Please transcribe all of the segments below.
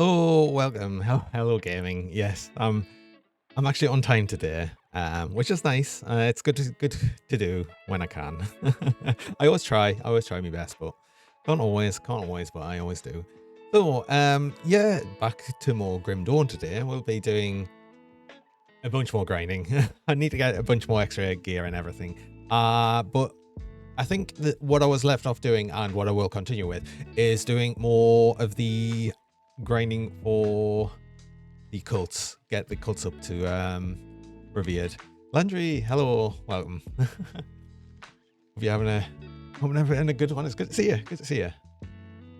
Oh, welcome. Hello, gaming. Yes, I'm actually on time today, which is nice. It's good to do when I can. I always try my best, but can't always, but I always do. So, yeah, back to more Grim Dawn today. We'll be doing a bunch more grinding. I need to get a bunch more extra gear and everything. But I think that what I was left off doing and what I will continue with is doing more of the grinding for the cults. Get the cults up to revered. Landry, hello, welcome. Hope you're having a good one. It's good to see you. Good to see you.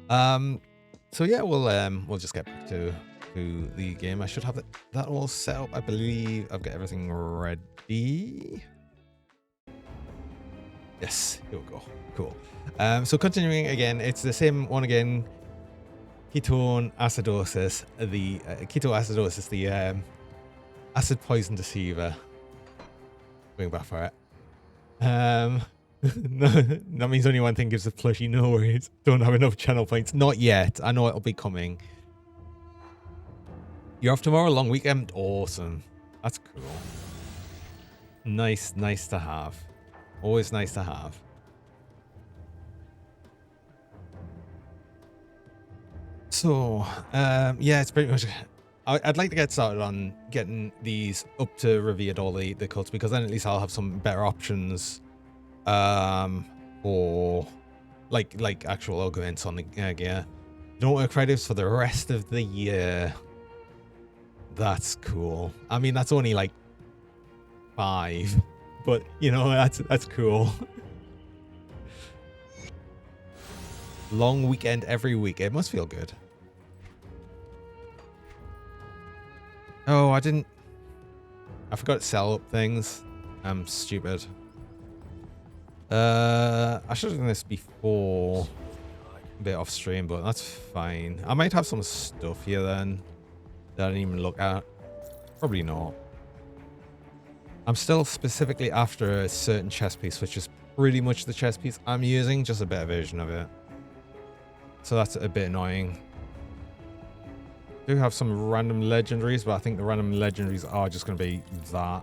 So yeah, we'll just get back to the game. I should have that all set up. I believe I've got everything ready. Yes, here we go. Cool. So continuing again, it's the same one again. Ketone acidosis, the acid poison deceiver. Going back for it. No, that means only one thing gives a plushie. No worries. Don't have enough channel points. Not yet. I know it'll be coming. You're off tomorrow, long weekend. Awesome. That's cool. Nice to have. Always nice to have. So, yeah, it's pretty much. I'd like to get started on getting these up to revered all the cults, because then at least I'll have some better options, for like actual augments on the gear. Don't work Fridays for the rest of the year. That's cool. I mean, that's only like 5, but you know, that's cool. Long weekend every week. It must feel good. Oh, I forgot to sell up things. I'm stupid. I should have done this before, a bit off stream, but that's fine. I might have some stuff here then that I didn't even look at. Probably not. I'm still specifically after a certain chest piece, which is pretty much the chest piece I'm using, just a better version of it. So that's a bit annoying. Do have some random legendaries, but I think the random legendaries are just going to be that. I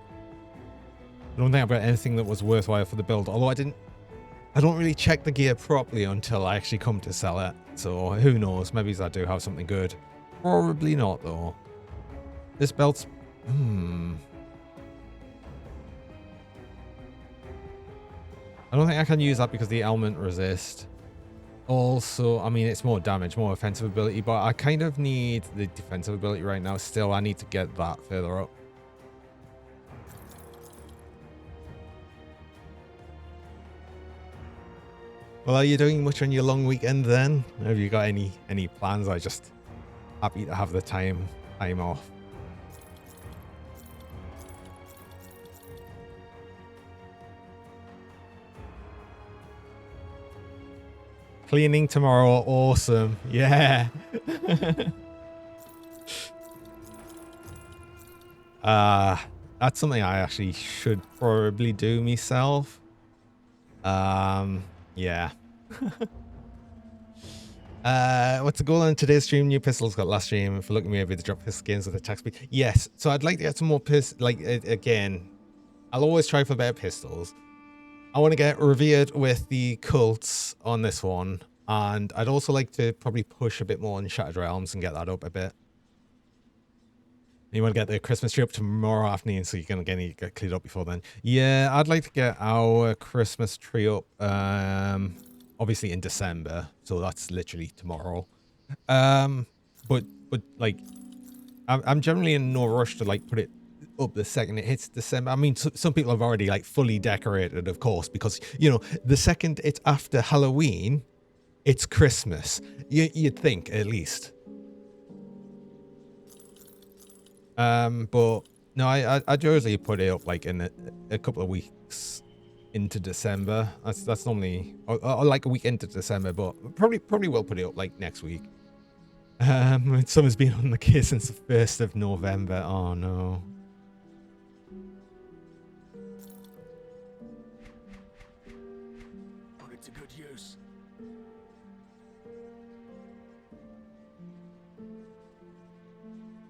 don't think I've got anything that was worthwhile for the build, although I don't really check the gear properly until I actually come to sell it. So who knows, maybe I do have something good. Probably not though. This belt's I don't think I can use that because the element resist. Also, I mean, it's more damage, more offensive ability, but I kind of need the defensive ability right now. Still, I need to get that further up. Well, are you doing much on your long weekend then? Have you got any plans? I'm just happy to have the time off. Cleaning tomorrow, awesome. Yeah. That's something I actually should probably do myself. Yeah. What's the goal on today's stream? New pistols got last stream. For looking me over the drop pistol skins with attack speed. Yes, so I'd like to get some more again, I'll always try for better pistols. I want to get revered with the cults on this one, and I'd also like to probably push a bit more on Shattered Realms and get that up a bit. You want to get the Christmas tree up tomorrow afternoon, so you're going to get cleared up before then. Yeah, I'd like to get our Christmas tree up, obviously in December, so that's literally tomorrow. But like, I'm generally in no rush to like put it up the second it hits December. I mean, some people have already like fully decorated, of course, because you know the second it's after Halloween, it's Christmas. You'd think at least. But no, I'd usually put it up like in a couple of weeks into December. That's normally or like a week into December, but probably will put it up like next week. Summer's been on the case since the 1st of November. Oh no. Put it to good use.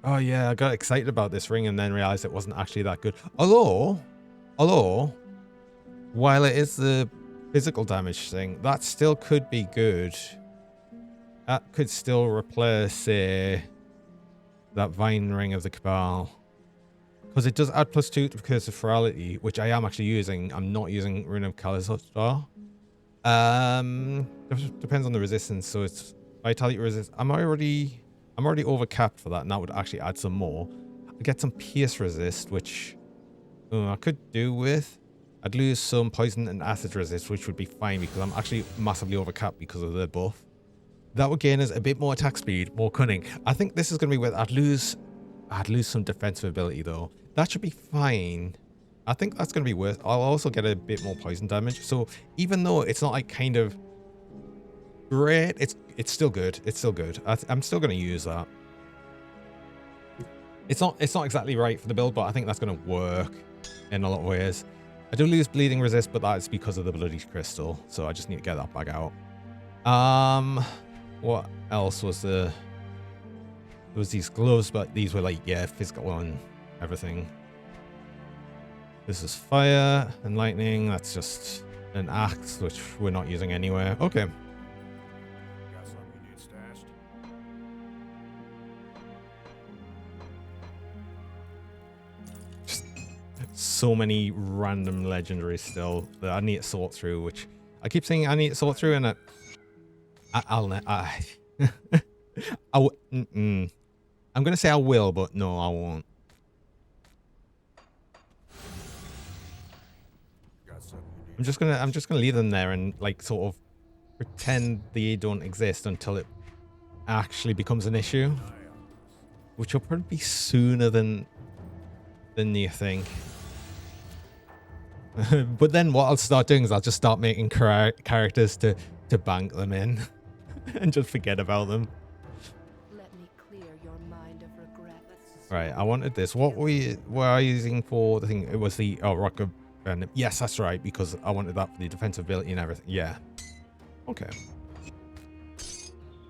Oh yeah, I got excited about this ring and then realized it wasn't actually that good. Although, while it is the physical damage thing, that still could be good. That could still replace, say, that Vine Ring of the Cabal. Because it does add +2 to Curse of Ferality, which I am actually using. I'm not using Rune of Kalistar. Depends on the resistance, so it's Vitality resist. I'm already overcapped for that, and that would actually add some more. I get some Pierce resist, which I could do with. I'd lose some Poison and Acid resist, which would be fine because I'm actually massively overcapped because of the buff. That would gain us a bit more attack speed, more cunning. I think this is going to be with I'd lose some defensive ability though. That should be fine. I think that's going to be worth. I'll also get a bit more poison damage. So even though it's not like kind of great, it's still good. It's still good. I'm still going to use that. It's not exactly right for the build, but I think that's going to work in a lot of ways. I do lose bleeding resist, but that's because of the bloody crystal. So I just need to get that back out. What else was there? There was these gloves, but these were like, yeah, physical and everything. This is fire and lightning. That's just an axe, which we're not using anywhere. Okay. Got something you need stashed? Just so many random legendaries still that I need to sort through, which I keep saying I need to sort through, and I'm going to say I will, but no, I won't. Got something you need. I'm just gonna leave them there and like sort of pretend they don't exist until it actually becomes an issue, which will probably be sooner than you think. But then what I'll start doing is I'll just start making characters to bank them in and just forget about them. Let me clear your mind of regret. Right, I wanted this. What were I using for the thing? It was the rock of venom. Yes, that's right, because I wanted that for the defensive ability and everything. Yeah. Okay.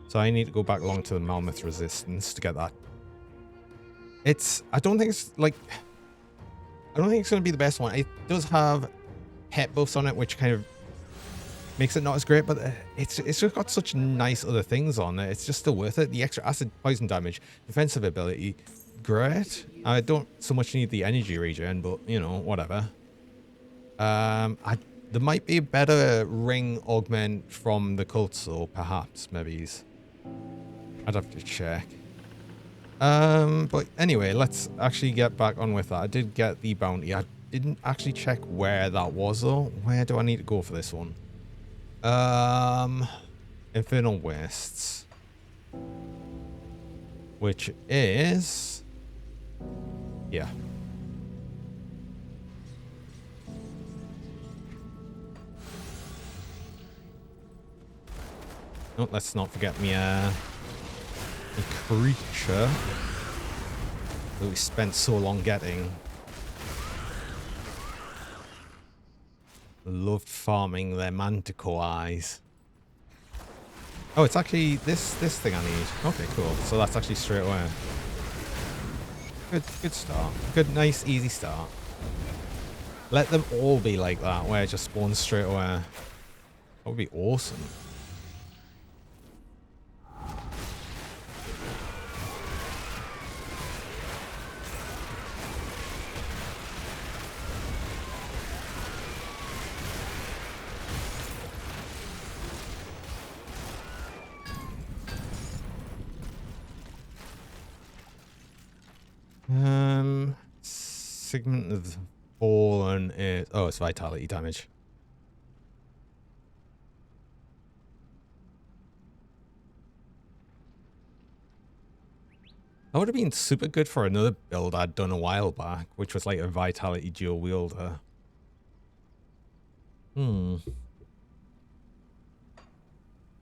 So I need to go back along to the Mammoth Resistance to get that. I don't think it's going to be the best one. It does have pet buffs on it, which kind of makes it not as great, but it's just got such nice other things on it. It's just still worth it. The extra acid poison damage, defensive ability, great. I don't so much need the energy regen, but you know, whatever. There might be a better ring augment from the cult soul, perhaps, maybe. I'd have to check. But anyway, let's actually get back on with that. I did get the bounty. I didn't actually check where that was though. Where do I need to go for this one? Infernal Wastes, which is, yeah. Oh, let's not forget me a creature that we spent so long getting. Loved farming their manticore eyes. Oh, it's actually this thing I need. Okay, cool. So that's actually straight away. Good start. Good, nice, easy start. Let them all be like that, where it just spawns straight away. That would be awesome. Segment of the Fallen is... Oh, it's vitality damage. That would have been super good for another build I'd done a while back, which was like a vitality dual wielder.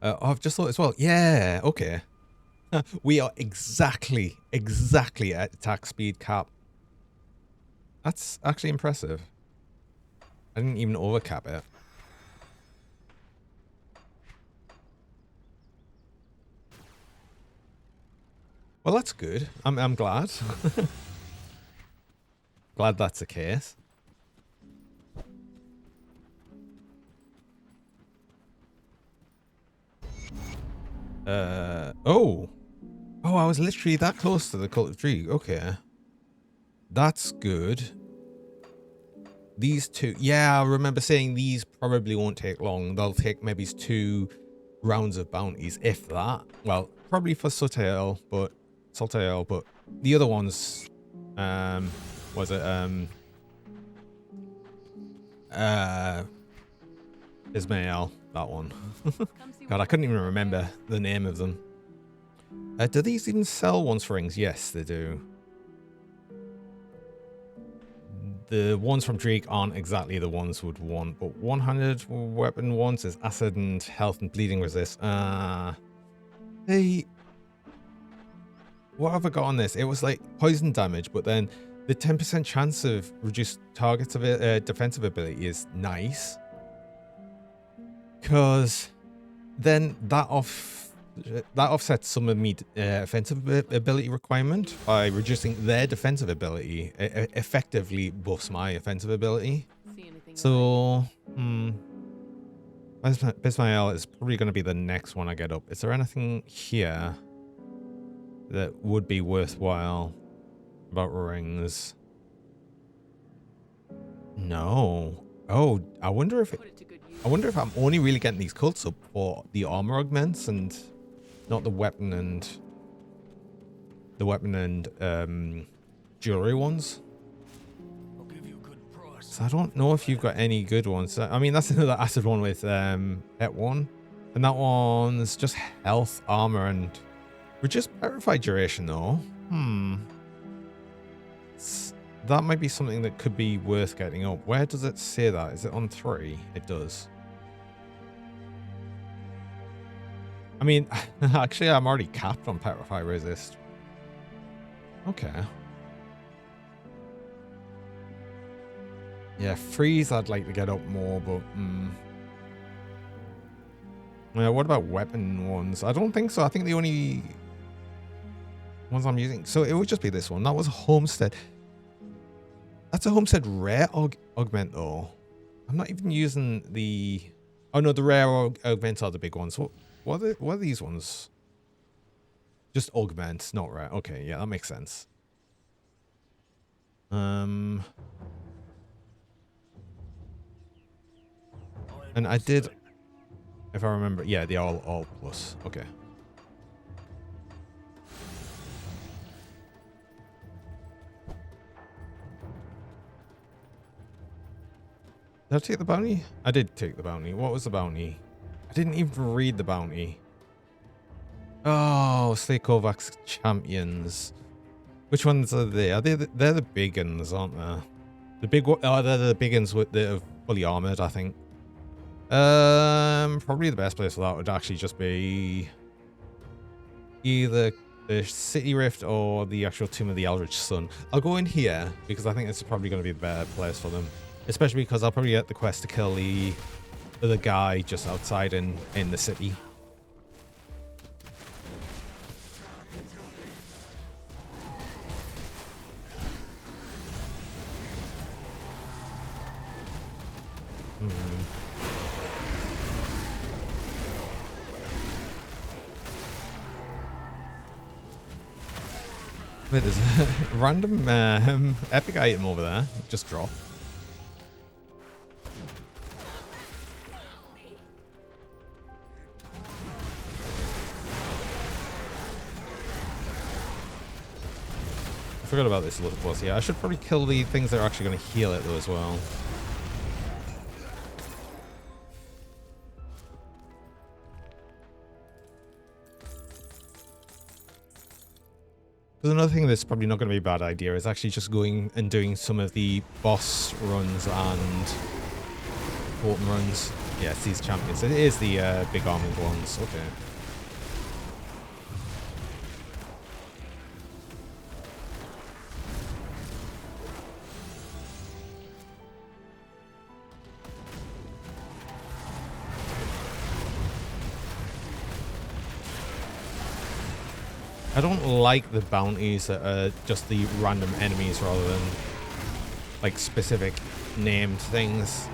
I've just thought as well. Yeah, okay. We are exactly at attack speed cap. That's actually impressive. I didn't even overcap it. Well, that's good. I'm glad. Glad that's the case. Oh. Oh, I was literally that close to the Cult of Dreeg. Okay. That's good. These two, yeah, I remember saying these probably won't take long. They'll take maybe 2 rounds of bounties, if that. Well, probably for Saltael, but the other ones, was it Ismail, that one. God, I couldn't even remember the name of them. Do these even sell ones for rings? Yes, they do. The ones from Drake aren't exactly the ones we'd want, but one-handed weapon ones is acid and health and bleeding resist. Hey, what have I got on this? It was like poison damage, but then the 10% chance of reduced targets of defensive ability is nice. Because then that offsets some of me offensive ability requirement by reducing their defensive ability. It effectively buffs my offensive ability. So, Bismael is probably going to be the next one I get up. Is there anything here that would be worthwhile about rings? No. Oh, I wonder if I'm only really getting these cults up for the armor augments and not the weapon and jewelry ones. So I don't know if you've got any good ones. I mean, that's another acid one with pet one, and that one's just health, armor, and we're just verified duration though. That might be something that could be worth getting up. Where does it say that? Is it on 3? It does. I mean, actually, I'm already capped on Petrify Resist. Okay. Yeah, Freeze I'd like to get up more, but... Yeah, what about weapon ones? I don't think so. I think the only ones I'm using... So it would just be this one. That was a Homestead. That's a Homestead rare augment, though. I'm not even using the... Oh, no, the rare augments are the big ones. What are these ones? Just augments, not rare. Okay, yeah, that makes sense. And I did, if I remember, yeah, they are all plus. Okay. Did I take the bounty? I did take the bounty. What was the bounty? I didn't even read the bounty. Oh, Slay Kovacs champions. Which ones are they? They're the big ones, aren't they? The big one. Oh, they're the big ones with the fully armored, I think. Probably the best place for that would actually just be either the City Rift or the actual Tomb of the Eldritch Sun. I'll go in here because I think it's probably going to be the better place for them. Especially because I'll probably get the quest to kill the other guy just outside in the city. Wait, there's a random epic item over there. Just drop. I forgot about this little boss. Yeah, I should probably kill the things that are actually going to heal it though as well. Because another thing that's probably not going to be a bad idea is actually just going and doing some of the boss runs and Fortin runs. Yeah, it's these champions. It is the big armored ones. Okay. don't like the bounties that are just the random enemies rather than like specific named things.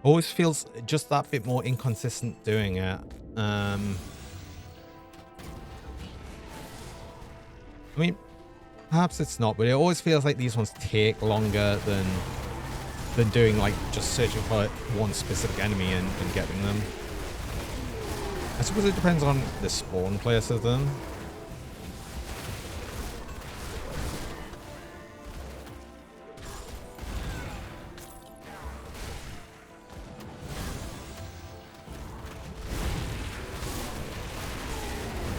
Always feels just that bit more inconsistent doing it. I mean, perhaps it's not, but it always feels like these ones take longer than doing like just searching for one specific enemy and getting them. I suppose it depends on the spawn place of them.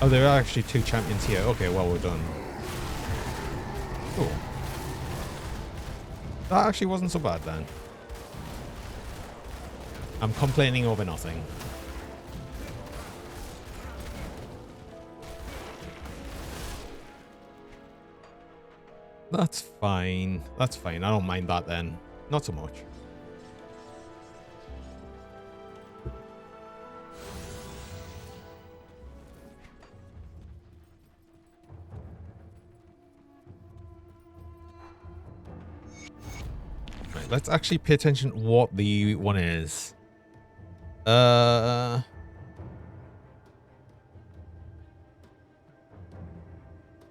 Oh, there are actually 2 champions here. Okay, well, we're done. Cool. That actually wasn't so bad then. I'm complaining over nothing. That's fine. That's fine. I don't mind that then. Not so much. Right, let's actually pay attention to what the one is.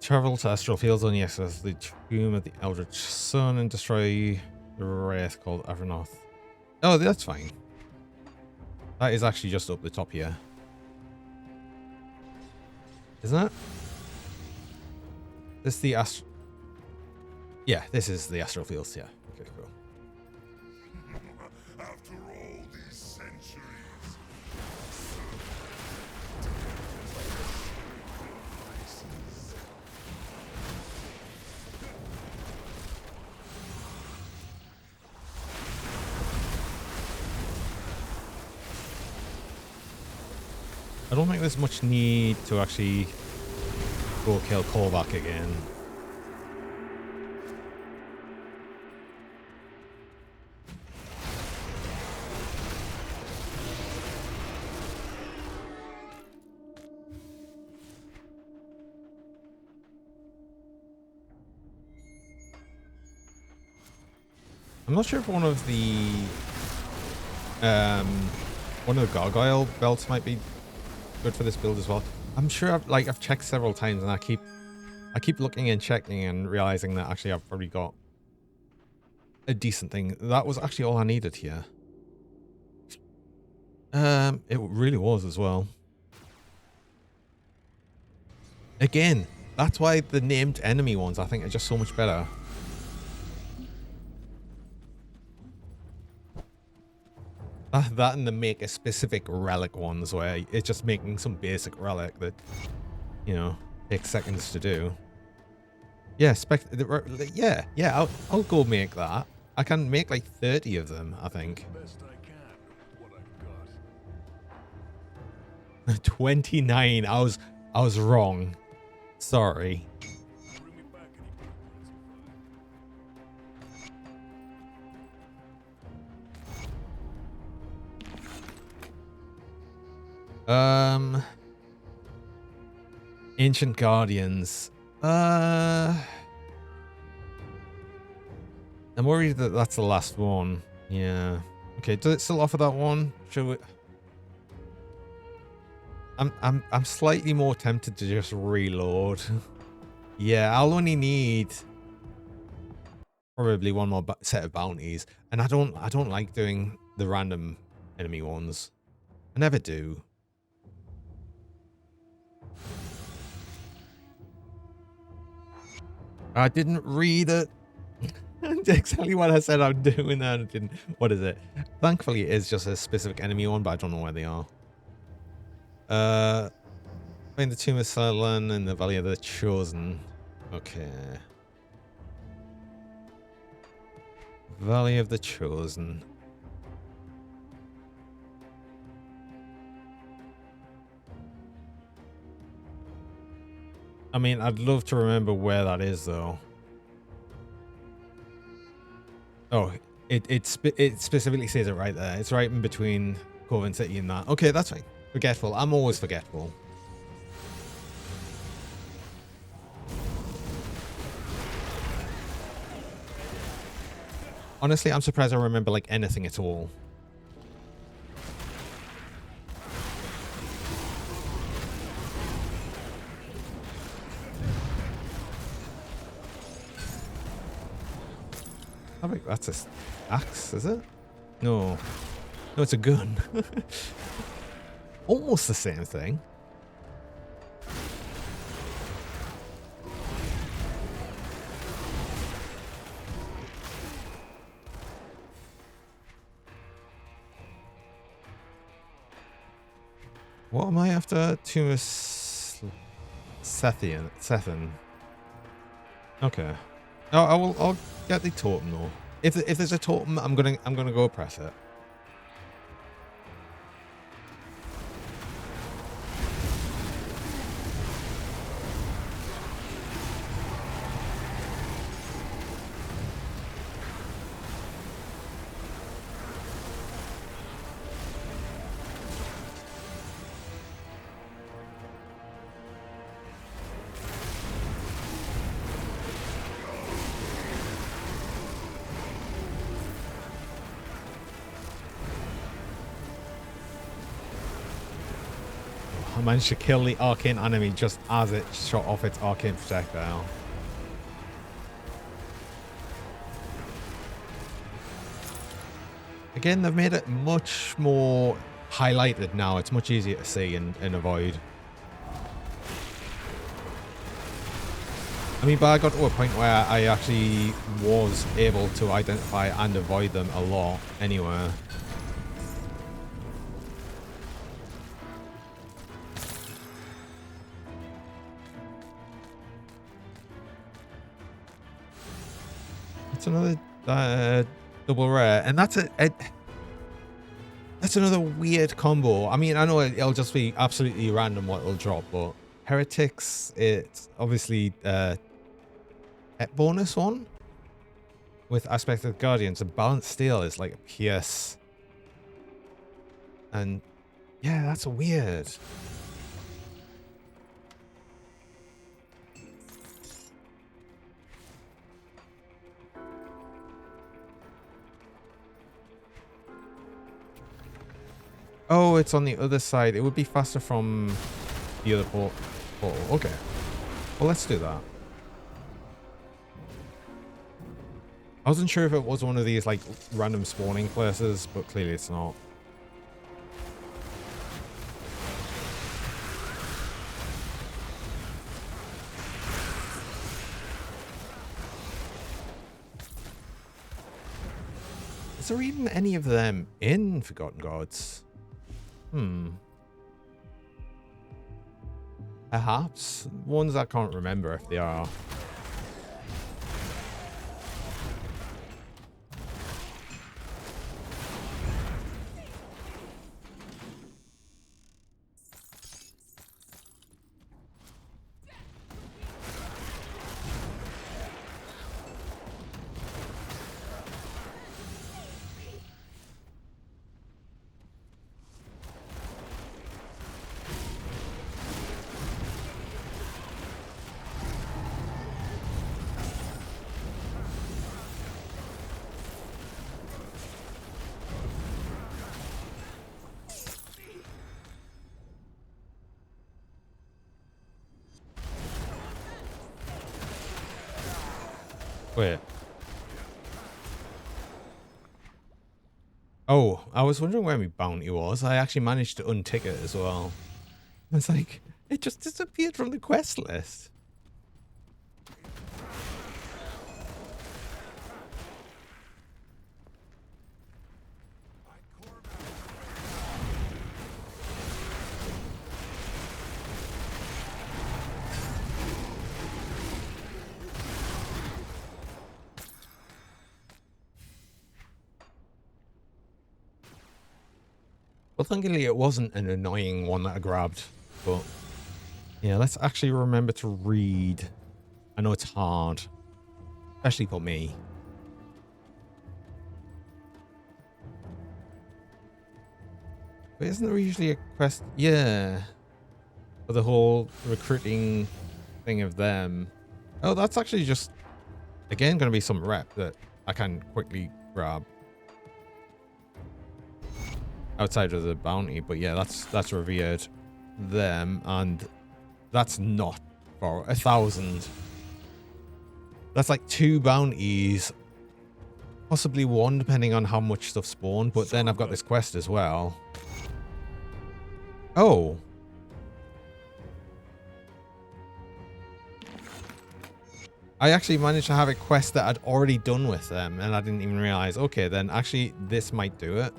Travel to astral fields on the access the tomb of the Eldritch Sun and destroy the wraith called Avernoth. Oh, that's fine. That is actually just up the top here. Isn't it? This is the astral... Yeah, this is the astral fields, yeah. Okay, cool. After all these centuries. I don't think there's much need to actually go kill Korvac again. I'm not sure if one of the gargoyle belts might be good for this build as well. I'm sure I've checked several times and I keep looking and checking and realizing that actually I've probably got a decent thing. That was actually all I needed here. It really was as well. Again, that's why the named enemy ones I think are just so much better. That and the make a specific relic ones where it's just making some basic relic that, you know, takes seconds to do. Yeah, yeah, I'll go make that. I can make like 30 of them, I think. Best I can, what I've got. 29. I was wrong. Sorry. Bring me back any more Ancient Guardians. I'm worried that that's the last one. Yeah. Okay, does it still offer that one? Should we... I'm slightly more tempted to just reload. Yeah, I'll only need probably one more set of bounties, and I don't like doing the random enemy ones. I never do. I didn't read it. Exactly what I said I'm doing. I didn't. What is it? Thankfully, it is just a specific enemy one, but I don't know where they are. Find the Tomb of Salan and the Valley of the Chosen. Okay. Valley of the Chosen. I mean, I'd love to remember where that is, though. Oh, It specifically says it right there. It's right in between Coven City and that. Okay, that's fine. Forgetful. I'm always forgetful. Honestly, I'm surprised I remember like anything at all. I think that's a axe, is it? No. No, it's a gun. Almost the same thing. What am I after? Tumus Sethin. Okay. No, I'll get the totem though. If there's a totem, I'm gonna go press it. I managed to kill the arcane enemy just as it shot off its arcane projectile. Again, they've made it much more highlighted now. It's much easier to see and avoid. I mean, but I got to a point where I actually was able to identify and avoid them a lot anyway. It's another double rare, and that's that's another weird combo. I mean, I know it'll just be absolutely random what it'll drop, but Heretics, it's obviously pet bonus one with Aspect of Guardians, and Balanced Steel is like a PS, and yeah, that's weird. Oh, it's on the other side. It would be faster from the other portal. Okay. Well, let's do that. I wasn't sure if it was one of these, like, random spawning places, but clearly it's not. Is there even any of them in Forgotten Gods? Perhaps. Ones I can't remember if they are. Wait. Oh, I was wondering where my bounty was. I actually managed to untick it as well. It's like, it just disappeared from the quest list. Well, thankfully it wasn't an annoying one that I grabbed, but yeah, let's actually remember to read. I know it's hard, especially for me. But isn't there usually a quest? Yeah. For the whole recruiting thing of them. Oh, that's actually just, again, going to be some rep that I can quickly grab. Outside of the bounty. But yeah, that's revered them. And that's not for 1,000. That's like 2 bounties. Possibly 1, depending on how much stuff spawned. But then I've got this quest as well. Oh. I actually managed to have a quest that I'd already done with them, and I didn't even realize. Okay, then actually this might do it.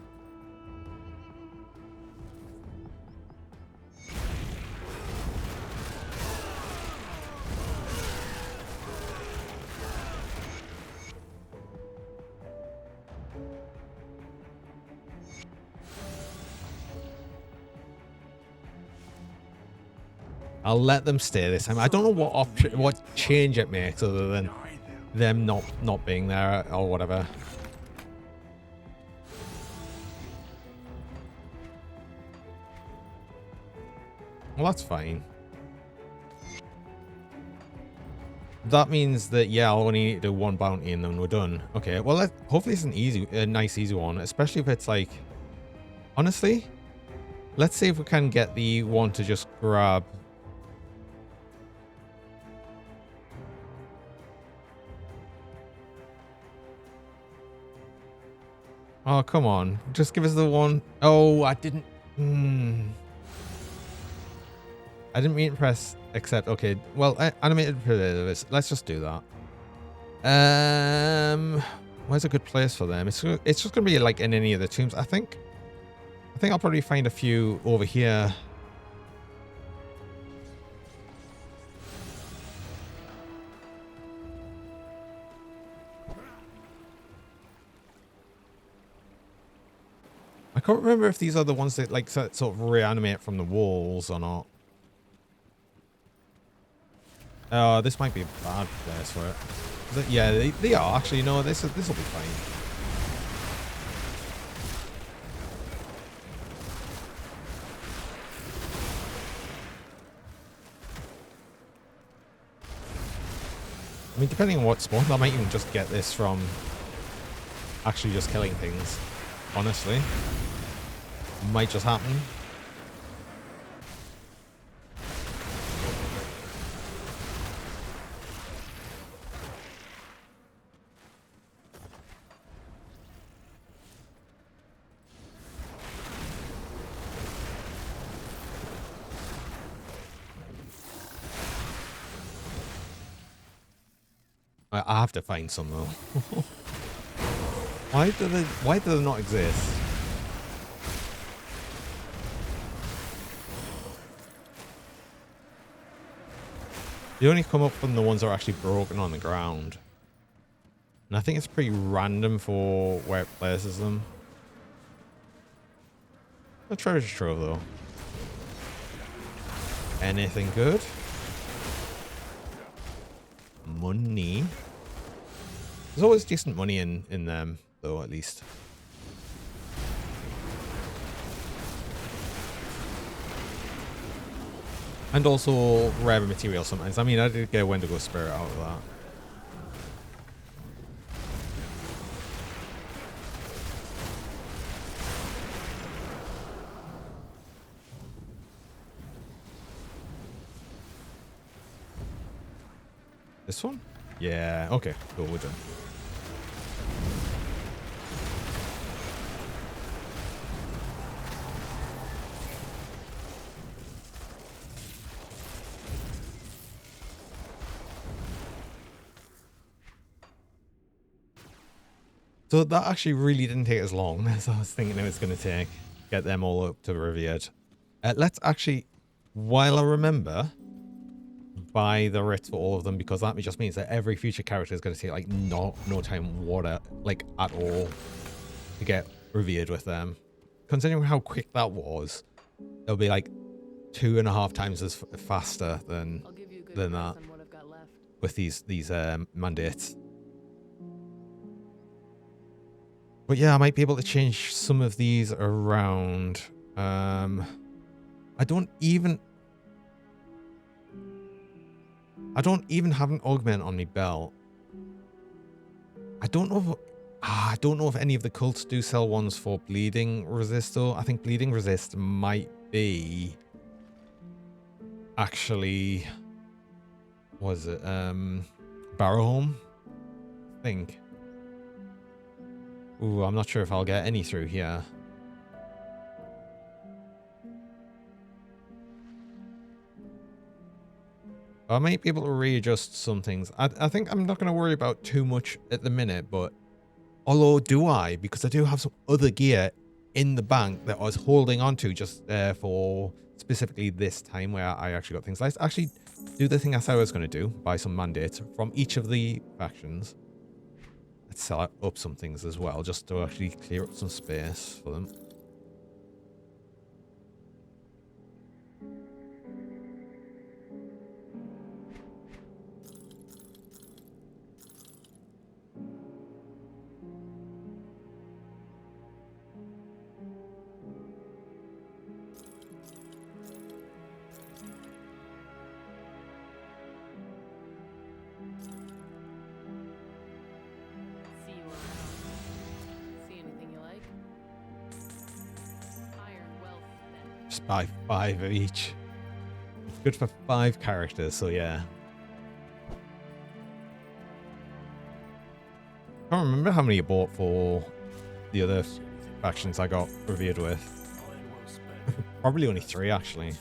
I'll let them stay this time. I don't know what option, what change it makes other than them not being there or whatever. Well, that's fine. That means that, yeah, I'll only need to do 1 bounty and then we're done. Okay, well, hopefully it's a nice, easy one, especially if it's like, honestly, let's see if we can get the one to just grab. Oh, come on. Just give us the one. Oh, I didn't. I didn't mean to press accept. Okay, well, animated predators. Let's just do that. Where's a good place for them? It's just gonna be like in any of the tombs. I think I'll probably find a few over here. I can't remember if these are the ones that like sort of reanimate from the walls or not. This might be a bad place for it. Yeah, they are actually. No, this will be fine. I mean, depending on what spawn, I might even just get this from actually just killing things. Honestly, might just happen. I have to find some though. Why do they not exist? They only come up from the ones that are actually broken on the ground. And I think it's pretty random for where it places them. A treasure trove though. Anything good? Money. There's always decent money in them though, at least. And also rare material sometimes. I mean, I did get a Wendigo Spirit out of that. This one? Yeah, okay, cool, we're done. So that actually really didn't take as long as I was thinking it was going to take. Get them all up to revered. Let's actually, while I remember, buy the writs for all of them, because that just means that every future character is going to take like no time water like at all to get revered with them. Considering how quick that was, it'll be like 2.5 times as faster than that with these mandates. But yeah, I might be able to change some of these around. I don't even have an augment on my belt. I don't know if I don't know if any of the cults do sell ones for bleeding resist though. I think bleeding resist might be actually, was it Barrowholm? I think. Ooh, I'm not sure if I'll get any through here. I might be able to readjust some things. I think I'm not going to worry about too much at the minute, but although do I, because I do have some other gear in the bank that I was holding on to just for specifically this time where I actually got things. Let's actually do the thing I said I was going to do, buy some mandates from each of the factions. Let's sell up some things as well, just to actually clear up some space for them. See you around. See anything you like? Iron wealth, then. Just buy 5 of each. Good for 5 characters, so yeah. I can't remember how many you bought for the other factions I got revered with. Probably only 3 actually.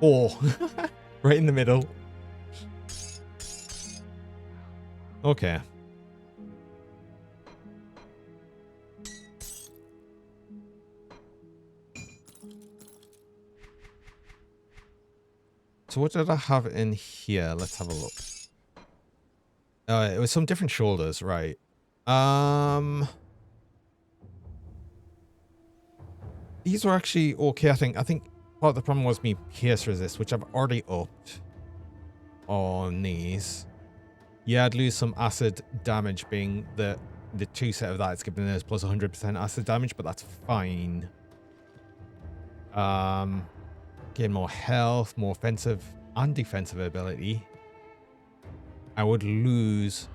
4. Right in the middle. Okay. So what did I have in here? Let's have a look. It was some different shoulders, right? These were actually okay, I think. I think part of the problem was me pierce resist, which I've already upped on these. Yeah, I'd lose some acid damage being the 2 set of that. It's giving us plus 100% acid damage, but that's fine. Gain more health, more offensive and defensive ability. I would lose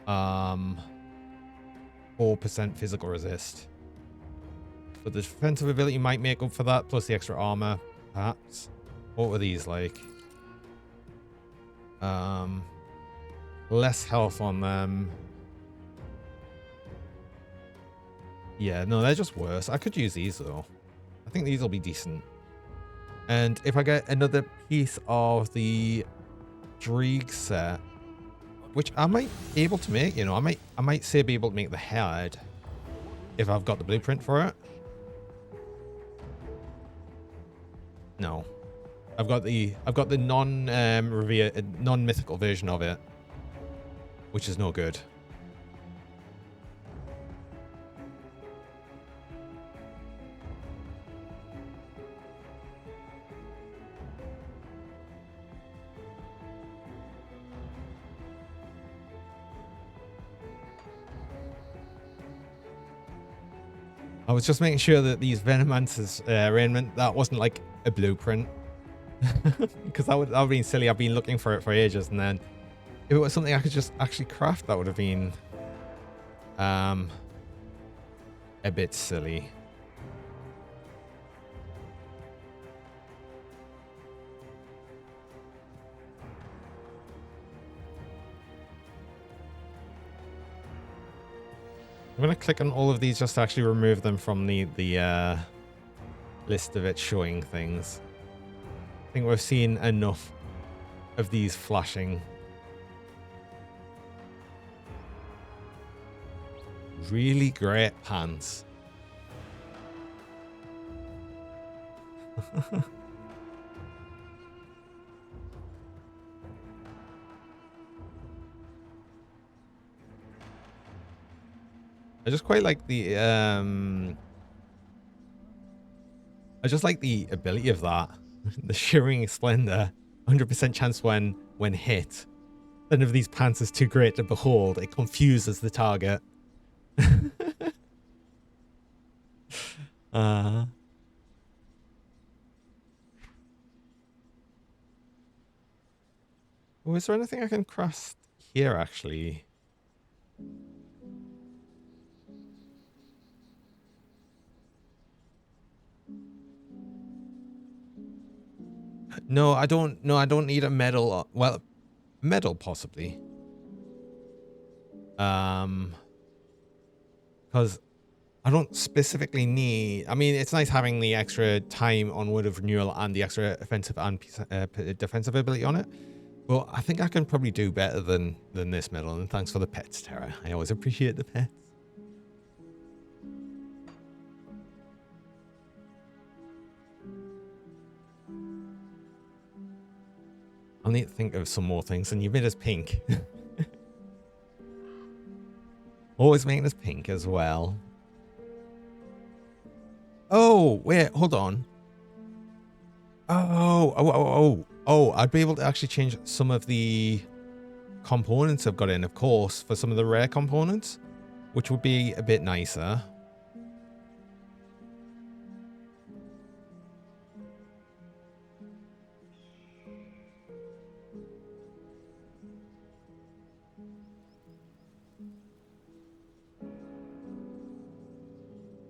4% physical resist. But the defensive ability might make up for that, plus the extra armor, perhaps. What were these like? Less health on them. Yeah, no, they're just worse. I could use these though. I think these will be decent. And if I get another piece of the Dreeg set, which I might be able to make, you know, I might say be able to make the head if I've got the blueprint for it. No. I've got the non-mythical version of it, which is no good. I was just making sure that these Venomancer's arraignment, that wasn't like a blueprint. Because that would have been silly. I've been looking for it for ages, and then if it was something I could just actually craft, that would have been a bit silly. I'm going to click on all of these just to actually remove them from the list of it showing things. I think we've seen enough of these flashing. Really great pants. I just quite like the I just like the ability of that. The Shimmering Splendor. 100% chance when hit. None of these pants is too great to behold. It confuses the target. uh, oh, is there anything I can craft here, actually? No, I don't. No, I don't need a medal. Well, medal possibly. Because I don't specifically need. I mean, it's nice having the extra time on Word of Renewal and the extra offensive and defensive ability on it. But I think I can probably do better than this medal. And thanks for the pets, Tara. I always appreciate the pets. I'll need to think of some more things. And you made us pink. Always making us pink as well. Oh, wait, hold on. Oh, I'd be able to actually change some of the components I've got in, of course, for some of the rare components, which would be a bit nicer.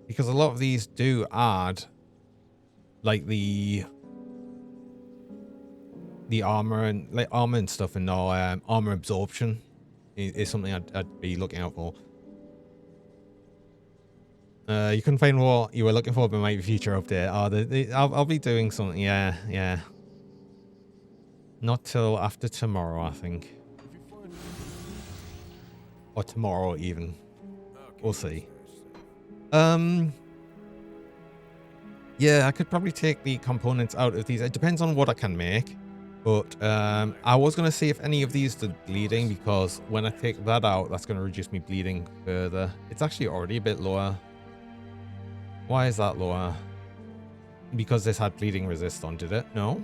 Because a lot of these do add, like, the armor and like armor and stuff, and no armor absorption is something I'd be looking out for. You couldn't find what you were looking for in my future update. Oh, I'll be doing something. Yeah. Not till after tomorrow, I think, If you find or tomorrow even. okay, We'll see. there's Yeah, I could probably take the components out of these. It depends on what I can make. But I was going to see if any of these did bleeding, because when I take that out, that's going to reduce me bleeding further. It's actually already a bit lower. Why is that lower? Because this had bleeding resist on, did it? No?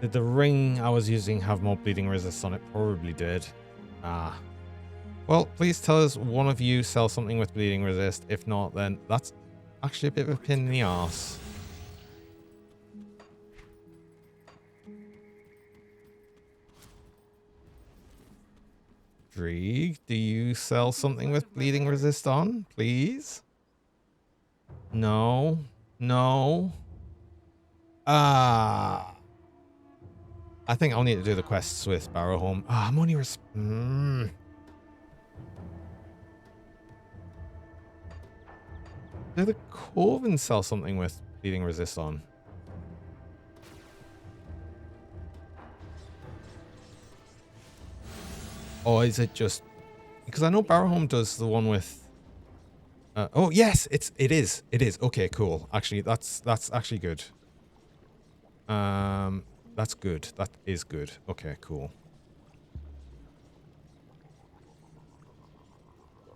Did the ring I was using have more bleeding resist on it? Probably did. Ah. Well, please tell us one of you sell something with bleeding resist. If not, then that's actually a bit of a pain in the arse. Drieg, do you sell something with bleeding resist on, please? No. Ah. I think I'll need to do the quests with Barrowhome. Ah, I'm only Do the Corvin sell something with bleeding resist on? Or is it just because I know Barrowhome does the one with oh yes, it is. Okay, cool. Actually, that's actually good. That's good. That is good. Okay, cool.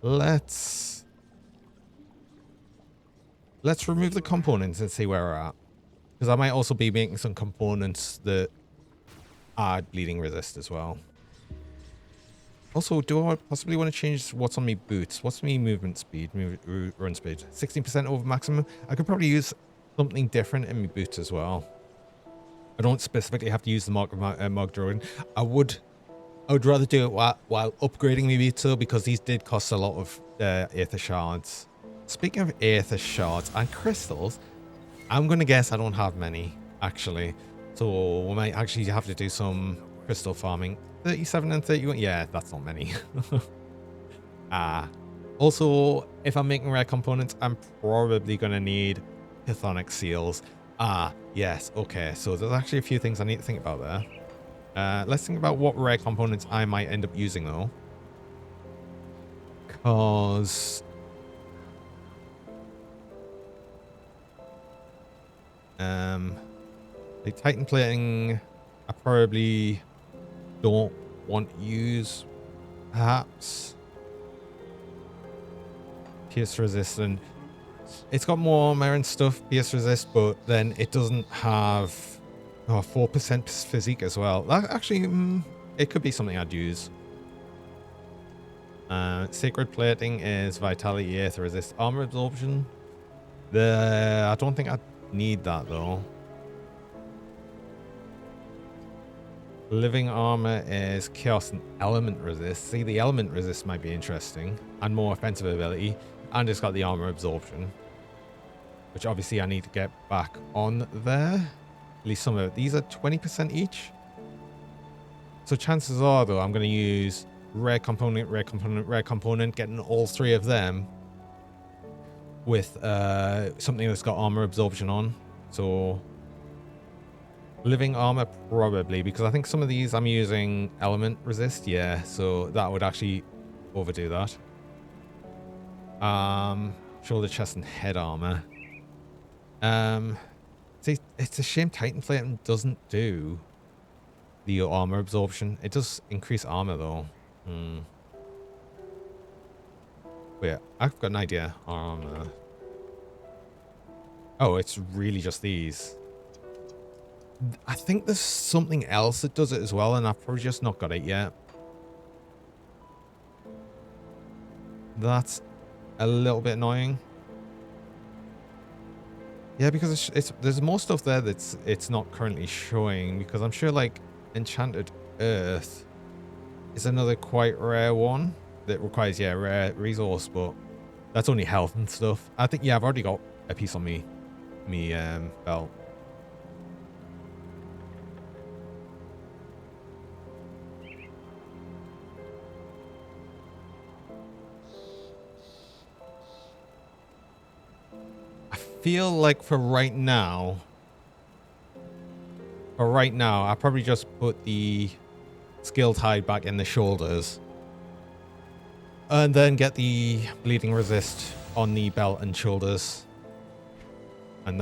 Let's remove the components and see where we're at. Because I might also be making some components that add bleeding resist as well. Also, do I possibly want to change what's on me boots? What's me movement speed, run speed? 16% over maximum. I could probably use something different in my boots as well. I don't specifically have to use the Mark Droid. I would rather do it while upgrading my boots though, because these did cost a lot of Aether shards. Speaking of Aether shards and crystals, I'm going to guess I don't have many, actually. So we might actually have to do some crystal farming. 37 and 31. Yeah, that's not many. Also, if I'm making rare components, I'm probably going to need Chthonic seals. Yes. Okay, so there's actually a few things I need to think about there. Let's think about what rare components I might end up using, though. Because the Titan plating, I probably don't want to use, perhaps. Pierce resistant. It's got more armor and stuff, pierce resist, but then it doesn't have Oh, 4% physique as well. That actually, it could be something I'd use. Sacred plating is vitality, aether resist, armor absorption. I don't think I need that though. Living armor is chaos and element resist. See, the element resist might be interesting and more offensive ability, and it's got the armor absorption, which obviously I need to get back on there. At least some of it. These are 20% each. So chances are though, I'm going to use rare component, rare component, rare component, getting all three of them with something that's got armor absorption on. So living armor probably, because I think some of these I'm using element resist. Yeah, so that would actually overdo that. Shoulder, chest, and head armor. See, it's a shame Titan plating doesn't do the armor absorption. It does increase armor though. Wait, I've got an idea. Armor. Oh, it's really just these. I think there's something else that does it as well, and I've probably just not got it yet. That's a little bit annoying. Yeah, because there's more stuff there it's not currently showing, because I'm sure like Enchanted Earth is another quite rare one that requires, yeah, rare resource, but that's only health and stuff. I think, yeah, I've already got a piece on me belt. I feel like for right now, I'll probably just put the skill tide back in the shoulders and then get the bleeding resist on the belt and shoulders, and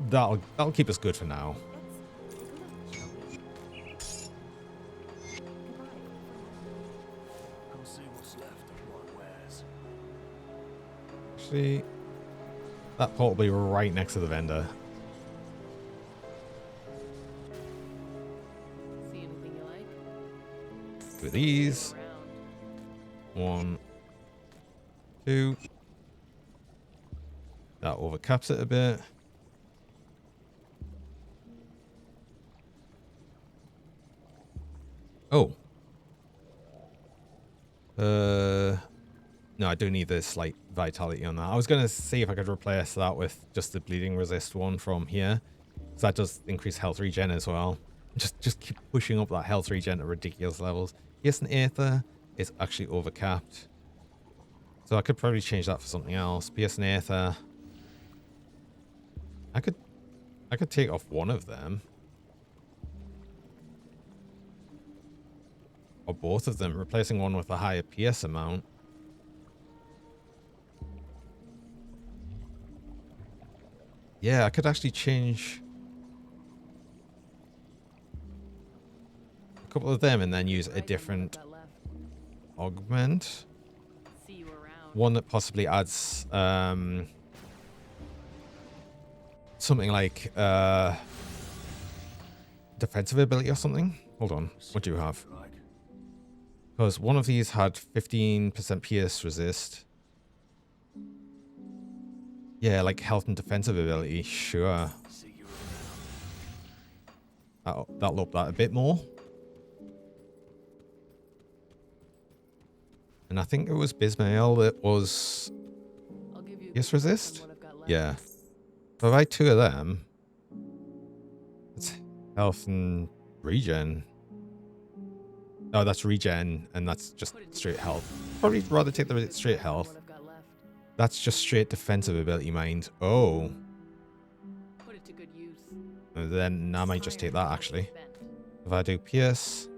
that'll keep us good for now. I'll see what's left of what wears. Actually, that port will be right next to the vendor. See anything you like? With these. Around. 1, 2. That overcaps it a bit. Oh. No, I do need the slight vitality on that. I was going to see if I could replace that with just the bleeding resist one from here, because that does increase health regen as well. Just keep pushing up that health regen to ridiculous levels. Yes, and Aether is actually overcapped, so I could probably change that for something else. PS and Aether. I could take off one of them, or both of them, replacing one with a higher PS amount. Yeah, I could actually change a couple of them and then use a different augment. See you around. One that possibly adds something like defensive ability or something. Hold on, what do you have? Because one of these had 15% PS resist. Yeah, like health and defensive ability, sure. That'll up that a bit more. And I think it was Bismael that was I'll give you PS resist? what I've got left. Yeah. If I buy 2 of them, it's health and regen. Oh, that's regen, and that's just straight health. Probably rather take the straight health. What I've got left. That's just straight defensive ability, mind. Oh. Put it to good use. Then I might just take that, actually. Spent. If I do PS,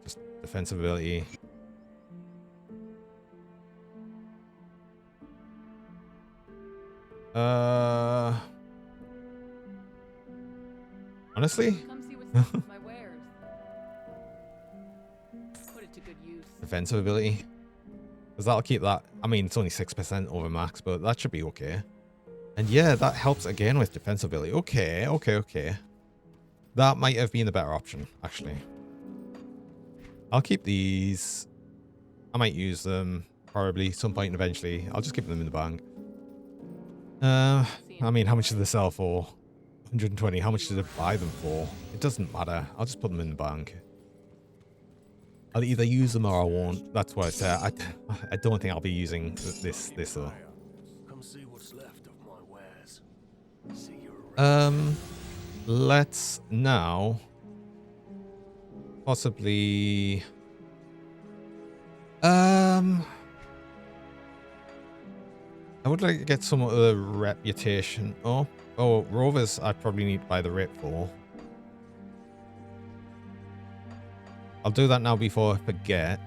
just defensive ability. Honestly, Come see what's my wares. Put it to good use. defensive ability, because that'll keep that. I mean, it's only 6% over max, but that should be okay. And yeah, that helps again with defense ability. Okay, okay, okay. That might have been the better option, actually. I'll keep these. I might use them probably some point eventually. I'll just keep them in the bank. I mean, how much did they sell for? 120. How much did I buy them for? It doesn't matter. I'll just put them in the bank. I'll either use them or I won't. That's what I said. I don't think I'll be using this though. Come see what's left of my wares. See you Let's now possibly I would like to get some of the reputation up. Oh, rovers I probably need to buy the rep for. I'll do that now before I forget.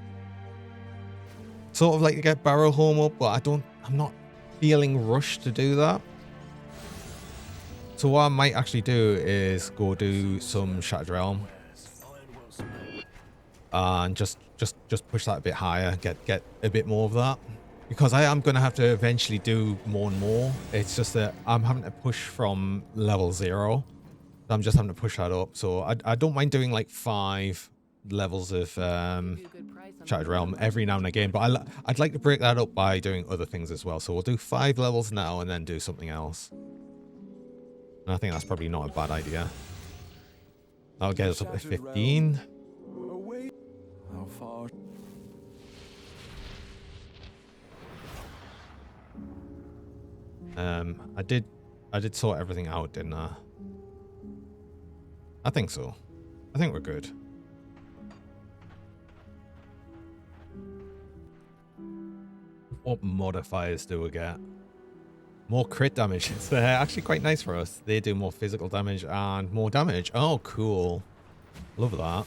Sort of like to get Barrow Home up, but I'm not feeling rushed to do that. So what I might actually do is go do some Shattered Realm. And just push that a bit higher, get a bit more of that. Because I am going to have to eventually do more and more. It's just that I'm having to push from level 0. I'm just having to push that up. So I don't mind doing like 5 levels of Shattered Realm every now and again. But I'd like to break that up by doing other things as well. So we'll do 5 levels now and then do something else. And I think that's probably not a bad idea. That'll get us up to 15. How far? I did sort everything out, didn't I? I think so. I think we're good. What modifiers do we get? More crit damage. It's actually quite nice for us. They do more physical damage and more damage. Oh, cool. Love that.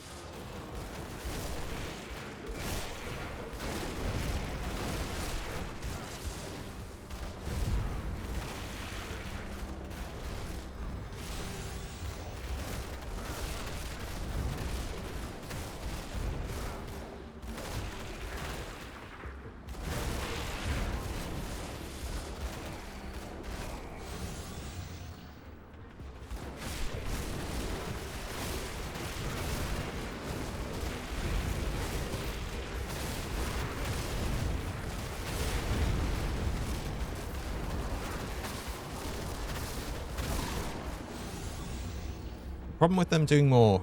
Problem with them doing more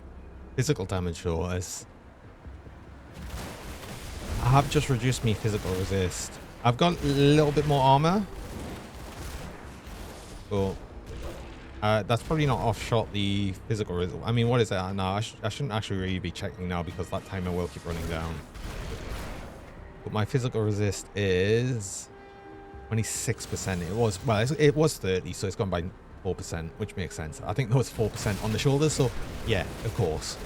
physical damage though is I have just reduced me physical resist. I've got a little bit more armor. So that's probably not offshot the physical resist. I mean, what is that? No, I shouldn't actually really be checking now because that timer will keep running down. But my physical resist is 26%. It was, well, it was 30, so it's gone by 4%, which makes sense. I think there was 4% on the shoulders, so yeah, of course.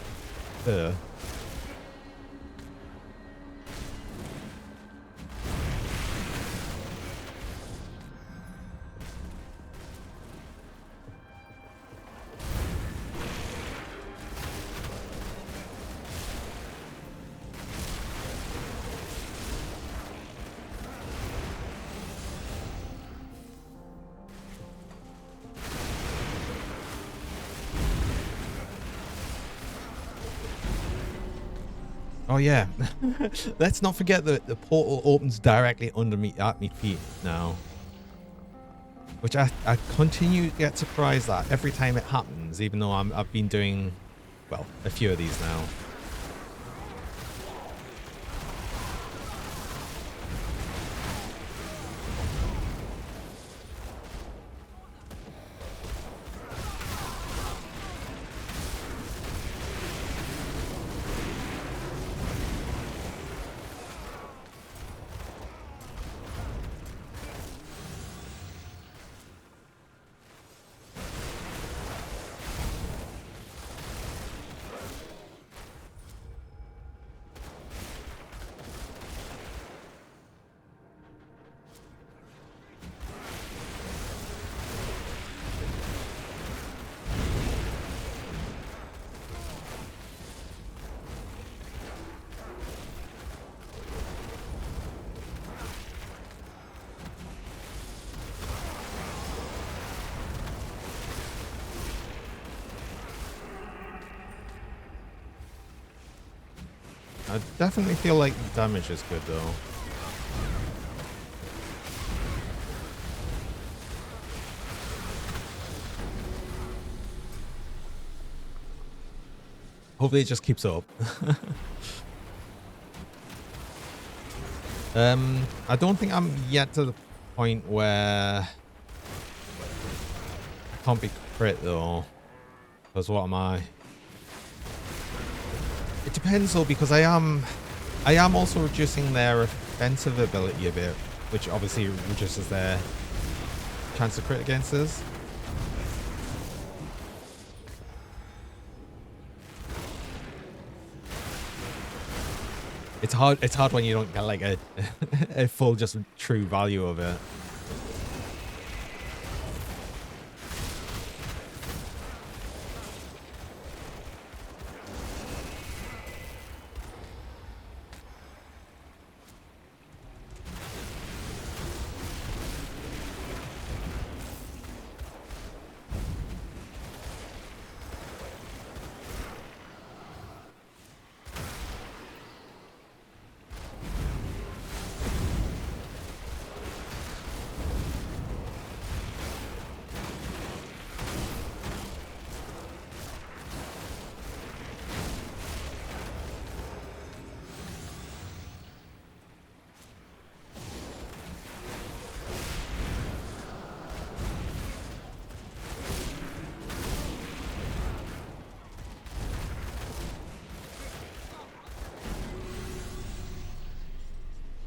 Oh yeah, let's not forget that the portal opens directly under me at my feet now, which I continue to get surprised at every time it happens, even though I've been doing, well, a few of these now. I definitely feel like damage is good though. Hopefully it just keeps up. I don't think I'm yet to the point where I can't be crit though. Because what am I? It depends though, because I am also reducing their offensive ability a bit, which obviously reduces their chance to crit against us. It's hard when you don't get like a a full just true value of it.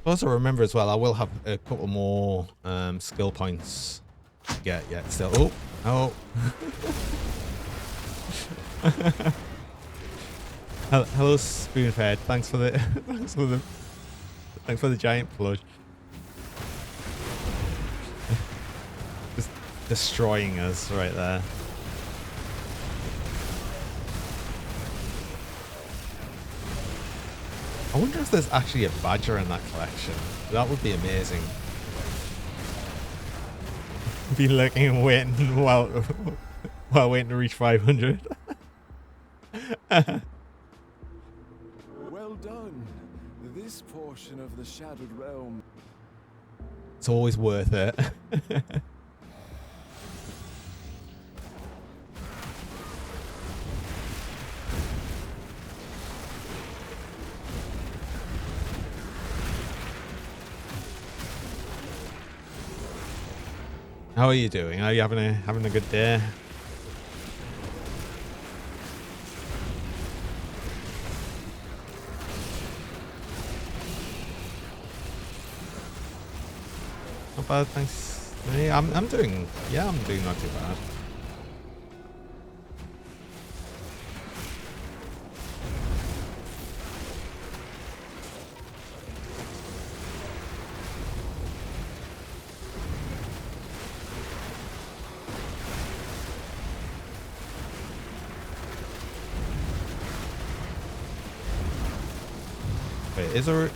Also remember as well, I will have a couple more skill points to get yet still. Oh. Hello Spoonfed. Thanks for the thanks for the giant flush. Just destroying us right there. I wonder if there's actually a badger in that collection. That would be amazing. Be looking and waiting while waiting to reach 500. Well done. This portion of the Shadowed Realm. It's always worth it. How are you doing? Are you having a good day? Not bad, thanks. Yeah, I'm doing not too bad. Wait, is there a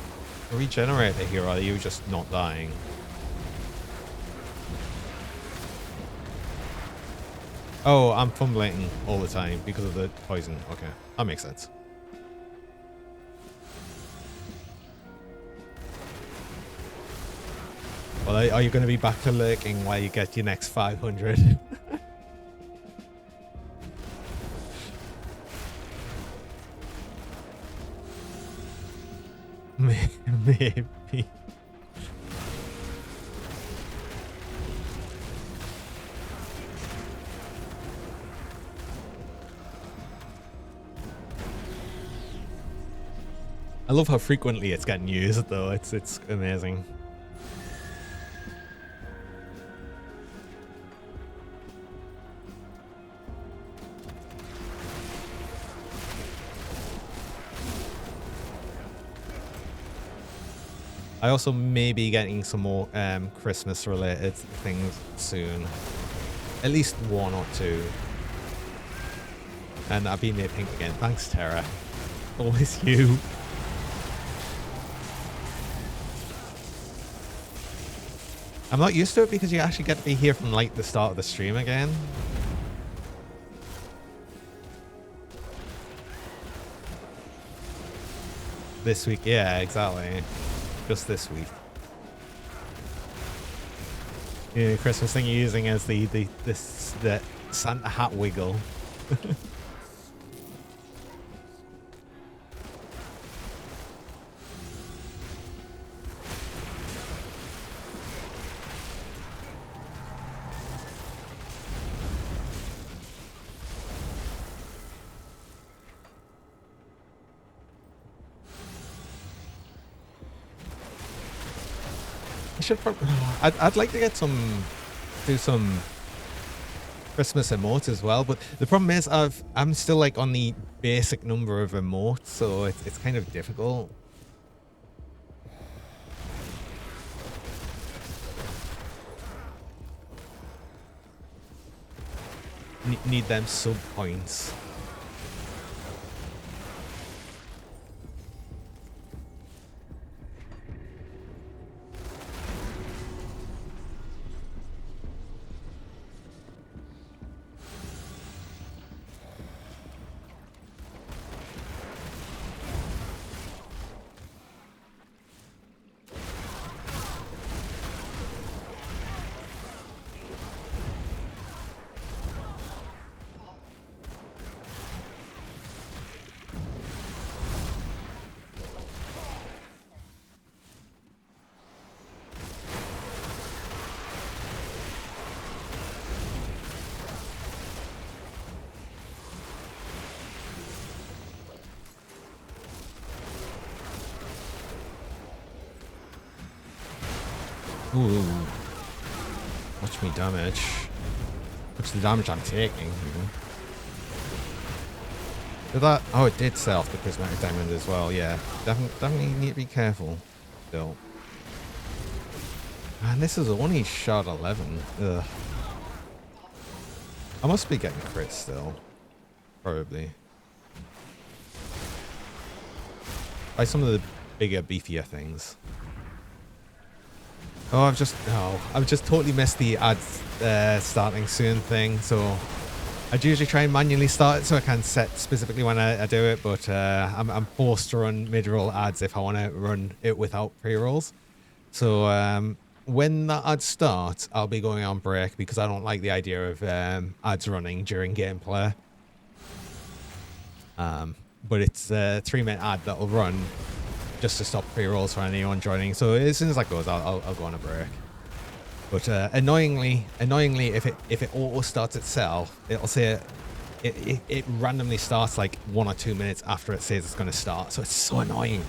regenerator here, or are you just not dying? Oh, I'm fumbling all the time because of the poison. Okay, that makes sense. Well, are you going to be back to lurking while you get your next 500? Maybe. I love how frequently it's getting used though. It's amazing. I also may be getting some more Christmas related things soon. At least one or two. And I've been near pink again. Thanks, Tara. Always you. I'm not used to it because you actually get to be here from like the start of the stream again. This week, yeah, exactly. Just this week. Yeah, Christmas thing you're using as the Santa hat wiggle. I should probably, I'd like to get do some Christmas emotes as well, but the problem is I'm still like on the basic number of emotes, so it's kind of difficult. Need them sub points. Ooh. Watch me damage. Watch the damage I'm taking. Did that? Oh, it did set off the prismatic diamond as well. Yeah, definitely need to be careful. Still. And this is only shot 11. Ugh. I must be getting crit still. Probably. By some of the bigger, beefier things. Oh, I've just totally missed the ads starting soon thing. So I'd usually try and manually start it so I can set specifically when I do it, but I'm forced to run mid-roll ads if I want to run it without pre-rolls. So when that ad starts, I'll be going on break because I don't like the idea of ads running during gameplay. But it's a 3-minute ad that'll run just to stop pre-rolls for anyone joining. So as soon as that goes, I'll go on a break. But annoyingly, if it auto starts itself, it'll say it randomly starts like 1 or 2 minutes after it says it's going to start. So it's so annoying.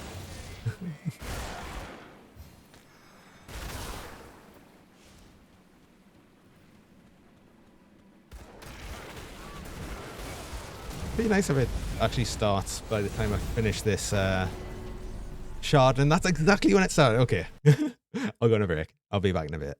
Be nice if it actually starts by the time I finish this shard, and that's exactly when it started. Okay. I'll go on a break. I'll be back in a bit.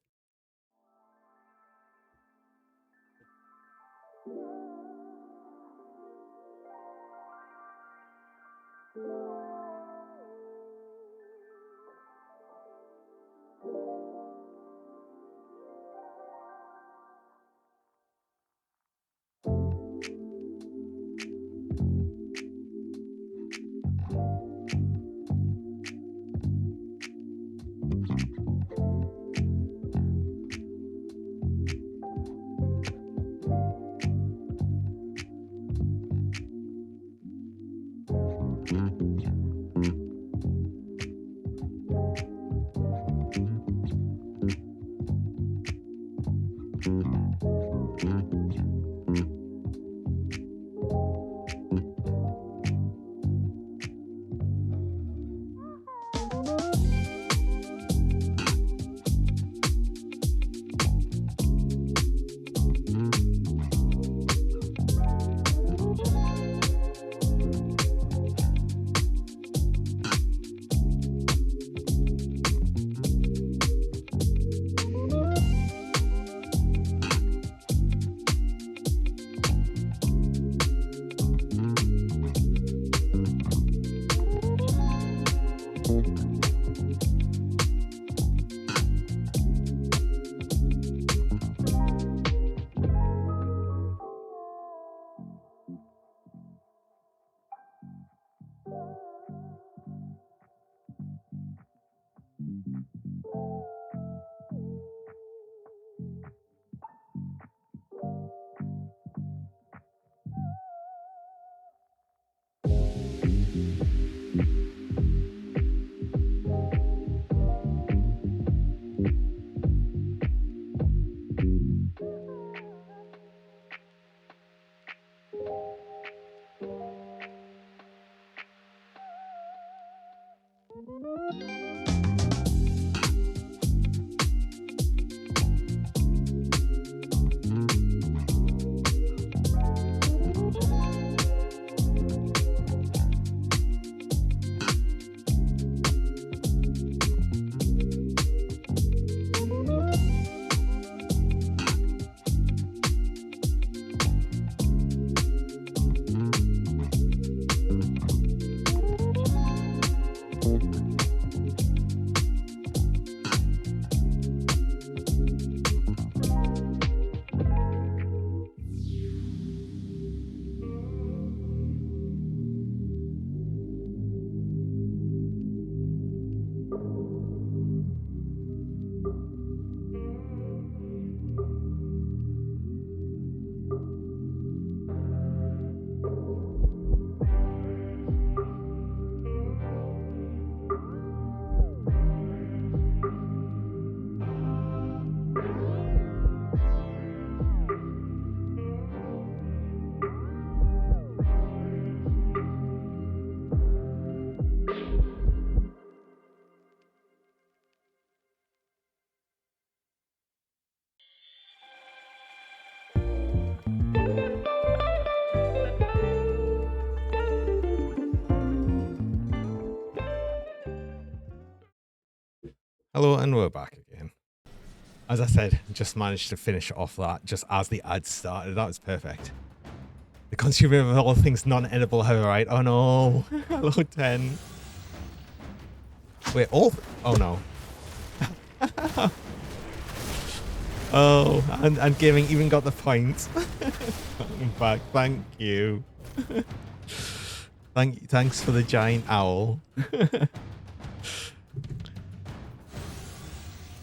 Hello, and we're back again. As I said, just managed to finish off that just as the ads started. That was perfect. The consumer of all things non-edible have right. Oh no. Hello, 10. Wait, all... Oh no. Oh, and gaming even got the points. In fact, thank you. Thanks for the giant owl.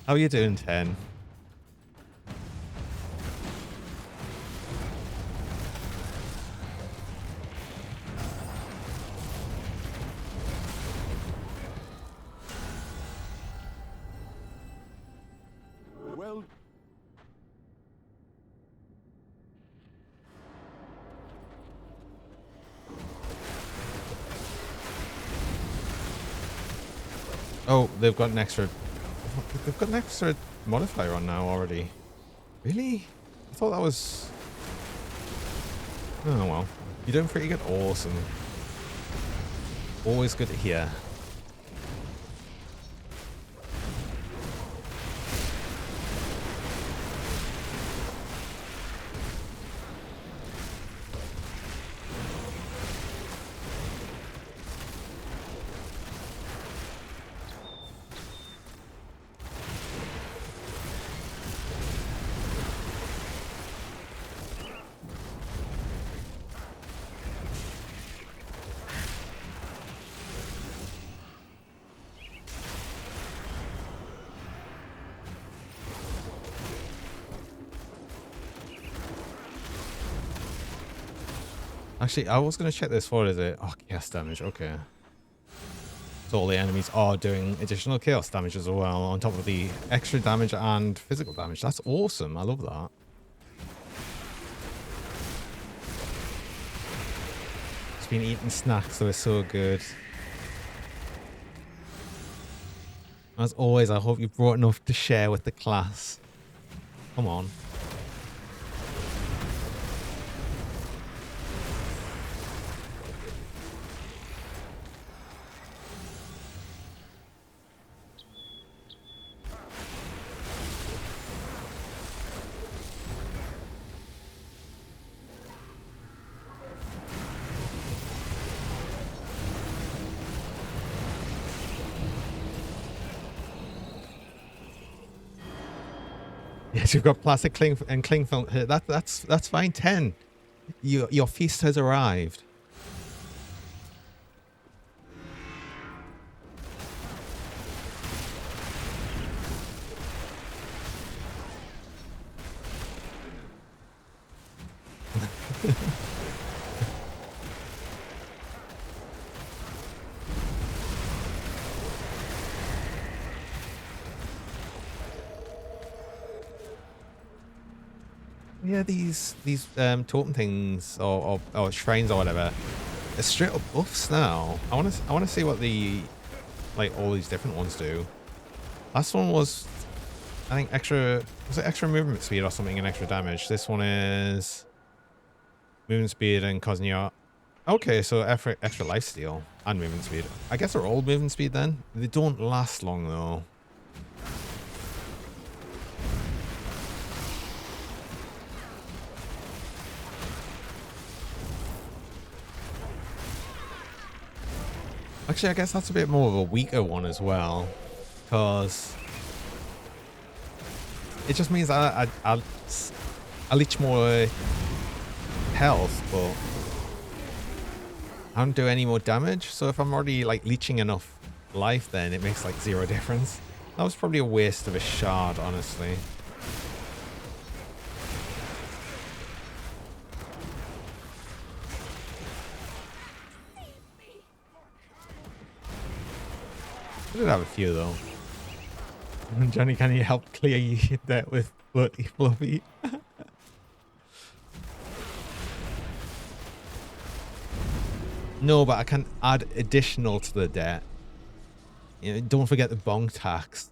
How are you doing, 10? Well, Oh, they've got an extra... They've got an extra modifier on now already. Really? I thought that was... Oh, well. You're doing pretty good. Awesome. Always good to hear. Actually, I was going to check this. What is it? Oh, chaos damage. Okay. So all the enemies are doing additional chaos damage as well, on top of the extra damage and physical damage. That's awesome. I love that. Just been eating snacks, so it's so good. As always, I hope you brought enough to share with the class. Come on. Yes, you've got plastic cling and cling film. That's fine. 10. Your feast has arrived. Yeah, these totem things or shrines or whatever, they're straight up buffs now. I wanna see what the all these different ones do. Last one was, I think, extra movement speed or something and extra damage. This one is movement speed and causing your... Okay, so extra lifesteal and movement speed. I guess they're all movement speed then. They don't last long though. Actually, I guess that's a bit more of a weaker one as well, because it just means I leech more health, but I don't do any more damage. So if I'm already leeching enough life, then it makes zero difference. That was probably a waste of a shard, honestly. I did have a few though. Johnny, can you help clear that with Bloody Fluffy? No, but I can add additional to the debt. You know, don't forget the bong tax.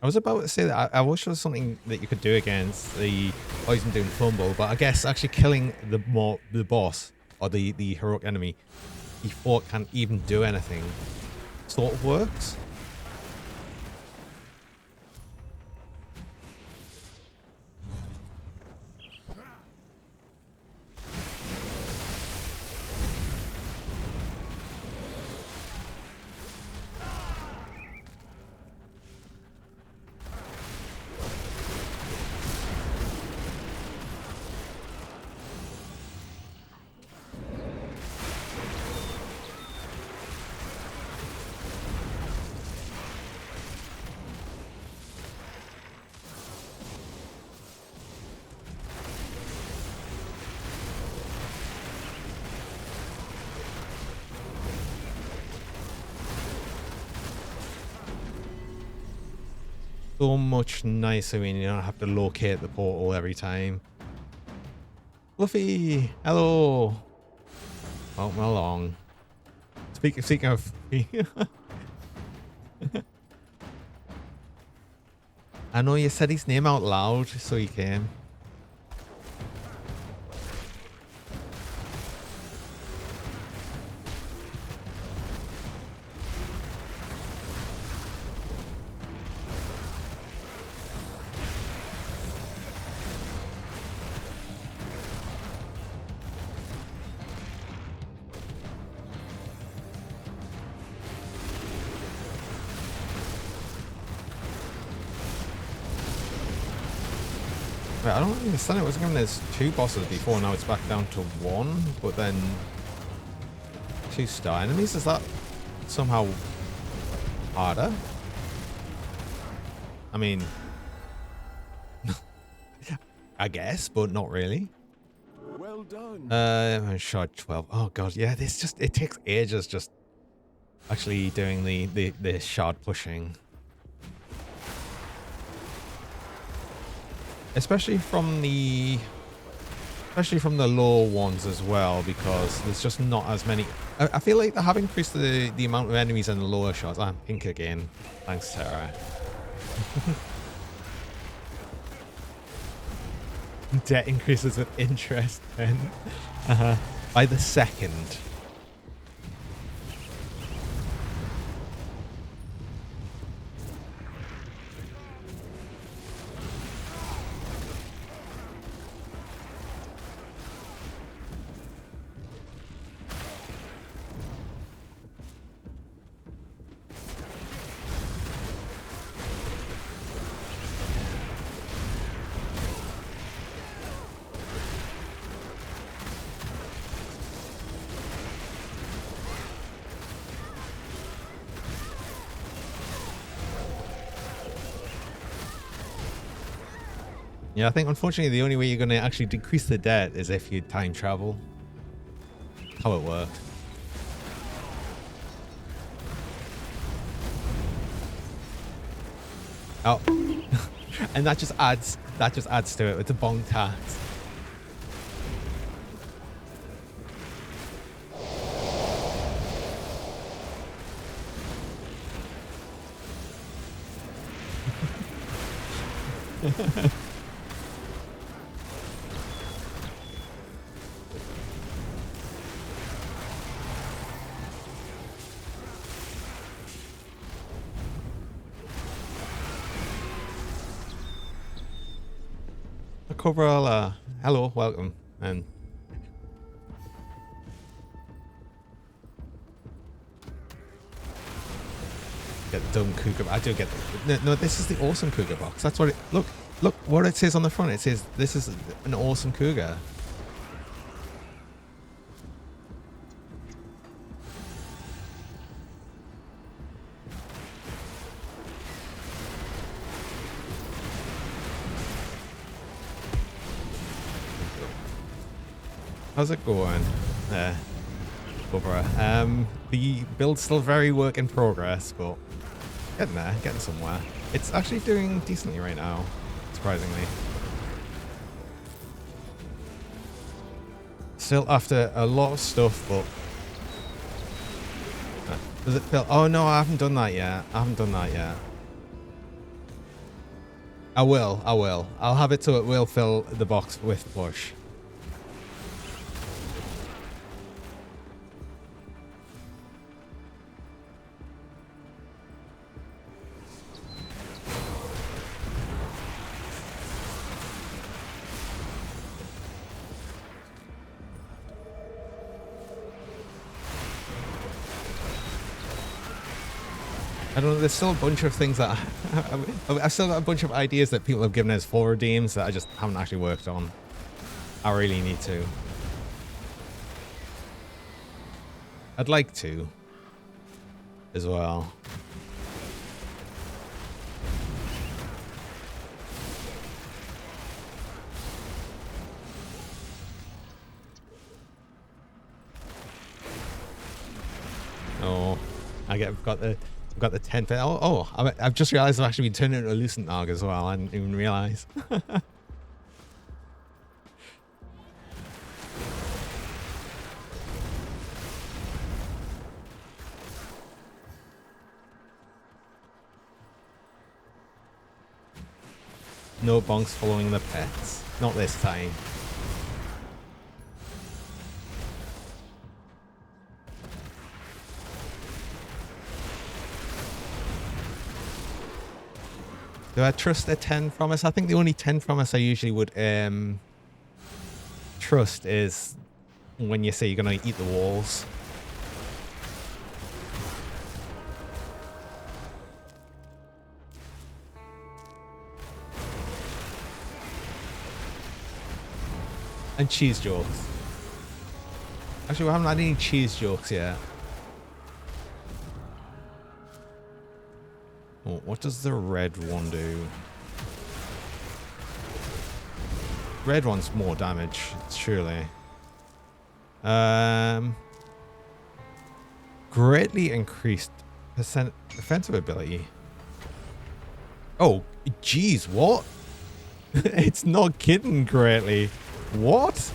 I was about to say that I wish there was something that you could do against the Poison Doom Fumble, but I guess actually killing the boss or the heroic enemy before it can even do anything sort of works. So much nicer when you don't have to locate the portal every time. Fluffy, hello. Welcome along. Speaking of, I know you said his name out loud, so he came. Wait, I don't understand. It was given there's 2 bosses before, now it's back down to 1, but then 2 star enemies. Is that somehow harder? I mean, I guess, but not really. Well done. Shard 12. Oh god, yeah, it takes ages just actually doing the shard pushing. Especially from the lower ones as well, because there's just not as many. I feel like they have increased the amount of enemies in the lower shards. I'm pink again. Thanks, Tara. Debt increases with interest then. By the second. Yeah, I think unfortunately the only way you're going to actually decrease the debt is if you time travel. How it works. Oh, and that just adds to it with the bong tax. Overall, hello, welcome, and get the dumb cougar. I do get no. This is the awesome cougar box. That's what it. Look what it says on the front. It says this is an awesome cougar. How's it going? Barbara. The build's still very work in progress, but getting there, getting somewhere. It's actually doing decently right now, surprisingly. Still after a lot of stuff, but does it feel? Oh no, I haven't done that yet. I haven't done that yet. I will. I'll have it so it will fill the box with push. I don't know, there's still a bunch of things that I've still got a bunch of ideas that people have given us for redeems that I just haven't actually worked on. I really need to. I'd like to as well. Oh, I've got the 10th. I've just realized I've actually been turned into a Lucent Nog as well. I didn't even realize. No bonks following the pets. Not this time. Do I trust a 10 promise? I think the only 10 promise I usually would trust is when you say you're going to eat the walls. And cheese jokes. Actually, we haven't had any cheese jokes yet. Oh, what does the red one do? Red one's more damage, surely. Greatly increased offensive ability. Oh, jeez, what? It's not kidding greatly. What?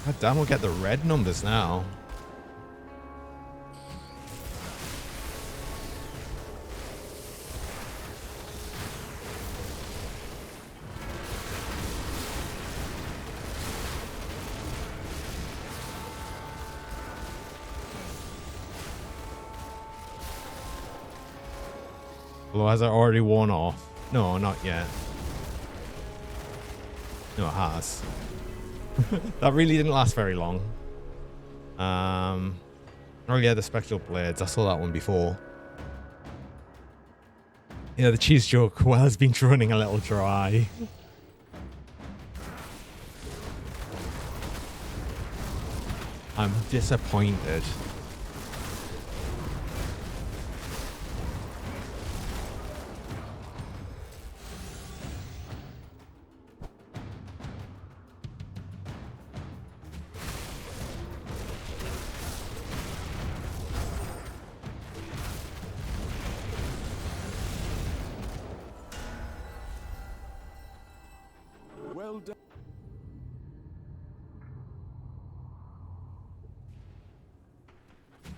God damn, we'll get the red numbers now. Although, has it already worn off? No, not yet. No, it has. That really didn't last very long. Oh yeah, the spectral blades. I saw that one before. Yeah, the cheese joke well has been running a little dry. I'm disappointed. Well done.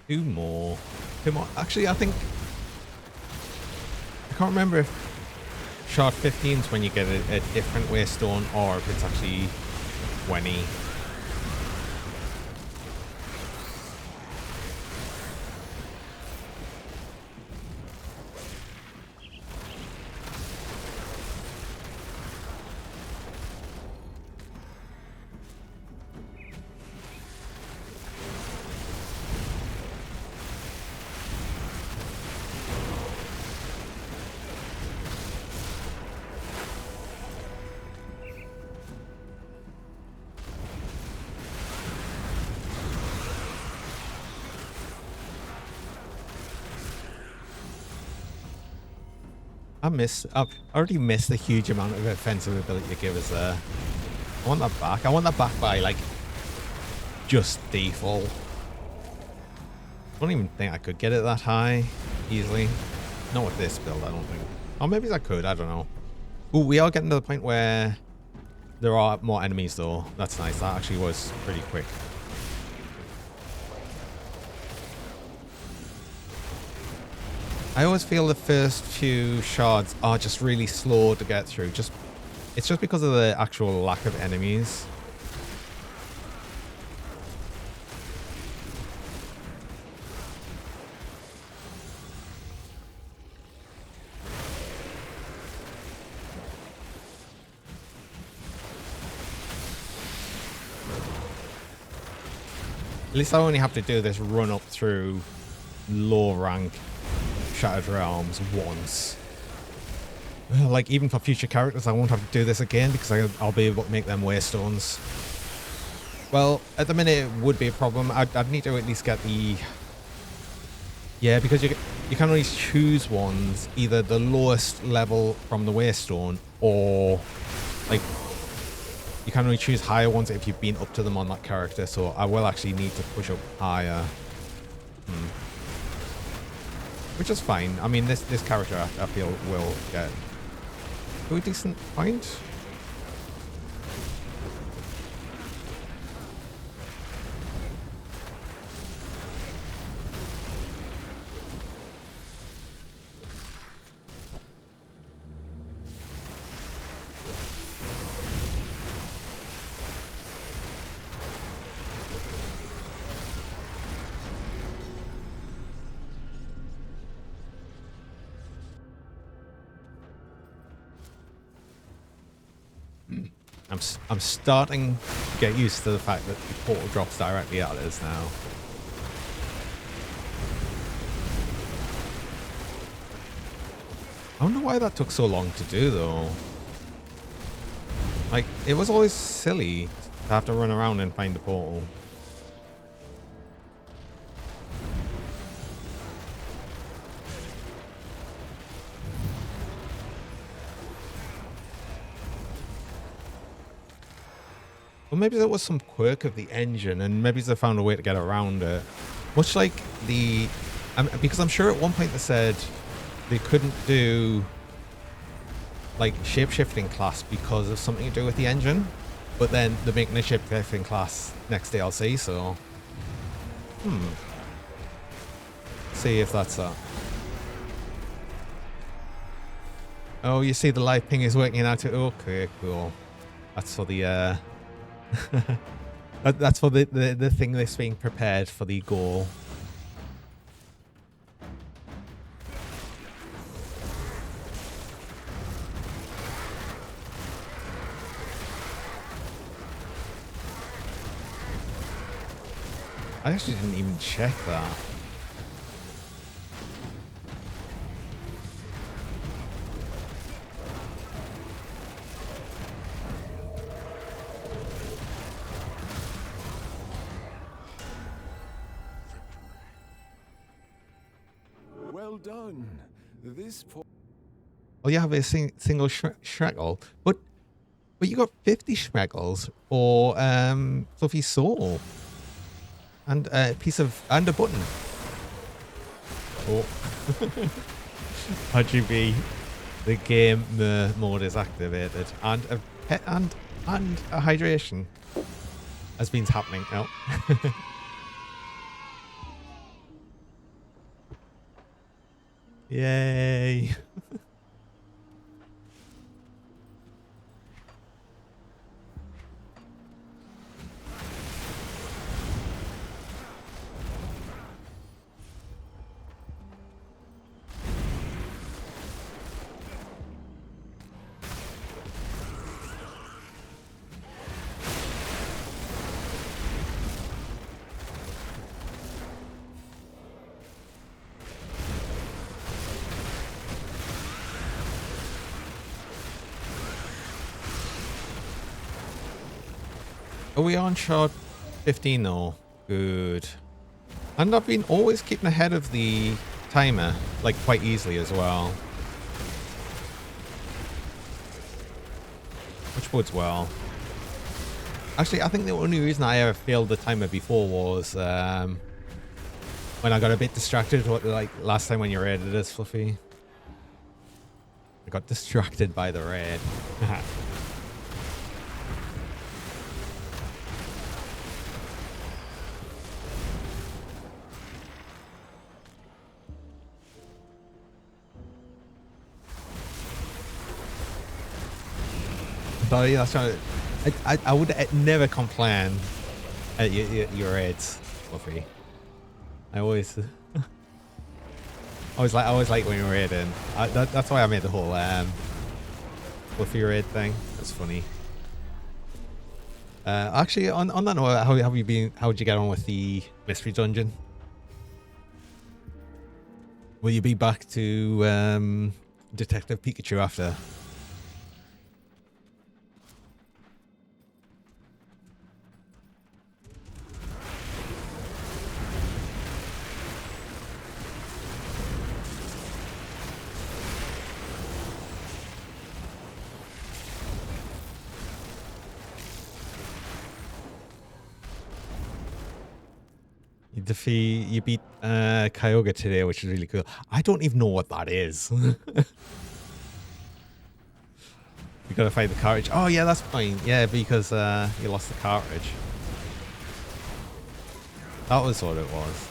Two more. Actually, I think I can't remember if shard 15 is when you get a different waystone or if it's actually 20. I've already missed a huge amount of offensive ability to give us there. I want that back. I want that back by, like, just default. I don't even think I could get it that high easily. Not with this build, I don't think. Or maybe I could, I don't know. Ooh, we are getting to the point where there are more enemies, though. That's nice. That actually was pretty quick. I always feel the first few shards are just really slow to get through. It's just because of the actual lack of enemies. At least I only have to do this run up through low rank Shattered Realms once. Like, even for future characters, I won't have to do this again because I'll be able to make them waystones. Well, at the minute, it would be a problem. I'd need to at least get the... Yeah, because you can only choose ones, either the lowest level from the waystone, or, like, you can only choose higher ones if you've been up to them on that character, so I will actually need to push up higher. Which is fine. I mean, this character, I feel, will get to a decent point. I'm starting to get used to the fact that the portal drops directly at us now. I don't know why that took so long to do, though. Like, it was always silly to have to run around and find the portal. Well, maybe there was some quirk of the engine, and maybe they found a way to get around it. Much like the... because I'm sure at one point they said they couldn't do, like, shape-shifting class because of something to do with the engine. But then they're making a shape-shifting class next DLC, so... See if that's that. Oh, you see the live ping is working out too? Okay, cool. That's for the, that's for the thing that's being prepared for the goal. I actually didn't even check that. Well done. This Oh, you have a single Shrekgle, but you got 50 Shreggles or fluffy soul and a piece of and a button. Oh, RGB, the game mode is activated and a pet and a hydration has been happening now. Yay. Are we on shot 15 though? Good. And I've been always keeping ahead of the timer, like quite easily as well. which bodes well. Actually, I think the only reason I ever failed the timer before was when I got a bit distracted, like last time when you raided us, Fluffy. I got distracted by the raid. But yeah, that's right. I would never complain at your raids, Fluffy. I always always like when you're raiding. That's why I made the whole Fluffy raid thing. That's funny. Actually, on that note, how have you been? How did you get on with the mystery dungeon? Will you be back to Detective Pikachu after? You beat Kyogre today, which is really cool. I don't even know what that is. You gotta find the cartridge. Oh yeah, that's fine. Yeah, because you lost the cartridge. That was what it was.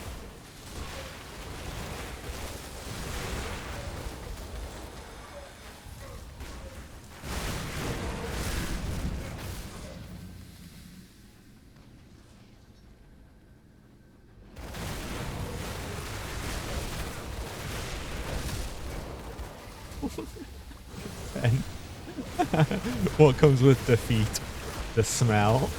And what comes with defeat? The smell.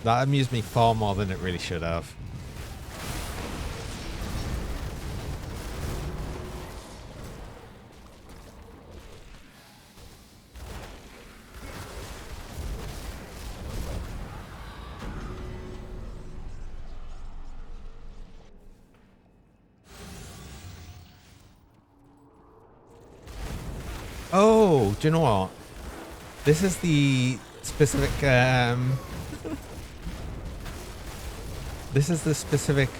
That amused me far more than it really should have. Oh, do you know what? This is the specific this is the specific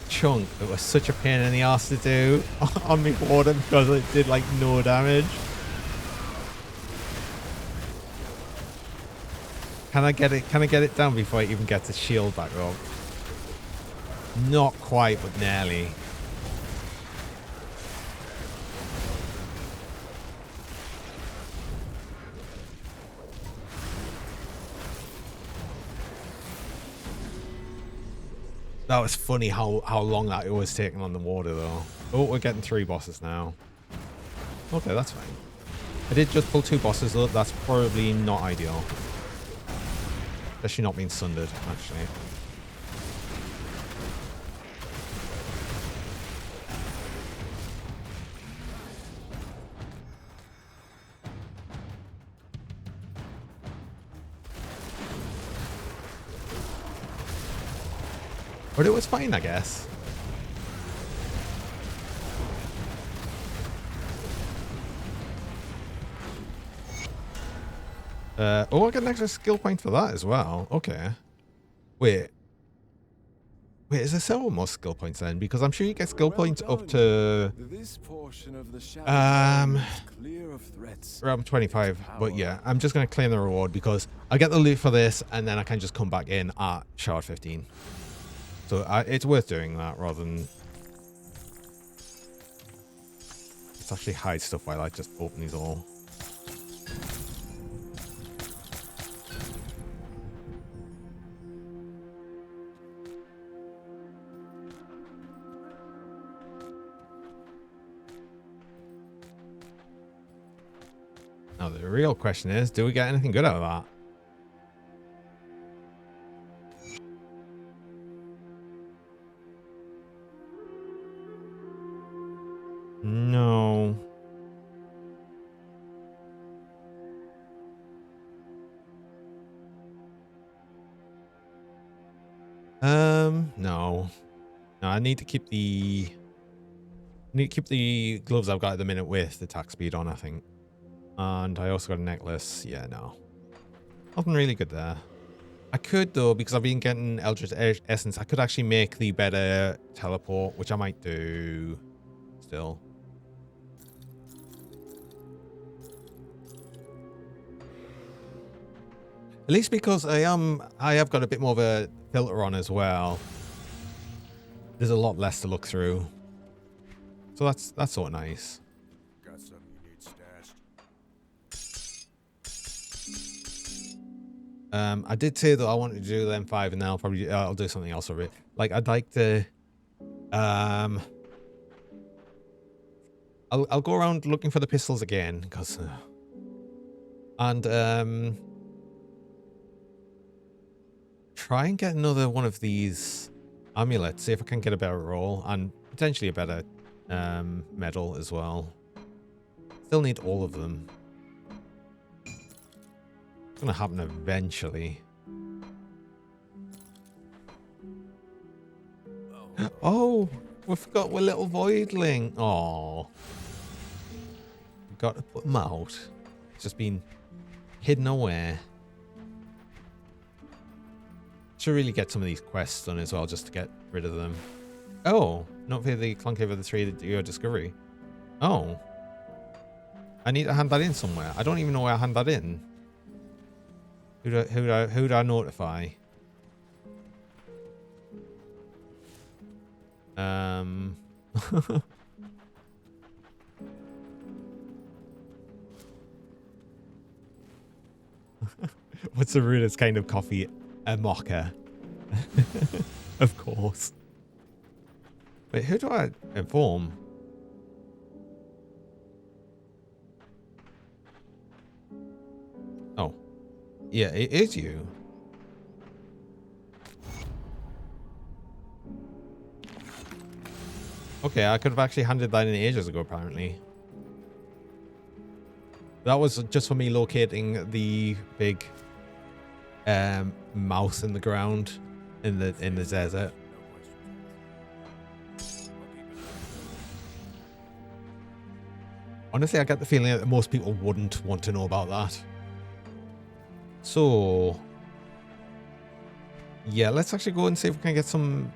chunk that was such a pain in the ass to do on me water because it did like no damage. Can I get it down before it even gets its shield back up? Not quite, but nearly. That was funny how long that it was taking on the water though. Oh, we're getting 3 bosses now. Okay, that's fine. I did just pull 2 bosses though. That's probably not ideal. Especially not being sundered, actually. But it was fine, I guess. Oh, I get an extra skill point for that as well. Okay. Wait, is there several more skill points then? Because I'm sure you get skill points up to This portion of the shadow realm is clear of threats. around 25. But yeah, I'm just gonna claim the reward because I get the loot for this, and then I can just come back in at shard 15. So it's worth doing that rather than let's actually hide stuff while I just open these all. Now the real question is, do we get anything good out of that? No. No. No, I need to keep the gloves I've got at the minute with the attack speed on, I think. And I also got a necklace. Yeah, no. Nothing really good there. I could, though, because I've been getting Eldritch Essence, I could actually make the better teleport, which I might do still. At least because I have got a bit more of a filter on as well. There's a lot less to look through. So that's sort of nice. Got something you need stashed? I did say that I wanted to do the M5, and now I'll do something else with it. Like, I'd like to I'll go around looking for the pistols again, because and try and get another one of these amulets, see if I can get a better roll and potentially a better medal as well. Still need all of them. It's gonna happen eventually. Oh, we forgot we're little voidling. Oh, got to put them out. It's just been hidden away. Should really get some of these quests done as well, just to get rid of them. Oh, not for the Conclave of the Three to your discovery. Oh, I need to hand that in somewhere. I don't even know where I hand that in. Who do I notify? What's the rudest kind of coffee? A mocha. Of course. Wait, who do I inform? Oh. Yeah, it is you. Okay, I could have actually handed that in ages ago, apparently. That was just for me locating the big mouse in the ground in the desert. Honestly, I get the feeling that most people wouldn't want to know about that. So yeah, let's actually go and see if we can get some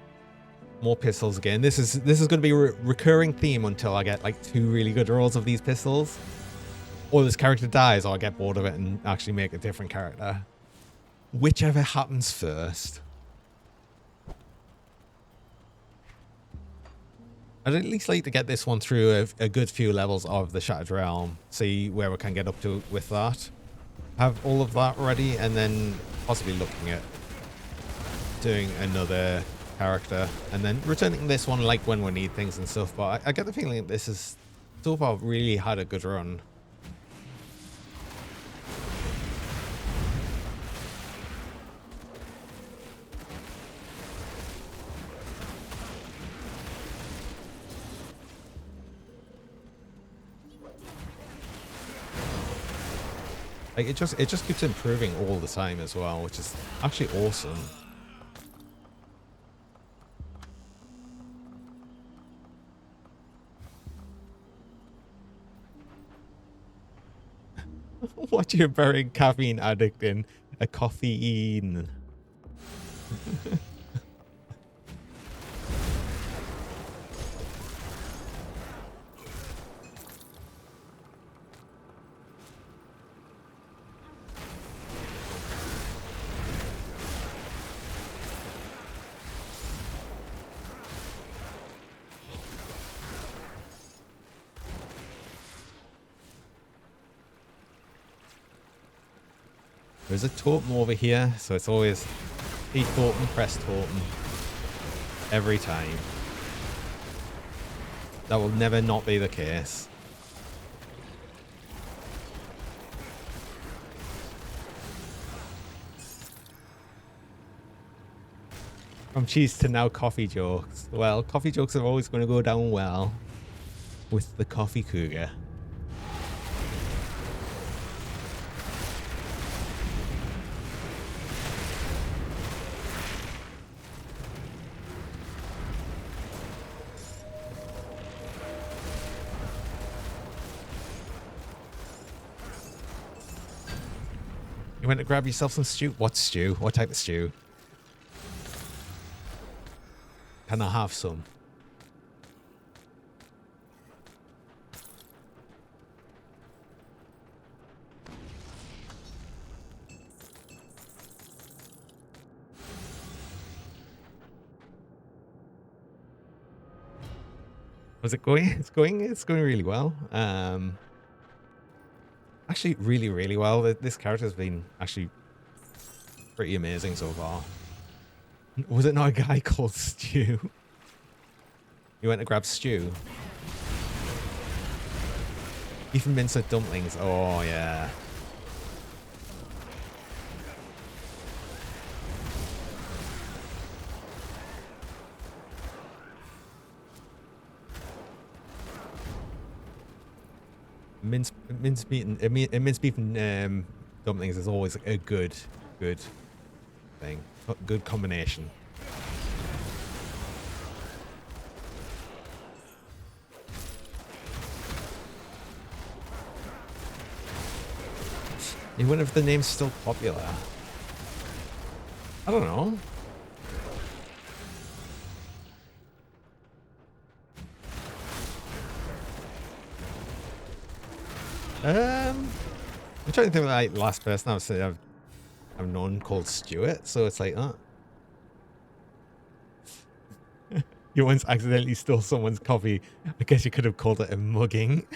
more pistols again. This is going to be a recurring theme until I get like 2 really good rolls of these pistols, or this character dies, or I get bored of it and actually make a different character. Whichever happens first. I'd at least like to get this one through a good few levels of the Shattered Realm, see where we can get up to with that. Have all of that ready, and then possibly looking at doing another character, and then returning this one like when we need things and stuff. But I get the feeling that this is so far really had a good run. Like it just keeps improving all the time as well, which is actually awesome. What you're burying caffeine addict in a coffee-in. There's a totem over here, so it's always a totem, press totem. Every time. That will never not be the case. From cheese to now coffee jokes. Well, coffee jokes are always going to go down well with the coffee cougar. went to grab yourself some stew. What stew? What type of stew? Can I have some? Was it going? It's going really well. Actually, really, really well. This character's been actually pretty amazing so far. Was it not a guy called Stew? You went to grab stew. Even minced dumplings. Oh yeah. Minced beef and dumplings is always a good thing. Good combination. I wonder if the name's still popular. I don't know. I'm trying to think of like last person I've known called Stuart, so it's like, you once accidentally stole someone's coffee. I guess you could have called it a mugging.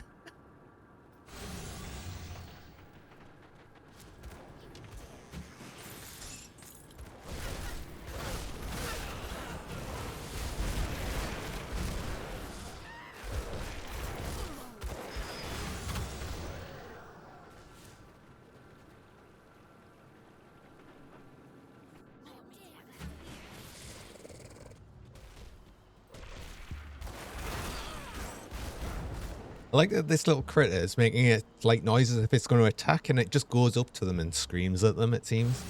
I like that this little critter is making it like noises if it's going to attack, and it just goes up to them and screams at them, it seems.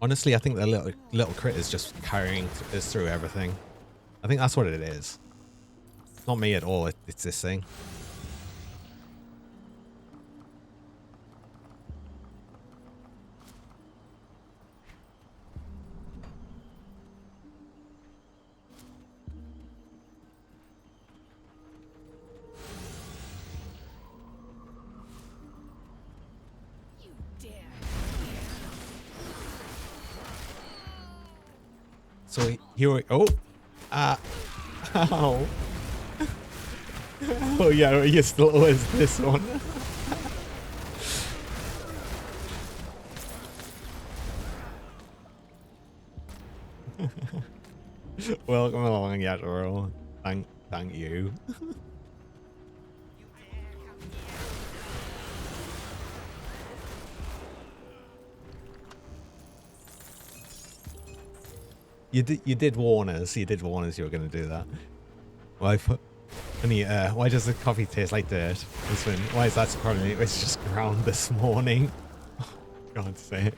Honestly, I think the little critter is just carrying us through everything. I think that's what it is. It's not me at all, it's this thing. So here we oh ow. Oh yeah, you still always this one. Welcome along, Yatoro. Thank you. You did warn us. You did warn us you were going to do that. Why why does the coffee taste like dirt? Why is that surprising? It's just ground this morning. Oh, God's sake.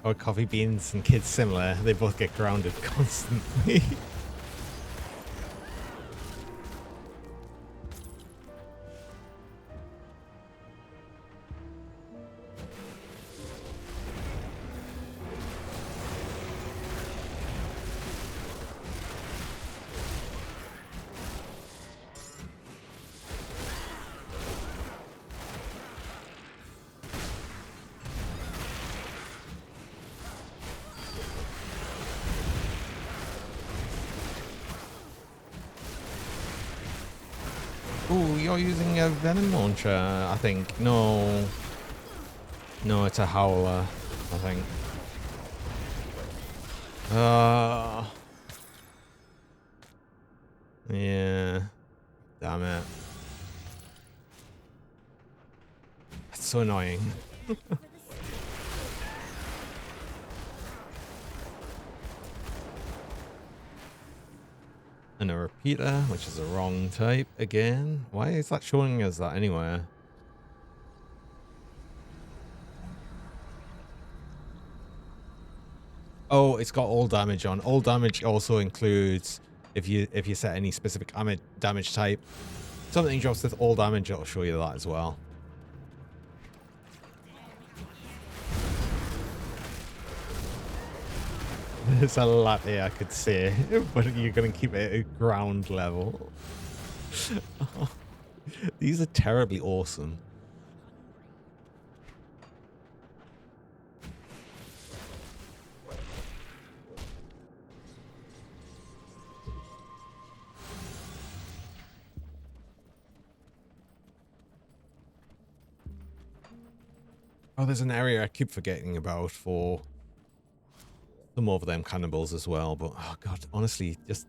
Or coffee beans and kids similar. They both get grounded constantly. Oh, you're using a venom launcher, I think. No. No, it's a howler, I think. Yeah. Damn it. That's so annoying. And a repeater, which is the wrong type again. Why is that showing us that anywhere? Oh, it's got all damage on. All damage also includes if you set any specific damage type. Something drops with all damage, it'll show you that as well. There's a lot here I could say, but you're going to keep it at ground level. These are terribly awesome. Oh, there's an area I keep forgetting about for some of them cannibals as well, but oh god, honestly, just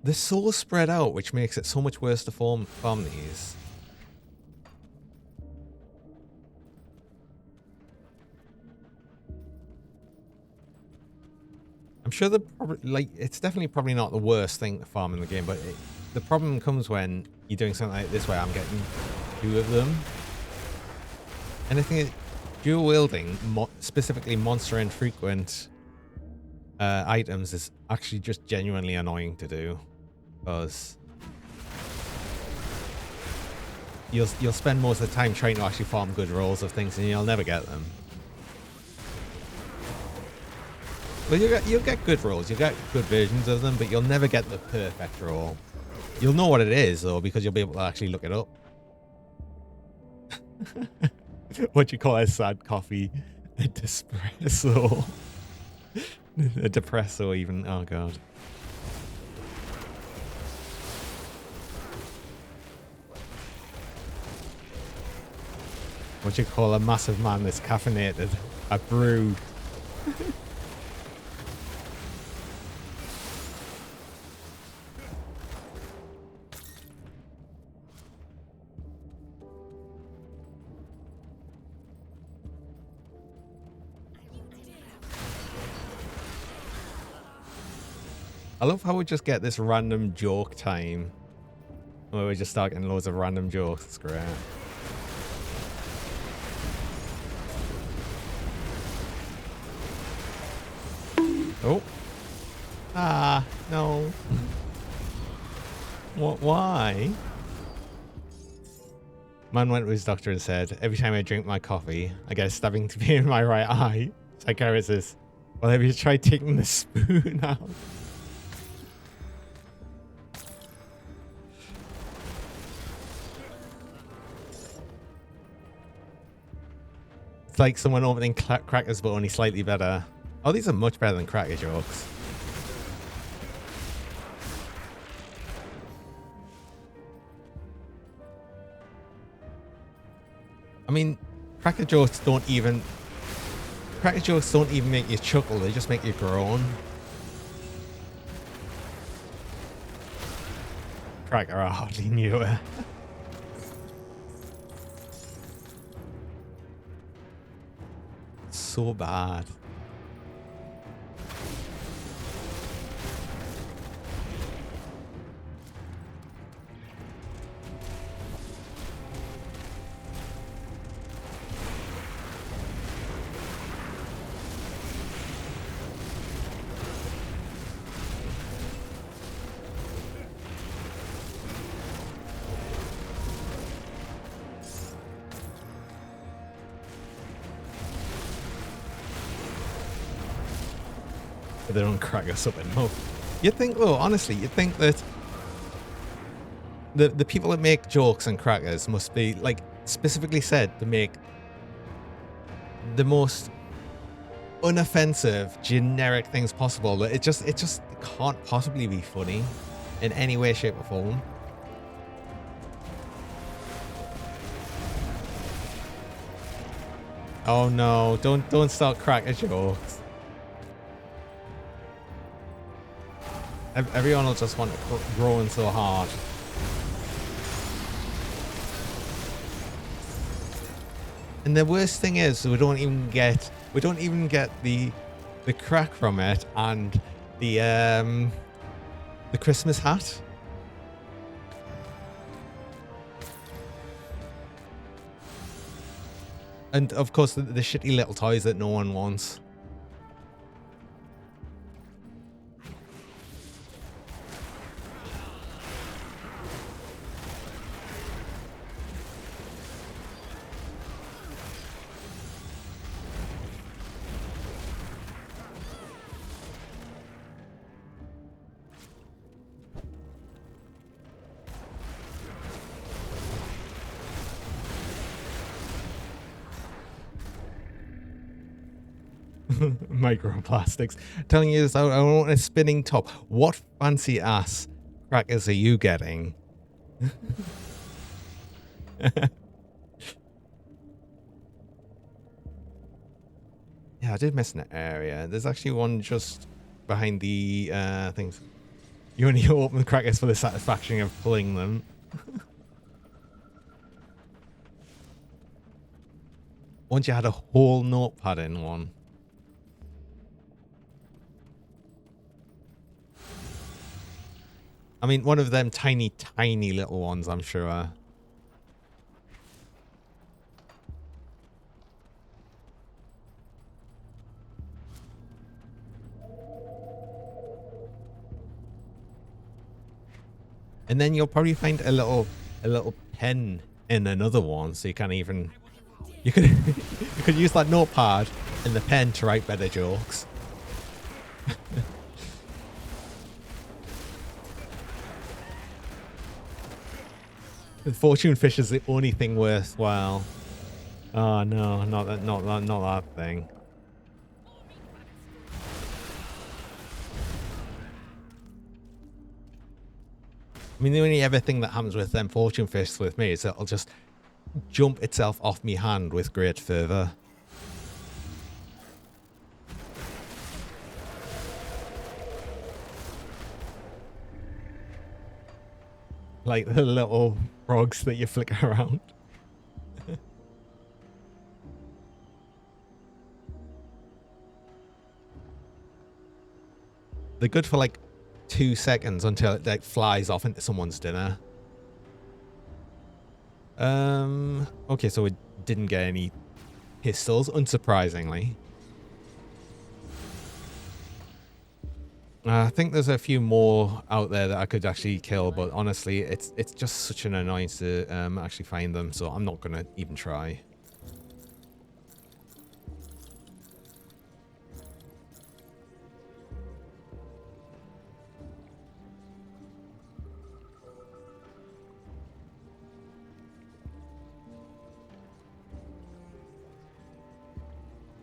they're so spread out, which makes it so much worse to farm these. I'm sure they're probably like it's definitely probably not the worst thing to farm in the game, but the problem comes when you're doing something like this where I'm getting 2 of them. And I think dual wielding, specifically monster infrequent items, is actually just genuinely annoying to do, because you'll spend most of the time trying to actually farm good rolls of things, and you'll never get them. Well, you'll get good rolls, you'll get good versions of them, but you'll never get the perfect roll. You'll know what it is though, because you'll be able to actually look it up. What do you call a sad coffee? A espresso. A depresso even. Oh god. What do you call a massive man that's caffeinated? A brew. I love how we just get this random joke time where we just start getting loads of random jokes. It's great. Oh. Ah, no. What? Why? Man went to his doctor and said, every time I drink my coffee, I get a stabbing to be in my right eye. Psychiatrist says, well, have you tried taking the spoon out? It's like someone opening crackers, but only slightly better. Oh, these are much better than cracker jokes. I mean, cracker jokes don't even make you chuckle, they just make you groan. Cracker, I hardly knew it. So bad. They don't crack us up enough. You'd think, though, honestly, you'd think that the people that make jokes and crackers must be, like, specifically said to make the most unoffensive, generic things possible. It just can't possibly be funny in any way, shape, or form. Oh no, don't start cracking jokes. Everyone will just want to growing so hard. And the worst thing is we don't even get the crack from it and the Christmas hat. And of course the shitty little toys that no one wants. Microplastics. Telling you this, I want a spinning top. What fancy ass crackers are you getting? Yeah, I did miss an area. There's actually one just behind the things. You only open the crackers for the satisfaction of pulling them. Once you had a whole notepad in one. I mean, one of them tiny, tiny little ones, I'm sure. And then you'll probably find a little pen in another one, so you can't even. You could you could use that notepad and the pen to write better jokes. The fortune fish is the only thing worthwhile. Oh no, not that thing. I mean, the only other thing that happens with them fortune fish with me is it'll just jump itself off me hand with great fervor. Like the little frogs that you flicker around. They're good for like 2 seconds until it like flies off into someone's dinner. Okay, so we didn't get any pistols, unsurprisingly. I think there's a few more out there that I could actually kill, but honestly, it's just such an annoyance to actually find them, so I'm not gonna even try.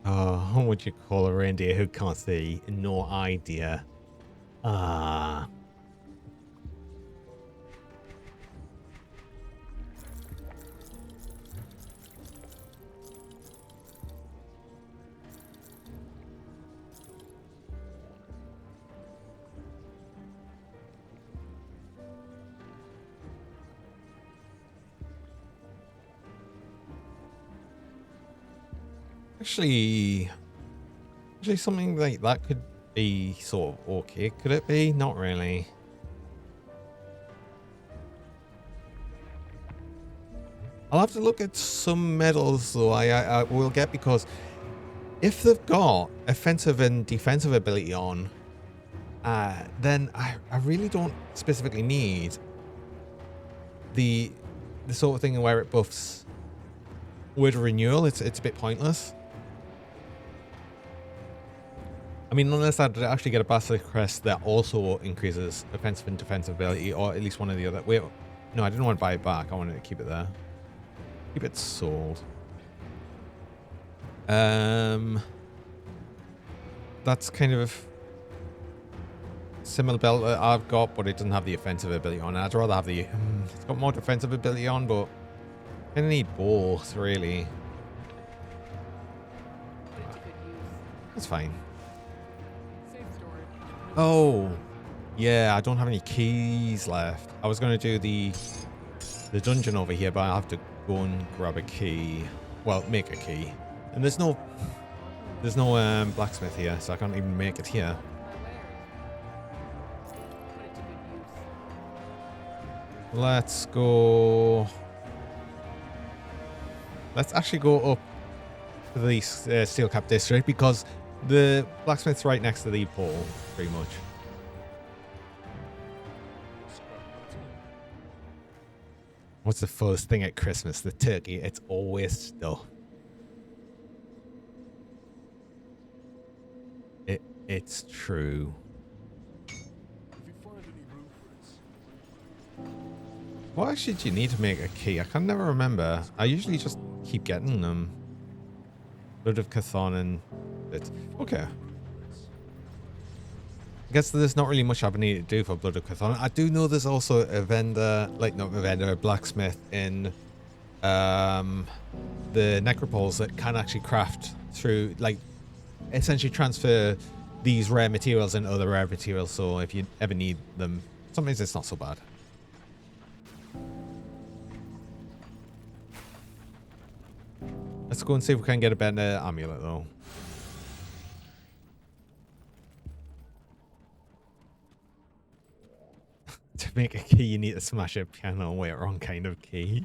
Oh, what would you call a reindeer who can't see? No idea. Ah. Actually, something like that could be sort of okay. Could it be? Not really. I'll have to look at some medals though I will get, because if they've got offensive and defensive ability on, then I really don't specifically need the sort of thing where it buffs word renewal. It's a bit pointless. I mean, unless I'd actually get a Basilisk Crest that also increases offensive and defensive ability, or at least one of the other. Wait, no, I didn't want to buy it back. I wanted to keep it there. Keep it sold. That's kind of similar belt that I've got, but it doesn't have the offensive ability on. I'd rather have the. It's got more defensive ability on, but I kind of need both, really. It's fine. Same story. Oh, yeah, I don't have any keys left. I was going to do the dungeon over here, but I have to go and grab a key. Well, make a key. And there's no blacksmith here, so I can't even make it here. My wares. Put it to good use. Let's go. Let's actually go up to the steel cap district because the blacksmith's right next to the pole, pretty much. What's the first thing at Christmas? The turkey. It's always stuff. It's true. If you find any blueprints, What actually do you need to make a key? I can never remember. I usually just keep getting them. Blood of Chthon and it's okay. I guess there's not really much I need to do for Blood of Chthon. I do know there's also a vendor, like not a vendor, a blacksmith in the necropoles that can actually craft through, like, essentially transfer these rare materials into other rare materials. So if you ever need them, sometimes it's not so bad. Let's go and see if we can get a better amulet though. To make a key, you need to smash a piano. Wait, wrong kind of key.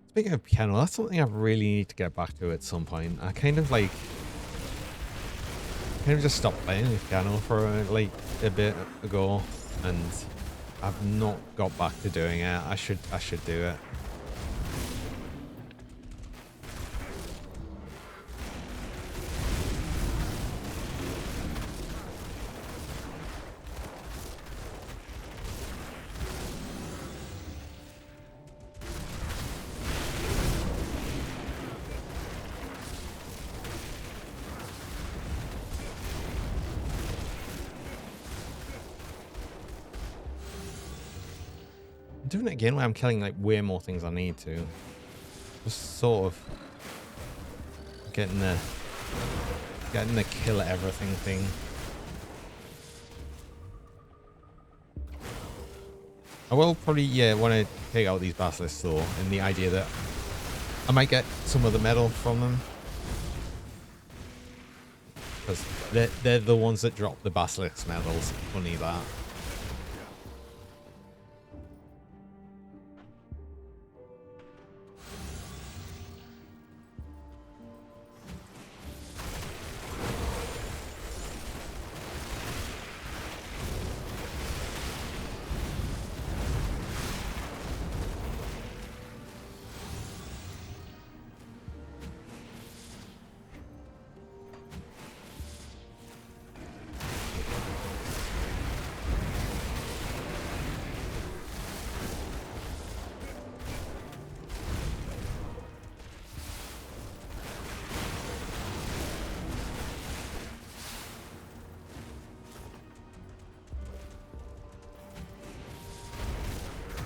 Speaking of piano, that's something I really need to get back to at some point. I kind of just stopped playing the piano for like a bit ago, and I've not got back to doing it. I should do it. Doing it again where I'm killing like way more things I need to. Just sort of getting the kill everything thing. I will probably want to take out these basilisks though, and the idea that I might get some of the metal from them. Because they're the ones that drop the basilisk medals. Funny that.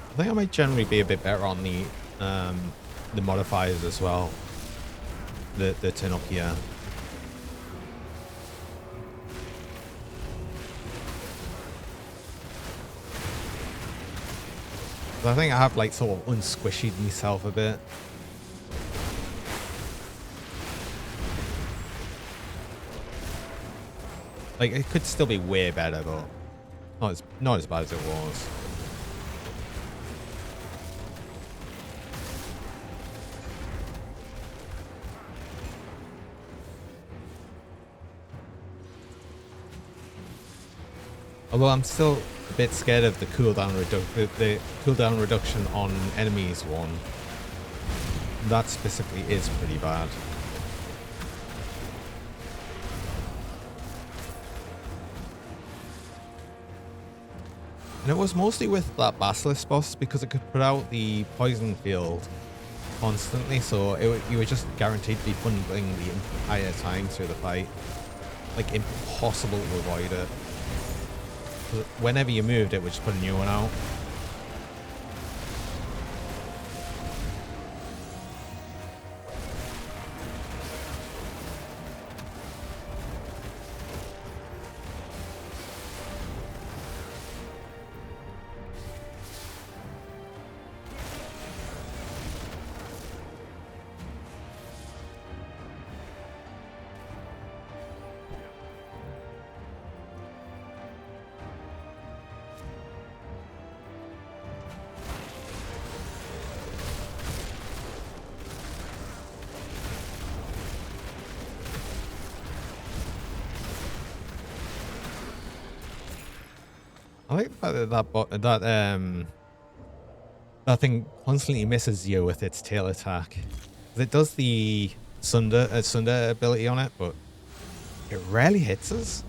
I think I might generally be a bit better on the modifiers as well that turn up here. I think I have like sort of unsquishied myself a bit. Like it could still be way better, but not as bad as it was. Although I'm still a bit scared of the cooldown reduction on enemies one. That specifically is pretty bad. And it was mostly with that Basilisk boss because it could put out the poison field constantly, so you were just guaranteed to be bundling the entire time through the fight. Like, impossible to avoid it. Whenever you moved, it would just put a new one out. I like the fact that that thing constantly misses you with its tail attack. It does the sunder ability on it, but it rarely hits us.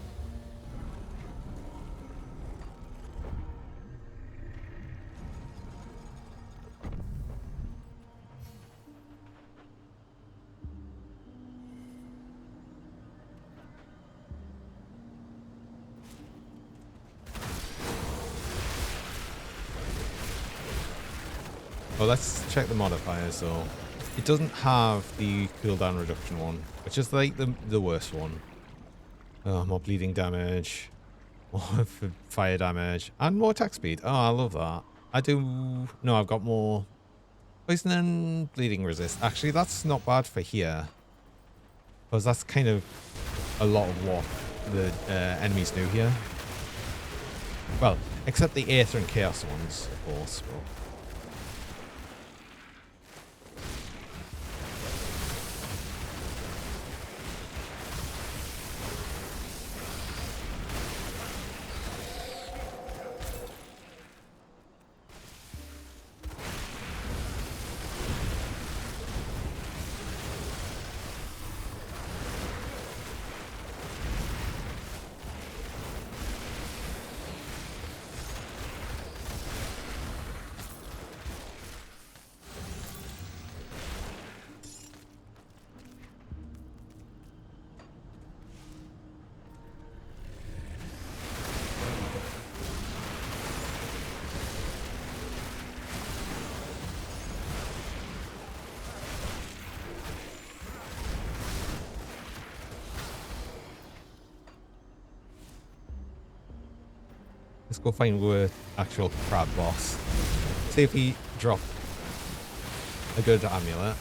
Well, let's check the modifiers. So it doesn't have the cooldown reduction one, which is like the worst one. Oh, more bleeding damage, more fire damage, and more attack speed. Oh, I love that. I do. No, I've got more poison and bleeding resist. Actually, that's not bad for here, because that's kind of a lot of what the enemies do here. Well, except the Aether and Chaos ones, of course. But let's go find the actual crab boss. See if he drop a good amulet.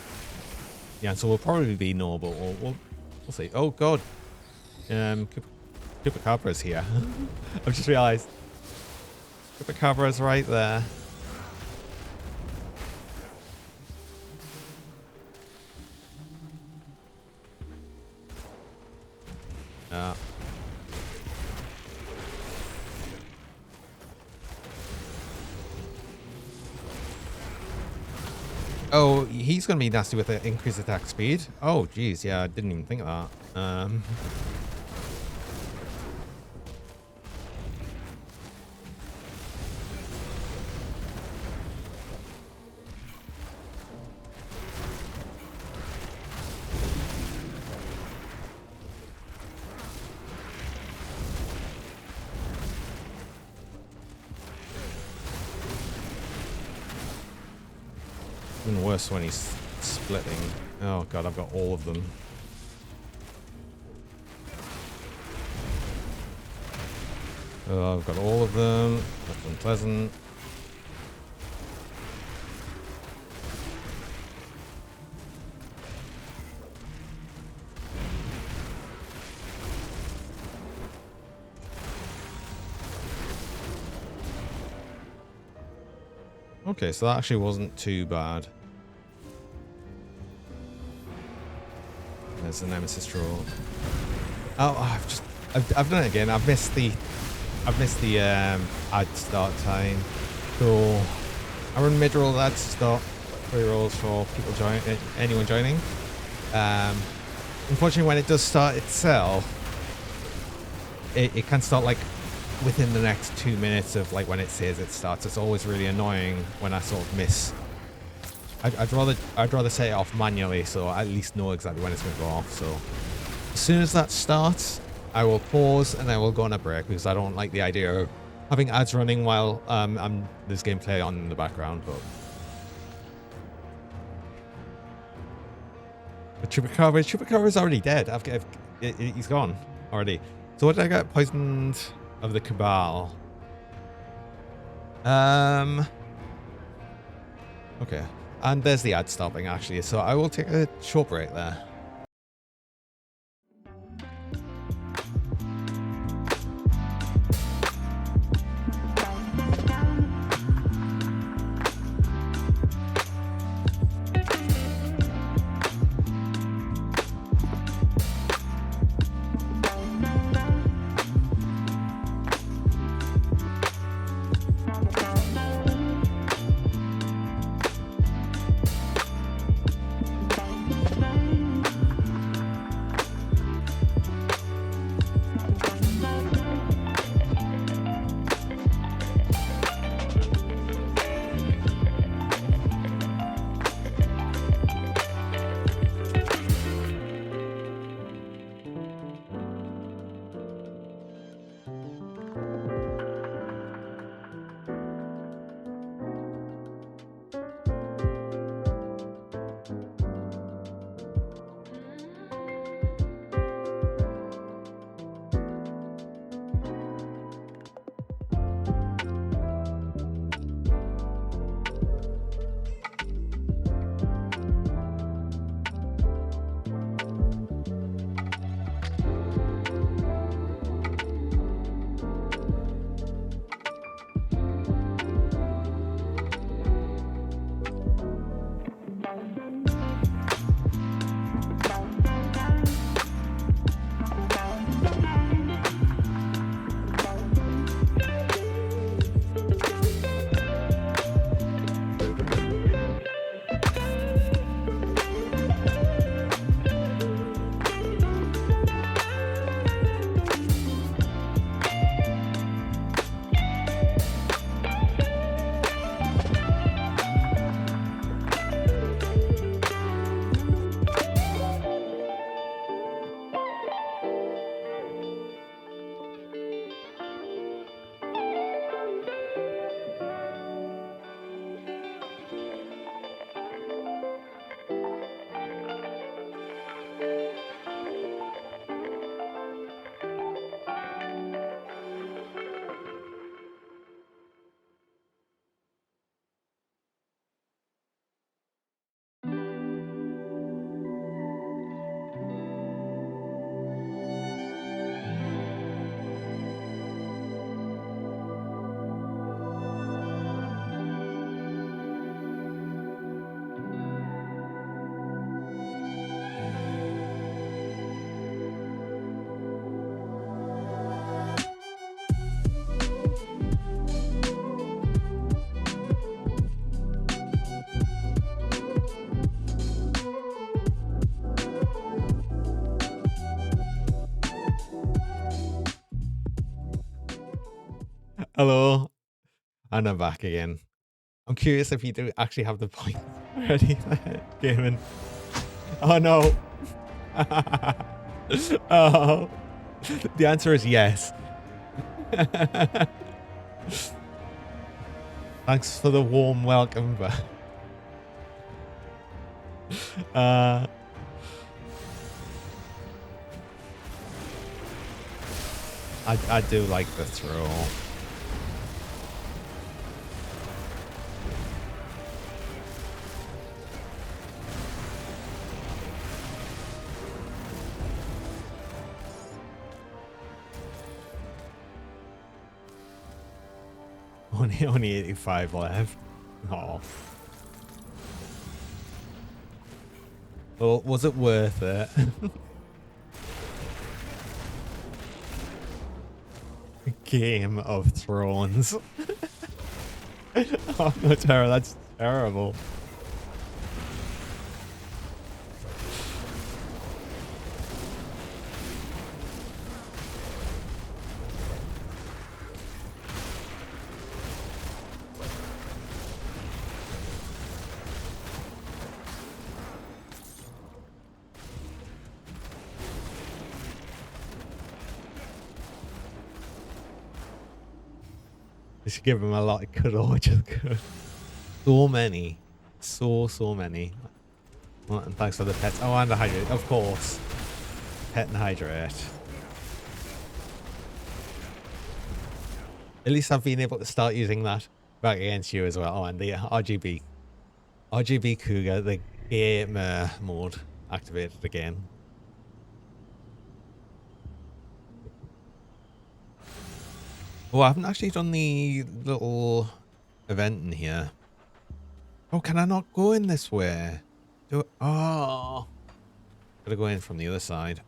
Yeah, so we'll probably be no, but we'll see. Oh god, Chupacabra's here. I've just realised Chupacabra's right there. Oh, he's going to be nasty with the increased attack speed. Oh, geez. Yeah, I didn't even think of that. Even worse when he's splitting. Oh god, I've got all of them. Oh, I've got all of them. That's unpleasant. Okay, so that actually wasn't too bad. There's the Nemesis draw. Oh, I've done it again. I've missed the ad start time. So I run mid-roll ads to start pre-rolls for people anyone joining. Unfortunately, when it does start itself, it can start like within the next 2 minutes of like when it says it starts. It's always really annoying when I sort of miss. I'd rather set it off manually so I at least know exactly when it's going to go off. So as soon as that starts, I will pause and I will go on a break because I don't like the idea of having ads running while there's gameplay on in the background. But Chupacabra is already dead. He's gone already. So what did I get? Poisoned of the Cabal. Okay. And there's the ad stopping actually. So I will take a short break there. Hello, and I'm back again. I'm curious if you do actually have the point ready, Gaming. Oh no. Oh, the answer is yes. Thanks for the warm welcome back. I do like the throw. Only 85 left. Oh. Well, was it worth it? Game of Thrones. Oh no, Tara, that's terrible. They should give him a lot. It could all just good. So many. So many. Well, and thanks for the pets. Oh, and the hydrate. Of course. Pet and hydrate. At least I've been able to start using that back against you as well. Oh, and the RGB Cougar, the gamer mode activated again. Oh, I haven't actually done the little event in here. Oh, can I not go in this way? Do it. Oh, gotta go in from the other side.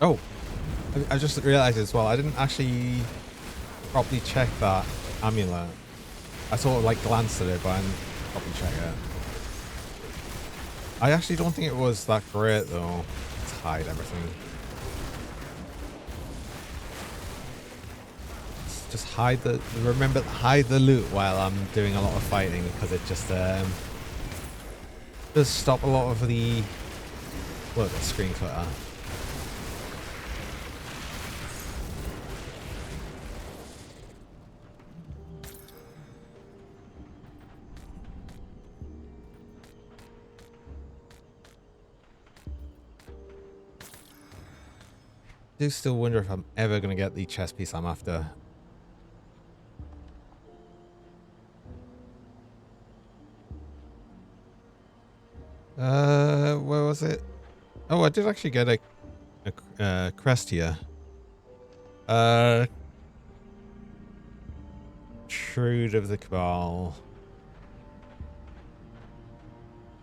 Oh, I just realized as well, I didn't actually properly check that amulet. I sort of like glanced at it, but I didn't properly check it. I actually don't think it was that great though. Let's hide everything. Let's just hide the, remember, hide the loot while I'm doing a lot of fighting, because it just does stop a lot of the, look, the screen clutter. I do still wonder if I'm ever going to get the chess piece I'm after. Where was it? Oh, I did actually get a crest here. Shrewd of the Cabal.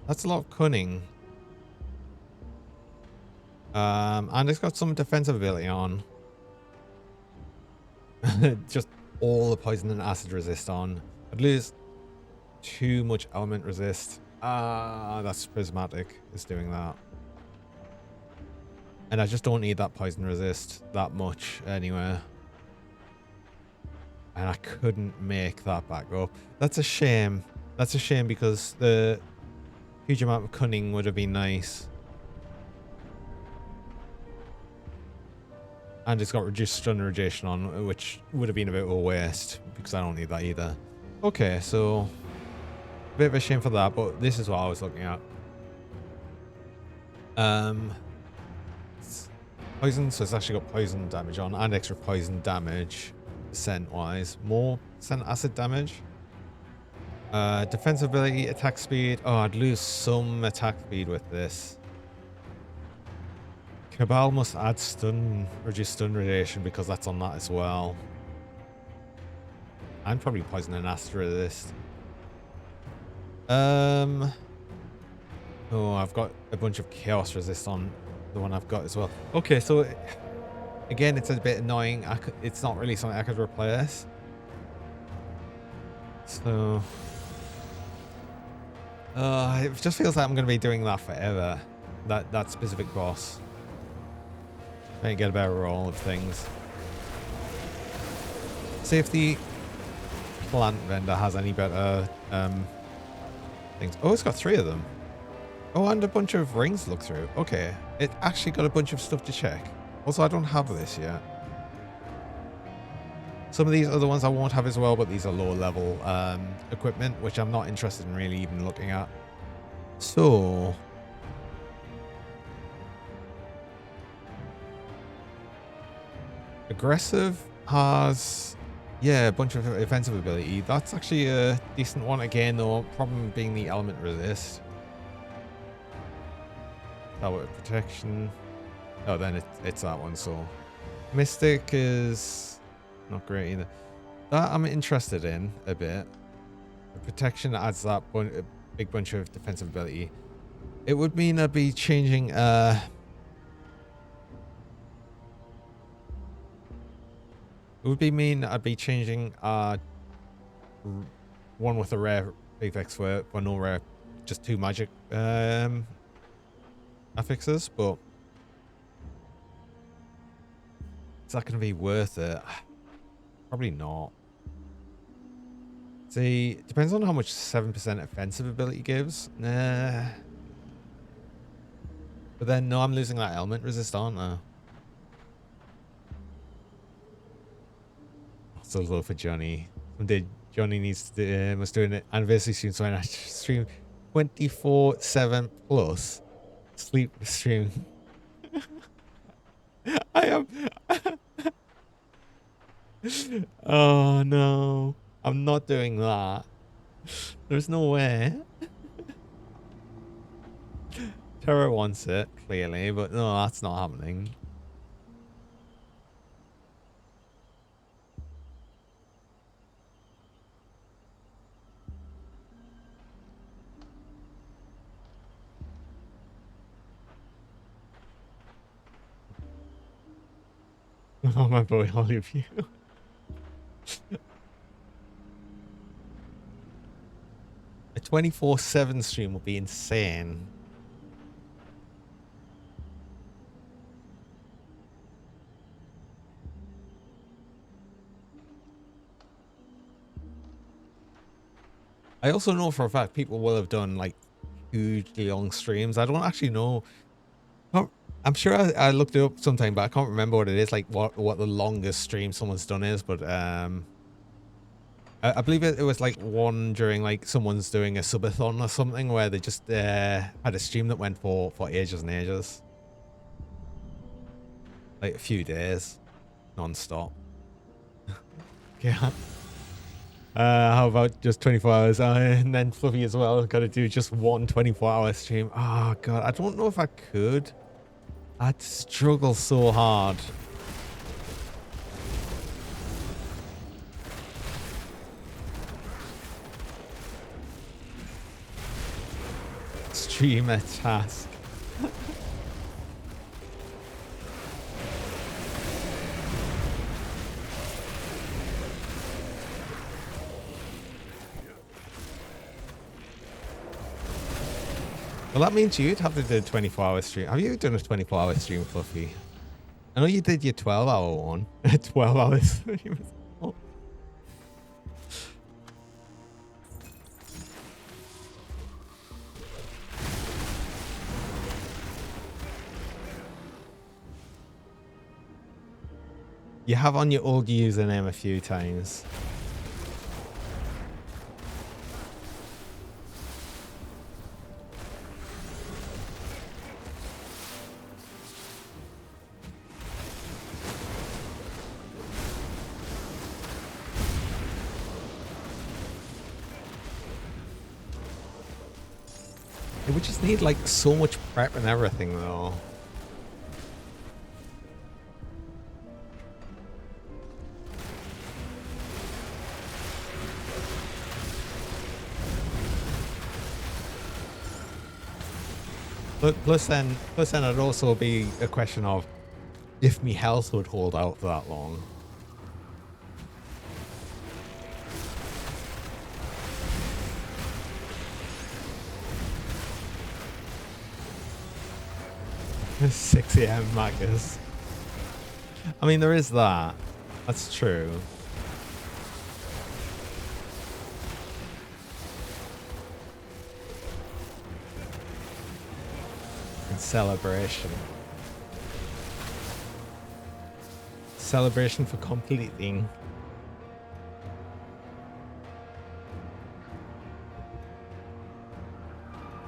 That's a lot of cunning. And it's got some defensive ability on. Just all the poison and acid resist on. I'd lose too much element resist. That's prismatic is doing that. And I just don't need that poison resist that much anyway. And I couldn't make that back up. That's a shame. That's a shame because the huge amount of cunning would have been nice. And it's got reduced stun radiation on, which would have been a bit of a waste because I don't need that either. Okay, so a bit of a shame for that, but this is what I was looking at. Poison, so it's actually got poison damage on and extra poison damage percent wise. More percent acid damage. Defensive ability, attack speed. Oh, I'd lose some attack speed with this. Cabal must add stun, reduce stun radiation because that's on that as well. And probably poison and acid resist. Oh, I've got a bunch of chaos resist on the one I've got as well. Okay, so again, it's a bit annoying. It's not really something I could replace. So it just feels like I'm going to be doing that forever. That specific boss. Trying to get a better roll of things. See if the plant vendor has any better things. Oh, it's got 3 of them. Oh, and a bunch of rings to look through. Okay, it actually got a bunch of stuff to check. Also, I don't have this yet. Some of these other ones I won't have as well, but these are lower level equipment, which I'm not interested in really even looking at. So aggressive has, yeah, a bunch of offensive ability. That's actually a decent one again, though. Problem being the element resist. Tower of protection. Oh, then it's that one. So mystic is not great either. That I'm interested in a bit. The protection adds that a big bunch of defensive ability. It would mean I'd be changing one with a rare prefix for no rare, just 2 magic affixes, but is that going to be worth it? Probably not. See, depends on how much 7% offensive ability gives. Nah. But then, no, I'm losing that element resist, aren't I? So low for Johnny. Someday Johnny needs to must do an anniversary stream, so I stream 24/7 plus sleep stream. I am. Oh no, I'm not doing that. There's no way. Terra wants it clearly, but no, that's not happening. Oh my boy, all of you. A 24/7 stream will be insane. I also know for a fact people will have done like hugely long streams. I don't actually know. I'm sure I looked it up sometime, but I can't remember what it is, like what the longest stream someone's done is. But I believe it was like one during like someone's doing a subathon or something where they just had a stream that went for ages and ages, like a few days, non-stop. Yeah. How about just 24 hours? And then Fluffy as well. Got to do just one 24-hour stream. Oh god, I don't know if I could. I'd struggle so hard. Streamer task. Well, that means you'd have to do a 24-hour stream. Have you done a 24-hour stream, Fluffy? I know you did your 12-hour one. 12 hours. You have on your old username a few times. It would just need like so much prep and everything though. But plus then it'd also be a question of if my health would hold out for that long. It's 6 AM Magus. I mean, there is that. That's true. And celebration. Celebration for completing.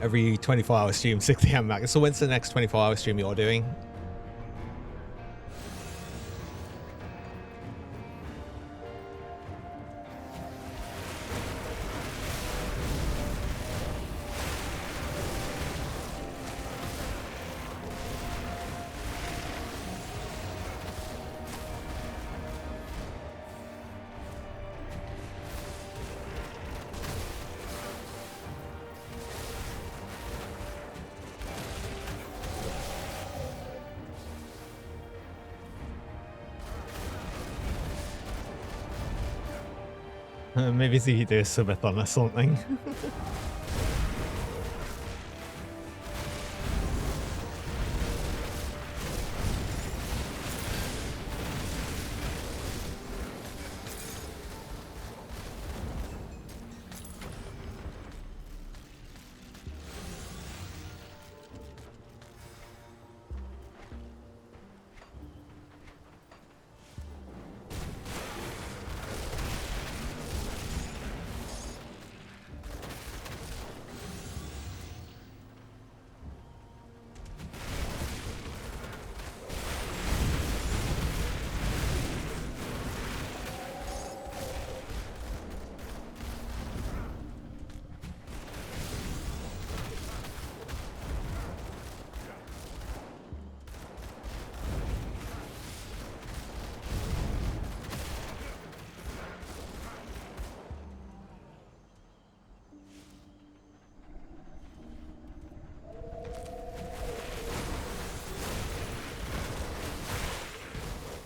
Every 24-hour stream, 6 AM max. So when's the next 24-hour stream you're doing? Maybe see you do a subathon or something.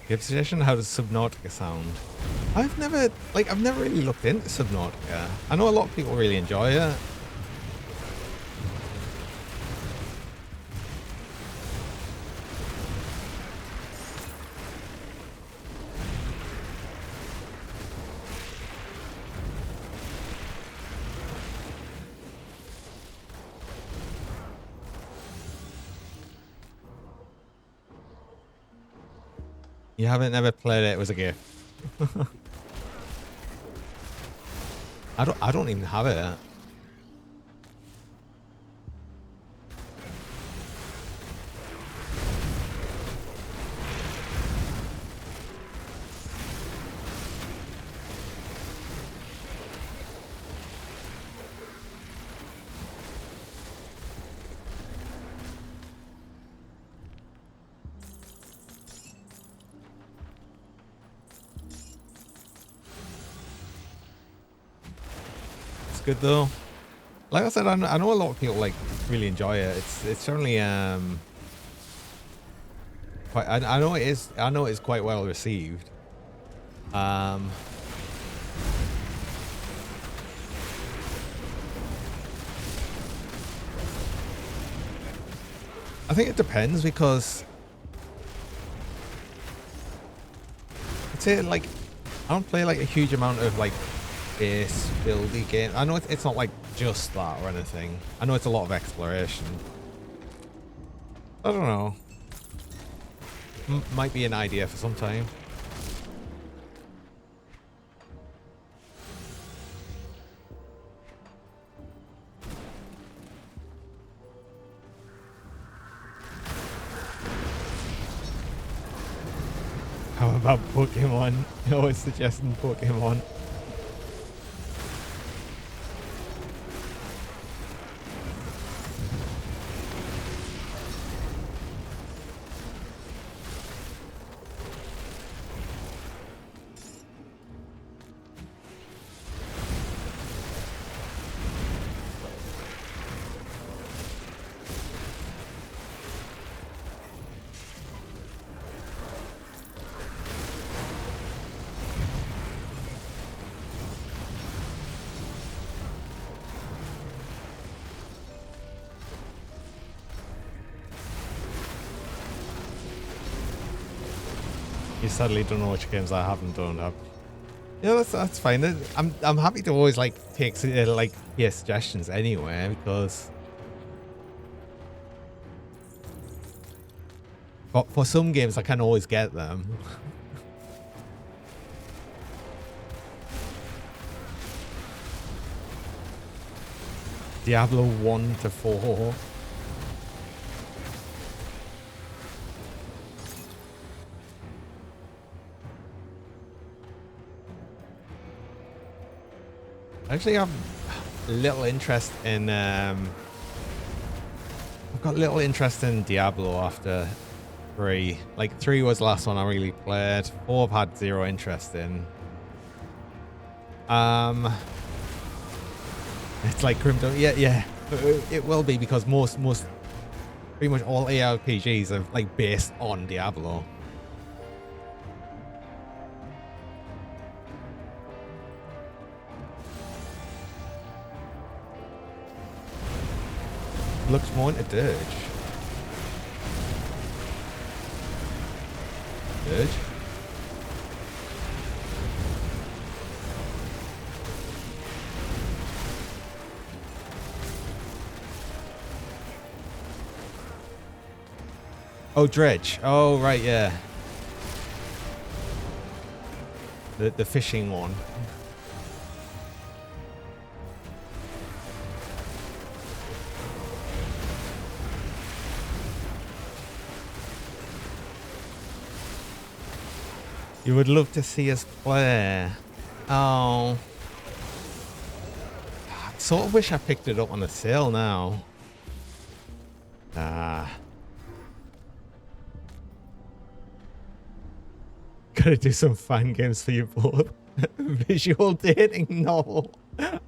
Give a suggestion, how does Subnautica sound? I've never really looked into Subnautica. I know a lot of people really enjoy it. You haven't never played it, it was a gift. I don't even have it. Good though. Like I said, I know a lot of people like really enjoy it. It's certainly quite. I know it is. I know it's quite well received. I think it depends because I'd say like I don't play like a huge amount of like base buildy game. I know it's not like just that or anything. I know it's a lot of exploration. I don't know. Might be an idea for some time. How about Pokemon? Always suggesting Pokemon. You sadly don't know which games I have and don't have. Yeah, that's fine. I'm happy to always like take like hear suggestions anyway because for some games I can always get them. Diablo 1 to 4. Actually, I've little interest in I've got little interest in Diablo after 3. Like 3 was the last one I really played. 4 I've had zero interest in. It's like Grim Dawn. Yeah. It will be because most pretty much all ARPGs are like based on Diablo. looks more into dirge. Dirge? Oh, dredge. Oh, right, yeah. The fishing one. You would love to see us play. Oh. I sort of wish I picked it up on the sale now. Gotta do some fan games for you both. Visual dating novel. I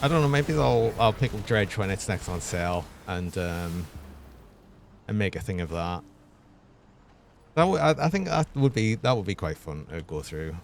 don't know. Maybe I'll pick up Dredge when it's next on sale and make a thing of that. I think that would be quite fun to go through.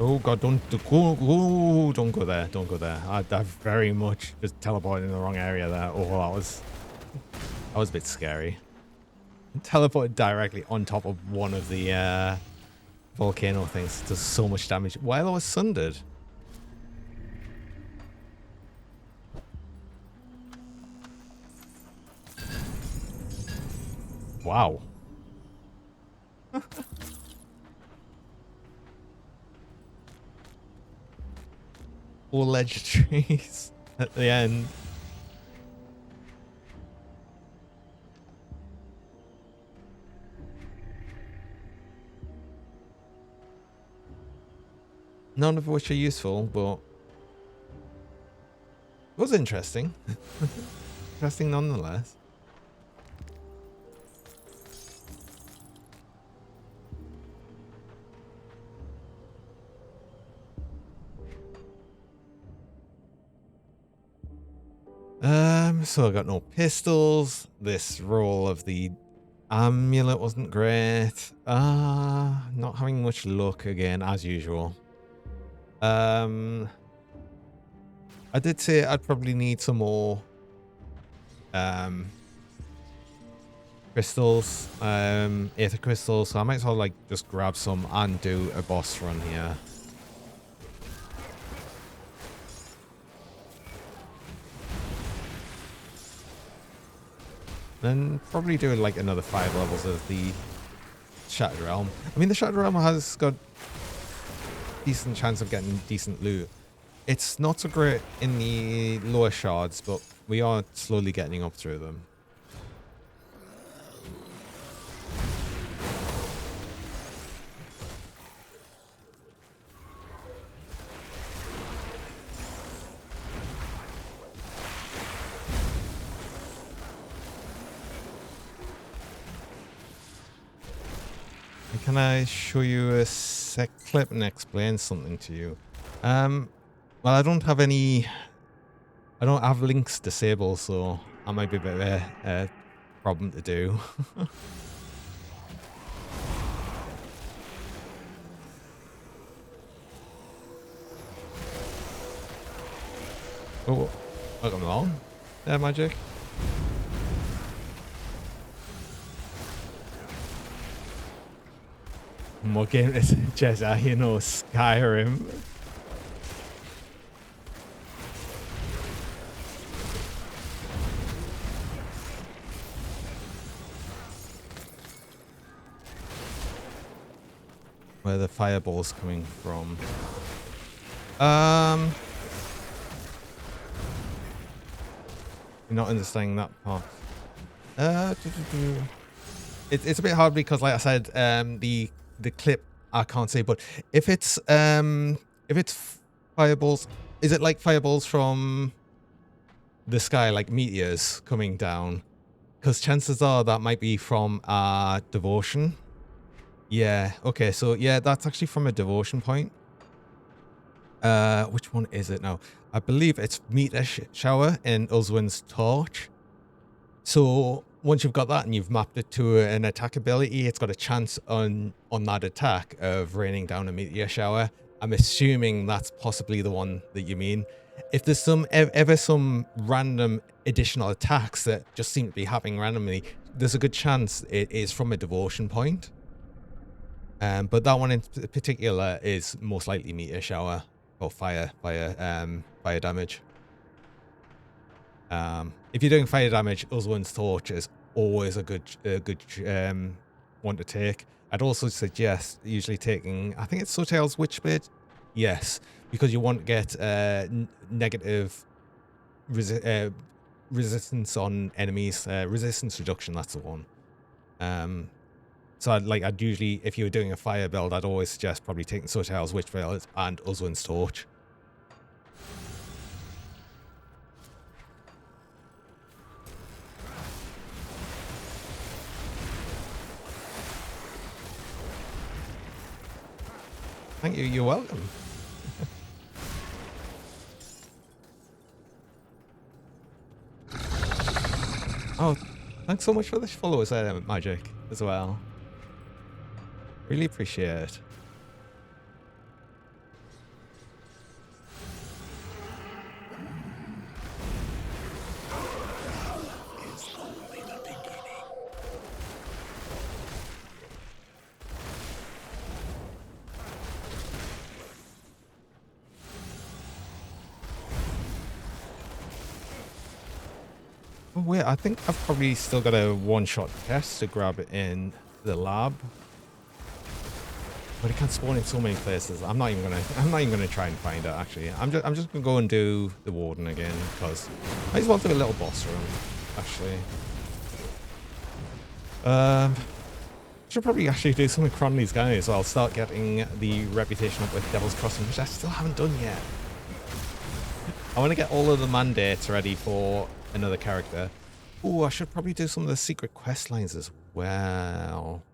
Oh god, don't go there. Don't go there. I very much just teleported in the wrong area there. Oh, that was a bit scary. Teleported directly on top of one of the volcano things. Does so much damage while I was sundered. Wow. All ledge trees at the end. None of which are useful, but it was interesting. Interesting nonetheless. So I got no pistols. This roll of the amulet wasn't great. Not having much luck again, as usual. I did say I'd probably need some more crystals, aether crystals, so I might as well like just grab some and do a boss run here. Then probably do like another 5 levels of the Shattered Realm. I mean, the Shattered Realm has got decent chance of getting decent loot. It's not so great in the lower shards, but we are slowly getting up through them. Can I show you a sec clip and explain something to you? Well, I don't have links disabled, so that might be a bit of a problem to do. Oh, I got them on. There, magic. What game is it, Jezza? You know, Skyrim. where the fireball's coming from. You're not understanding that part. It's a bit hard because, like I said, the clip I can't say, but if it's fireballs, is it like fireballs from the sky, like meteors coming down? Because chances are that might be from devotion. Yeah. Okay. So yeah, that's actually from a devotion point. Which one is it now? I believe it's meteor shower in Ulzwin's torch. So once you've got that and you've mapped it to an attack ability, it's got a chance on that attack of raining down a meteor shower. I'm assuming that's possibly the one that you mean. If there's ever some random additional attacks that just seem to be happening randomly, there's a good chance it is from a devotion point. But that one in particular is most likely meteor shower or fire damage. If you're doing fire damage, Ulzwin's torch is always a good one to take. I'd also suggest usually taking, I think it's Sotail's Witchblade. Yes, because you want to get negative resistance on enemies, resistance reduction. That's the one. So I'd usually, if you were doing a fire build, I'd always suggest probably taking Sotail's Witchblade and Ulzwin's torch. Thank you. You're welcome. Oh, thanks so much for the followers, Magic, as well. Really appreciate it. Oh, wait, I think I've probably still got a one-shot test to grab it in the lab. But it can spawn in so many places. I'm not even gonna try and find it actually. I'm just gonna go and do the warden again because I just want to do a little boss room, actually. Should probably actually do something on these guys. So I'll start getting the reputation up with Devil's Crossing, which I still haven't done yet. I want to get all of the mandates ready for another character. Oh, I should probably do some of the secret quest lines as well.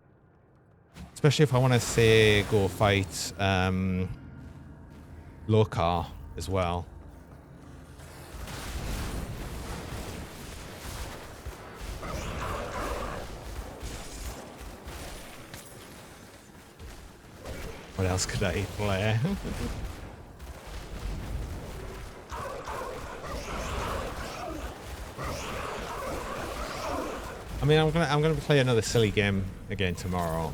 Especially if I want to, say, go fight Lokar as well. What else could I play? I mean, I'm gonna play another silly game again tomorrow.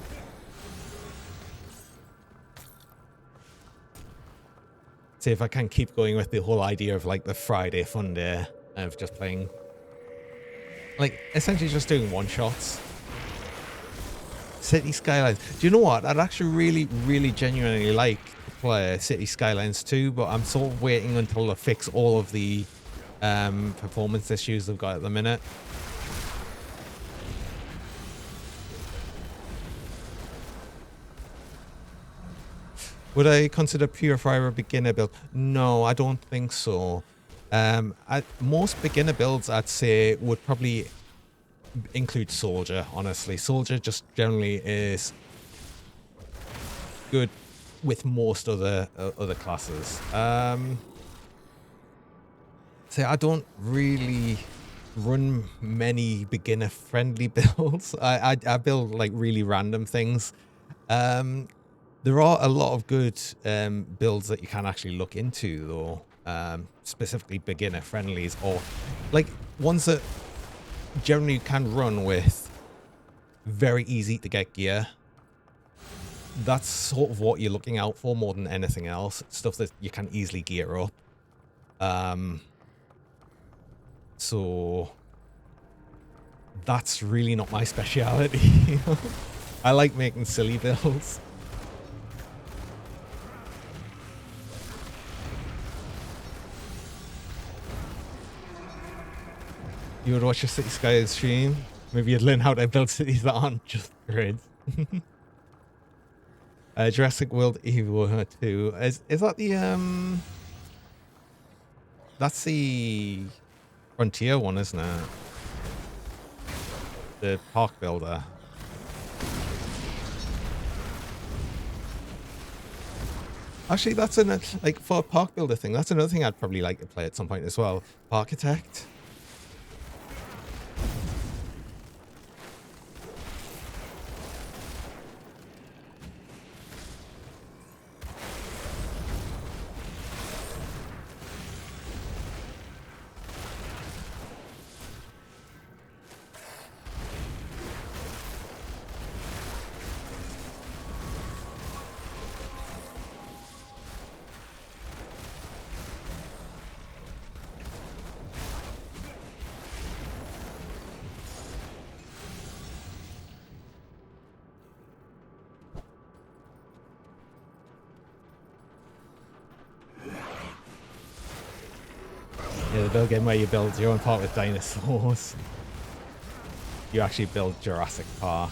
See if I can keep going with the whole idea of like the Friday fun day of just playing, like essentially just doing one shots. City Skylines. Do you know what? I'd actually really genuinely like to play City Skylines 2, but I'm sort of waiting until they fix all of the performance issues they've got at the minute. Would I consider Purifier a beginner build? No, I don't think so. Most beginner builds, I'd say, would probably include Soldier, honestly. Soldier just generally is good with most other classes. So I don't really run many beginner-friendly builds. I build, like, really random things. There are a lot of good builds that you can actually look into, though, specifically beginner friendlies, or like ones that generally can run with very easy to get gear. That's sort of what you're looking out for more than anything else. Stuff that you can easily gear up. So that's really not my speciality. I like making silly builds. You would watch a City Sky stream. Maybe you'd learn how to build cities that aren't just grids. Jurassic World Evo 2. Is that the that's the Frontier one, isn't it? The park builder. Actually, that's like for a park builder thing. That's another thing I'd probably like to play at some point as well. Architect. Yeah, the build game where you build your own park with dinosaurs. You actually build Jurassic Park.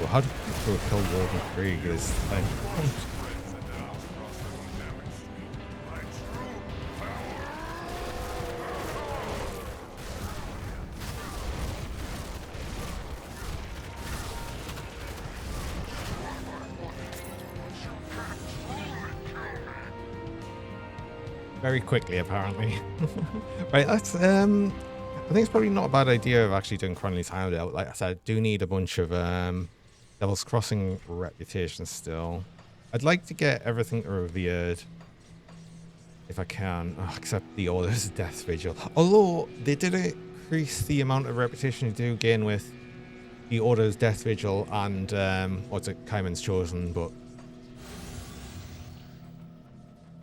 Well, how do people kill Wolven Krieg is like... Very quickly, apparently. Right, that's I think it's probably not a bad idea of actually doing Cronley's Hideout. Like I said, I do need a bunch of Devil's Crossing reputation still. I'd like to get everything revered if I can, except the Order's Death Vigil. Although they did increase the amount of reputation you do gain with the Order's Death Vigil and what's it, Kaiman's Chosen, but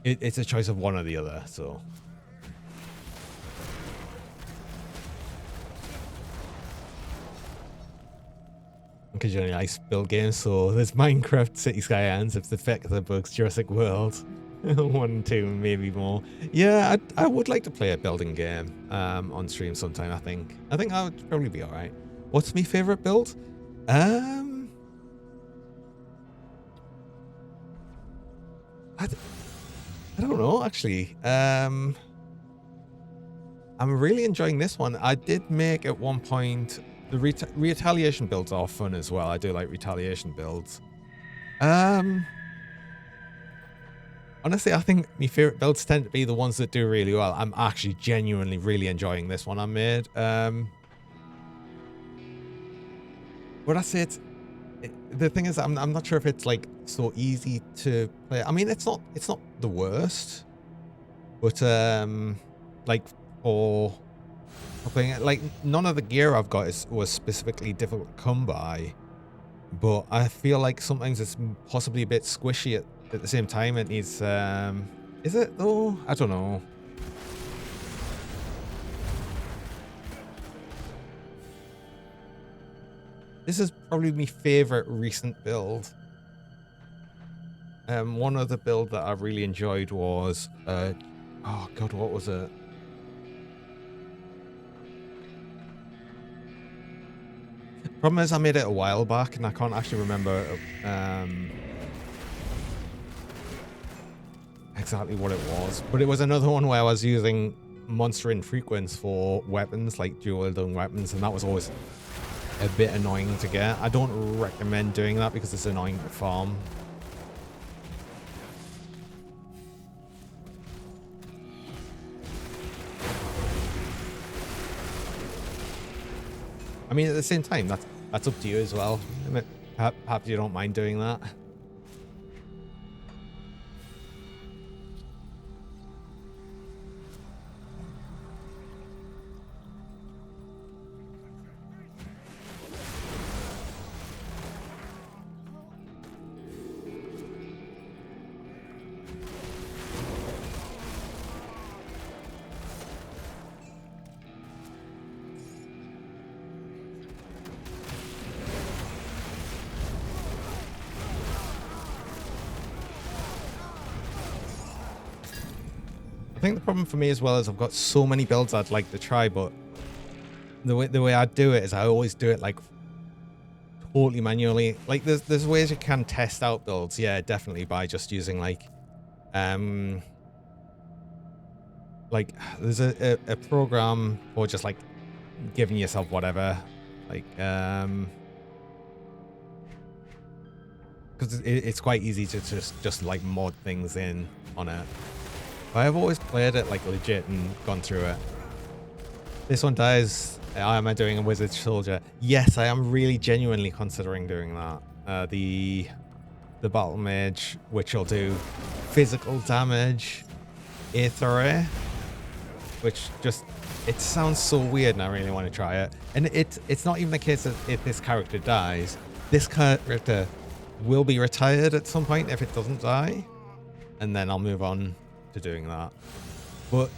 it's a choice of one or the other, so. Because you only like build games, so there's Minecraft, City Skylines, if the Feck the Bugs, Jurassic World, 1, 2, maybe more. Yeah, I would like to play a building game on stream sometime. I think that would probably be all right. What's my favorite build? I don't know, actually. I'm really enjoying this one. I did make at one point the retaliation builds are fun as well. I do like retaliation builds. Honestly, I think my favorite builds tend to be the ones that do really well. I'm actually genuinely really enjoying this one I made. But I say the thing is, I'm not sure if it's like so easy to play. I mean, it's not the worst, but like for playing it, like none of the gear I've got was specifically difficult to come by, but I feel like sometimes it's possibly a bit squishy at the same time. It needs is it though? I don't know. This is probably my favorite recent build. One other build that I really enjoyed was oh god, what was it? Problem is I made it a while back and I can't actually remember exactly what it was, but it was another one where I was using monster infrequence for weapons, like dual wielding weapons, and that was always a bit annoying to get. I don't recommend doing that because it's annoying to farm. I mean, at the same time, that's up to you as well. I mean, perhaps you don't mind doing that. I think the problem for me as well is I've got so many builds I'd like to try, but the way I do it is I always do it like totally manually. Like there's ways you can test out builds, yeah, definitely, by just using like there's a program for just like giving yourself whatever, like because it's quite easy to just like mod things in on it. I've always played it like legit and gone through it. This one dies. Am I doing a wizard soldier? Yes, I am really genuinely considering doing that. The battle mage, which will do physical damage, aether, which just, it sounds so weird and I really want to try it. And it's not even the case that if this character dies, this character will be retired at some point if it doesn't die, and then I'll move on to doing that. But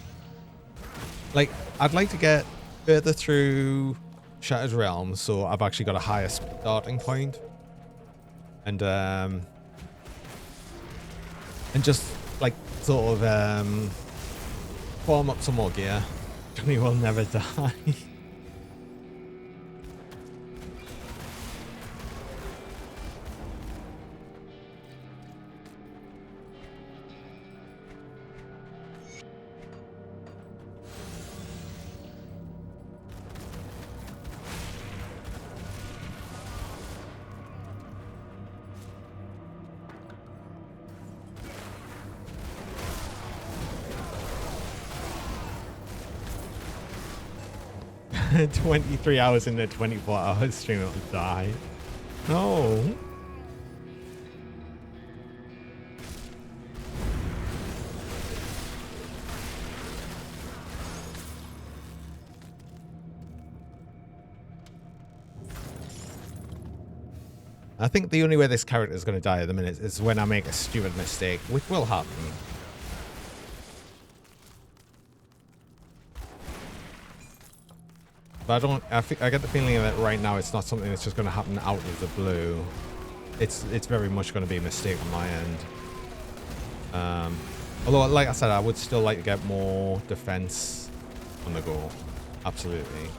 like, I'd like to get further through Shattered Realms, so I've actually got a higher starting point, and just like sort of farm up some more gear. Johnny will never die. 23 hours into 24 hours stream, it'll die. No. I think the only way this character is going to die at the minute is when I make a stupid mistake, which will happen. But I get the feeling that right now it's not something that's just going to happen out of the blue. It's very much going to be a mistake on my end. Although, like I said, I would still like to get more defense on the go. Absolutely.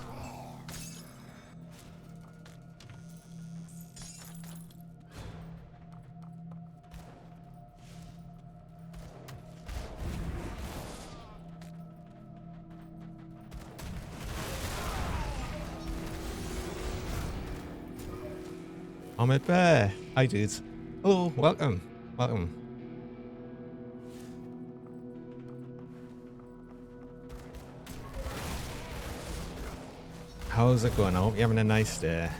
Ahmed Bear. Hi, dudes. Hello, welcome. Welcome. How's it going? I hope you're having a nice day.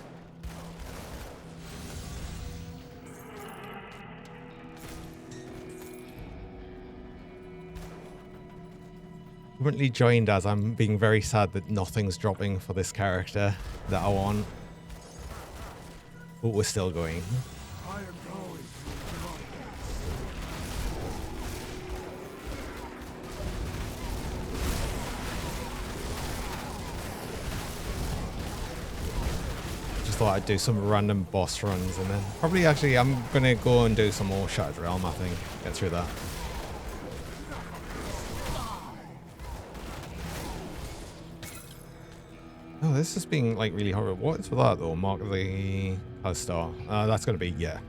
Currently joined as I'm being very sad that nothing's dropping for this character that I want. But we're still going. I am going. Just thought I'd do some random boss runs and then probably actually I'm gonna go and do some more Shattered Realm, I think. Get through that. Oh, this is being like really horrible. What is for that though? Mark of the Kalistar. That's gonna be, yeah.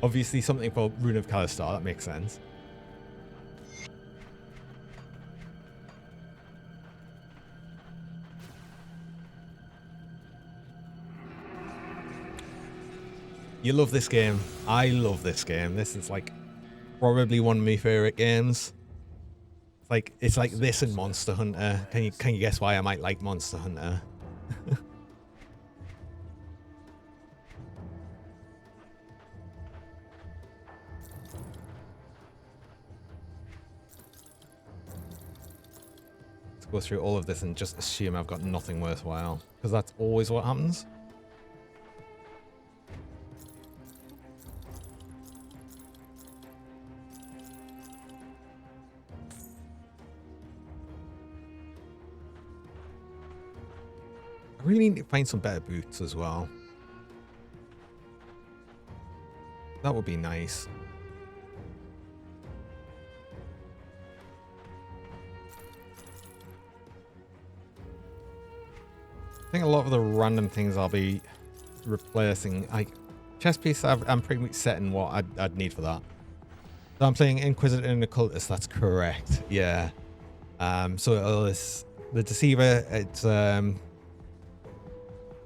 Obviously something for Rune of Kalistar, that makes sense. You love this game. I love this game. This is like probably one of my favorite games. It's like this and Monster Hunter. Can you guess why I might like Monster Hunter? Let's go through all of this and just assume I've got nothing worthwhile, because that's always what happens. I really need to find some better boots as well. That would be nice. I think a lot of the random things I'll be replacing, like chest piece, I'm pretty much setting what I'd need for that. So I'm playing Inquisitor and Occultist, that's correct. Yeah. So it's the Deceiver, it's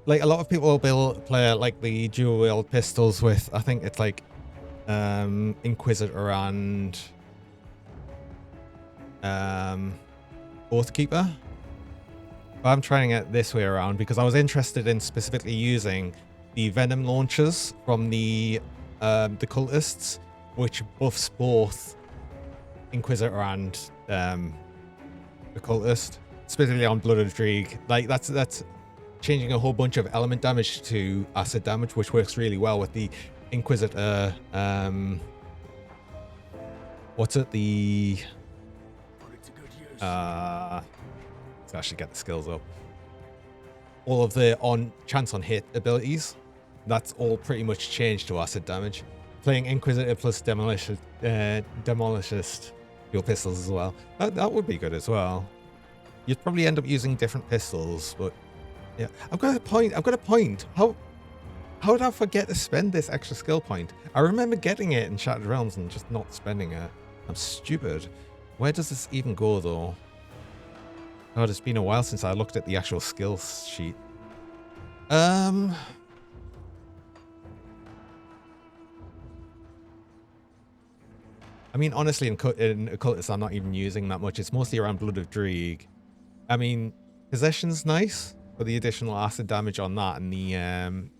like a lot of people will play like the dual wield pistols with, I think it's like Inquisitor and Oathkeeper. But I'm trying it this way around because I was interested in specifically using the venom launchers from the cultists, which buffs both Inquisitor and Occultist, specifically on Blood of Dreeg. Like that's changing a whole bunch of element damage to acid damage, which works really well with the Inquisitor. What's it? The Put it to good use. let's actually get the skills up. All of the chance on hit abilities, that's all pretty much changed to acid damage. Playing Inquisitor plus Demolishist your pistols as well. That would be good as well. You'd probably end up using different pistols, but yeah. I've got a point. How did I forget to spend this extra skill point? I remember getting it in Shattered Realms and just not spending it. I'm stupid. Where does this even go though? God, it's been a while since I looked at the actual skills sheet. I mean, honestly, in Occultist, I'm not even using that much. It's mostly around Blood of Dreeg. I mean, Possession's nice for the additional acid damage on that and the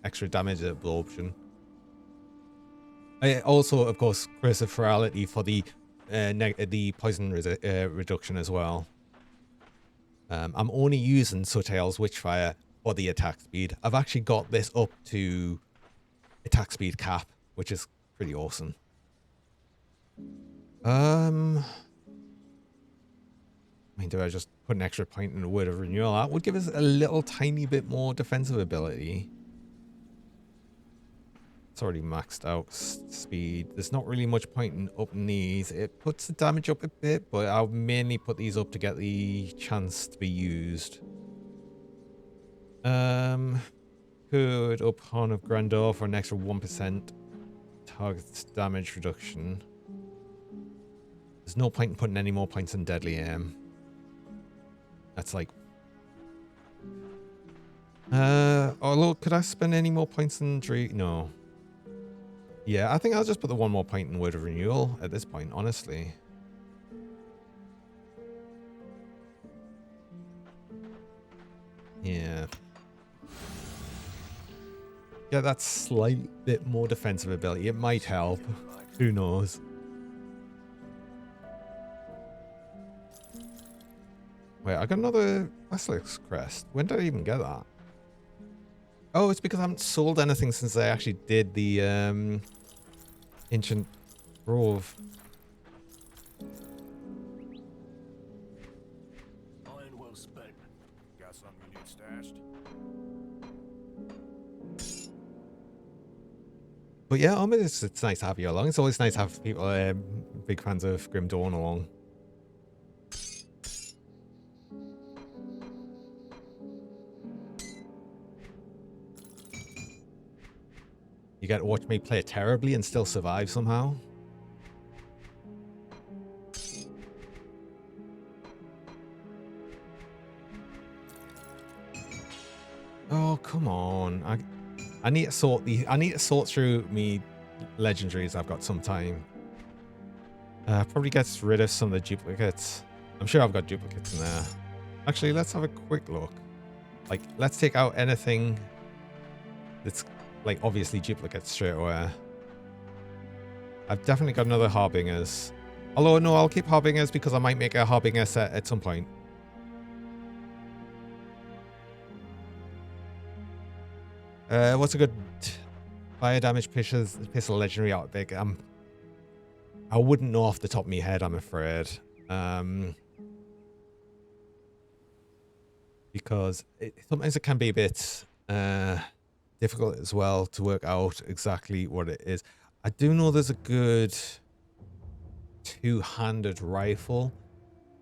extra damage absorption. Also, of course, Curse of Ferality for the poison reduction as well. I'm only using Sotale's Witchfire for the attack speed. I've actually got this up to attack speed cap, which is pretty awesome. I mean, do I just put an extra point in the Word of Renewal? That would give us a little tiny bit more defensive ability. It's already maxed out speed. There's not really much point in upping these. It puts the damage up a bit, but I'll mainly put these up to get the chance to be used. Could up Horn of Grandeur for an extra 1% target damage reduction. There's no point in putting any more points in Deadly Aim. That's like... although, could I spend any more points in Dreeg? No. Yeah, I think I'll just put the one more point in Word of Renewal at this point, honestly. Yeah. Yeah, that's slightly bit more defensive ability. It might help. Who knows? Wait, I got another Basilisk Crest. When did I even get that? Oh, it's because I haven't sold anything since I actually did the Ancient Grove. Iron well spent. Got something you need stashed? But yeah, it's nice to have you along. It's always nice to have people, big fans of Grim Dawn along. You get to watch me play terribly and still survive somehow. Oh, come on. I need to sort through me legendaries. I've got some time. Probably gets rid of some of the duplicates. I'm sure I've got duplicates in there. Actually, let's have a quick look. Like, let's take out anything that's like obviously duplicates straight away. I've definitely got another Harbingers. Although, no, I'll keep Harbingers because I might make a Harbinger set at some point. What's a good fire damage pistol legendary out big? I wouldn't know off the top of my head, I'm afraid. Because sometimes it can be a bit difficult as well to work out exactly what it is. I do know there's a good two-handed rifle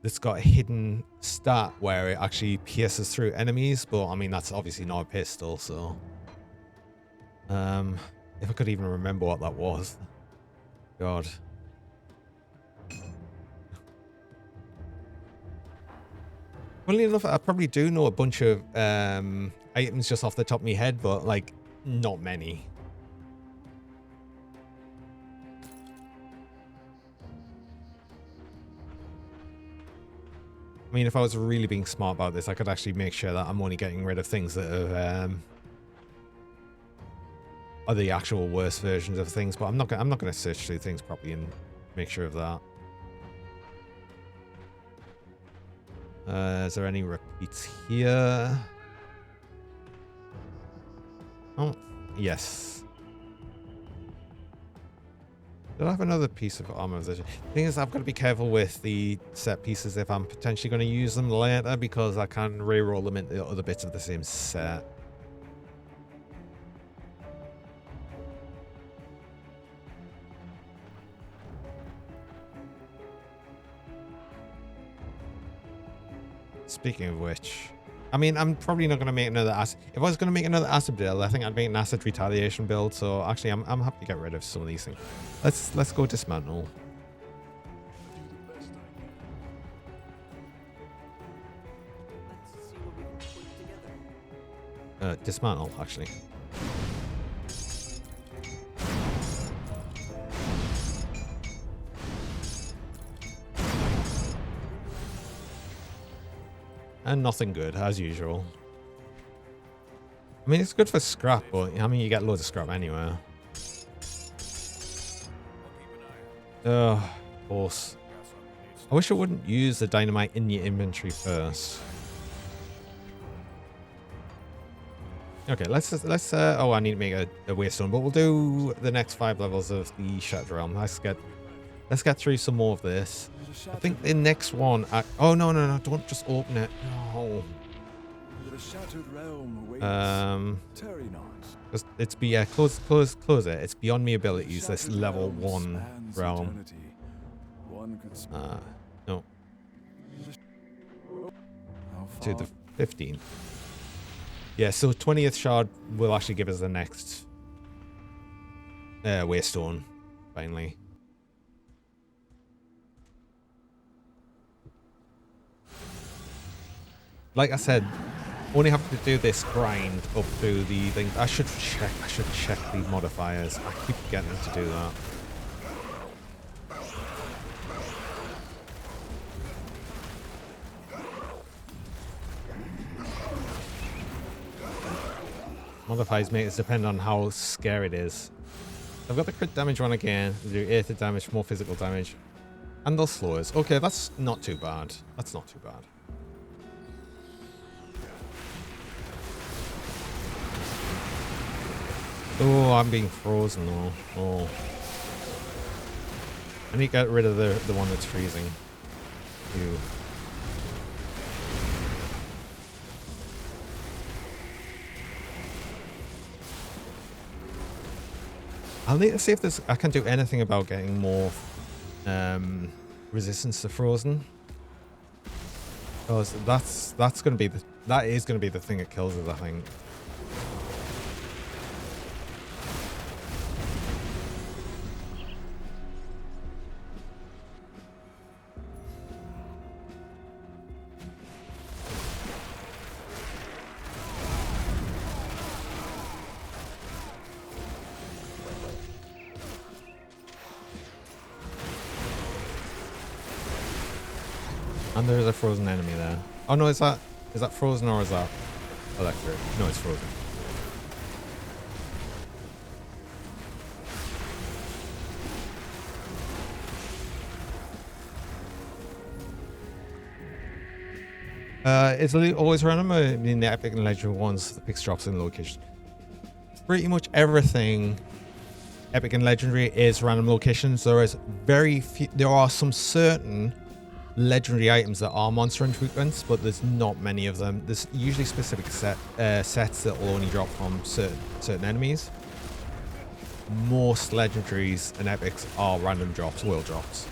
that's got a hidden stat where it actually pierces through enemies, but I mean that's obviously not a pistol, so if I could even remember what that was. God. Funnily enough, I probably do know a bunch of items just off the top of my head, but like not many. I mean, if I was really being smart about this, I could actually make sure that I'm only getting rid of things that are the actual worst versions of things. But I'm not going to search through things properly and make sure of that. Is there any repeats here? Oh, yes. Did I have another piece of armor? The thing is, I've got to be careful with the set pieces if I'm potentially going to use them later, because I can re-roll them into other bits of the same set. Speaking of which, I mean, I'm probably not going to make another acid. If I was going to make another acid build, I think I'd make an acid retaliation build. So actually, I'm happy to get rid of some of these things. Let's go dismantle. Let's see what we can put together. Dismantle, actually. And nothing good, as usual. I mean, it's good for scrap, but I mean, you get loads of scrap anyway. Of course. I wish I wouldn't use the dynamite in your inventory first. Okay, let's oh, I need to make a waystone, but we'll do the next 5 levels of the Shattered Realm. Let's get through some more of this. I think the next one. Oh no, don't just open it. No. The Shattered Realm awaits. It's close it. It's beyond me abilities. This level 1 realm. No. To the 15th. Yeah, so 20th shard will actually give us the next waystone, finally. Like I said, only have to do this grind up through the thing. I should check the modifiers. I keep forgetting to do that. Modifiers make it depend on how scary it is. I've got the crit damage one again. Do 8 damage, more physical damage. And they'll slow us. Okay, that's not too bad. That's not too bad. Oh, I'm being frozen though. Oh. I need to get rid of the one that's freezing. Ew. I'll need to see if I can do anything about getting more resistance to frozen. Because that is going to be the thing that kills us, I think. And there's a frozen enemy there. Oh no, is that frozen or is that electric? No, it's frozen. It's always random in the epic and legendary ones. The picks drops in location. Pretty much everything epic and legendary is random locations. There is very few. There are some certain legendary items that are monster infrequents, but there's not many of them. There's usually specific sets that will only drop from certain enemies. Most legendaries and epics are random drops, world drops.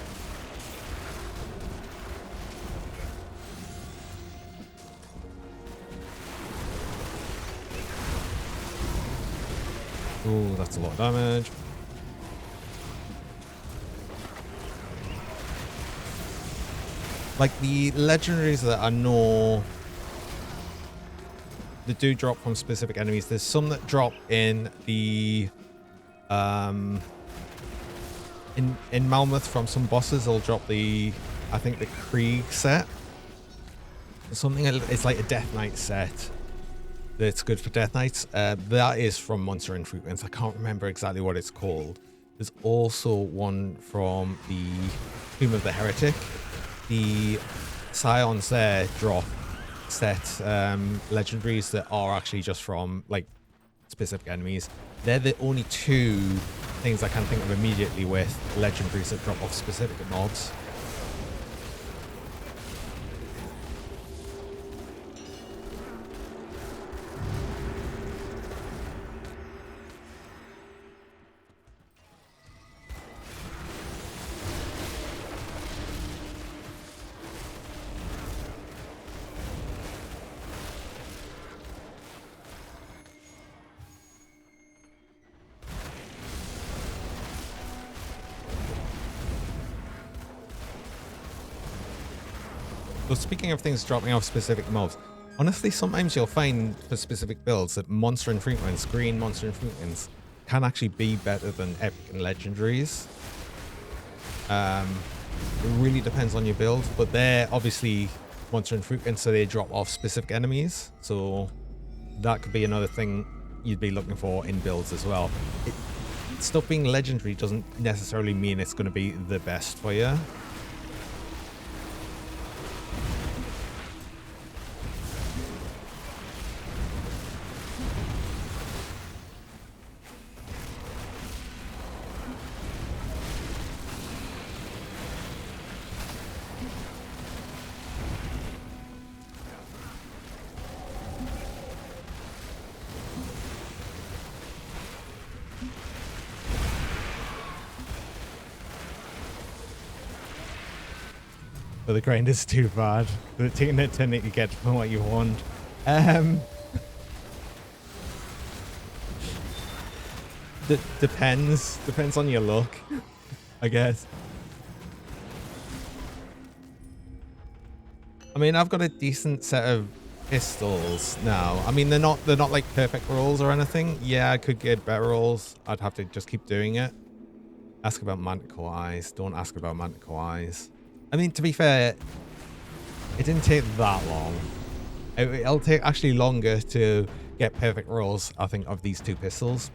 Ooh, that's a lot of damage. Like the legendaries that that do drop from specific enemies. There's some that drop in the in Malmouth from some bosses. They'll drop I think the Krieg set. Something, it's like a Death Knight set that's good for Death Knights. That is from Monster Infrequents. I can't remember exactly what it's called. There's also one from the Tomb of the Heretic. The Scions there drop set legendaries that are actually just from like specific enemies. They're the only two things I can think of immediately with legendaries that drop off specific mobs. So speaking of things dropping off specific mobs, honestly, sometimes you'll find for specific builds that monster infrequents, green monster infrequents, can actually be better than epic and legendaries. It really depends on your build, but they're obviously monster infrequents, so they drop off specific enemies. So that could be another thing you'd be looking for in builds as well. Stuff being legendary doesn't necessarily mean it's going to be the best for you. But the grind is too bad. The taking it to get from what you want. Depends on your luck, I guess. I mean, I've got a decent set of pistols now. I mean, they're not like perfect rolls or anything. Yeah, I could get better rolls. I'd have to just keep doing it. Ask about Manticore Eyes. Don't ask about Manticore Eyes. I mean, to be fair, it didn't take that long. It'll take actually longer to get perfect rolls, I think, of these two pistols.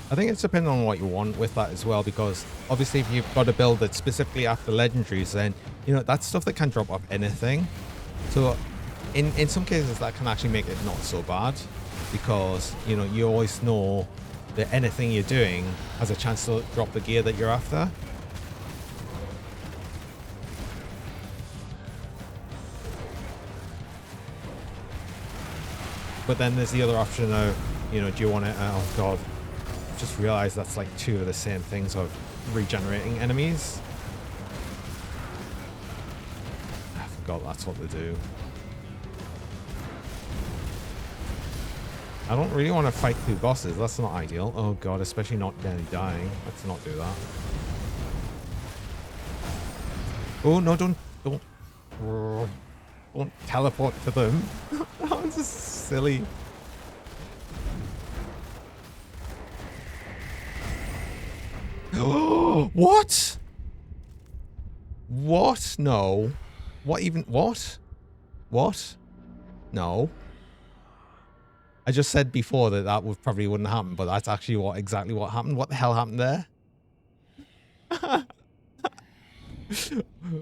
I think it's depending on what you want with that as well, because obviously if you've got a build that's specifically after legendaries, then, you know, that's stuff that can drop off anything. So in some cases that can actually make it not so bad, because, you know, you always know that anything you're doing has a chance to drop the gear that you're after. But then there's the other option of, you know, do you want to, oh god, just realized that's like two of the same things of regenerating enemies. I forgot that's what they do. I don't really want to fight 2 bosses. That's not ideal. Oh god, especially not nearly dying. Let's not do that. Oh no, don't teleport to them. That was just silly. Oh, what? What? No. What even? What? What? No. I just said before that that would probably wouldn't happen, but that's actually exactly what happened. What the hell happened there?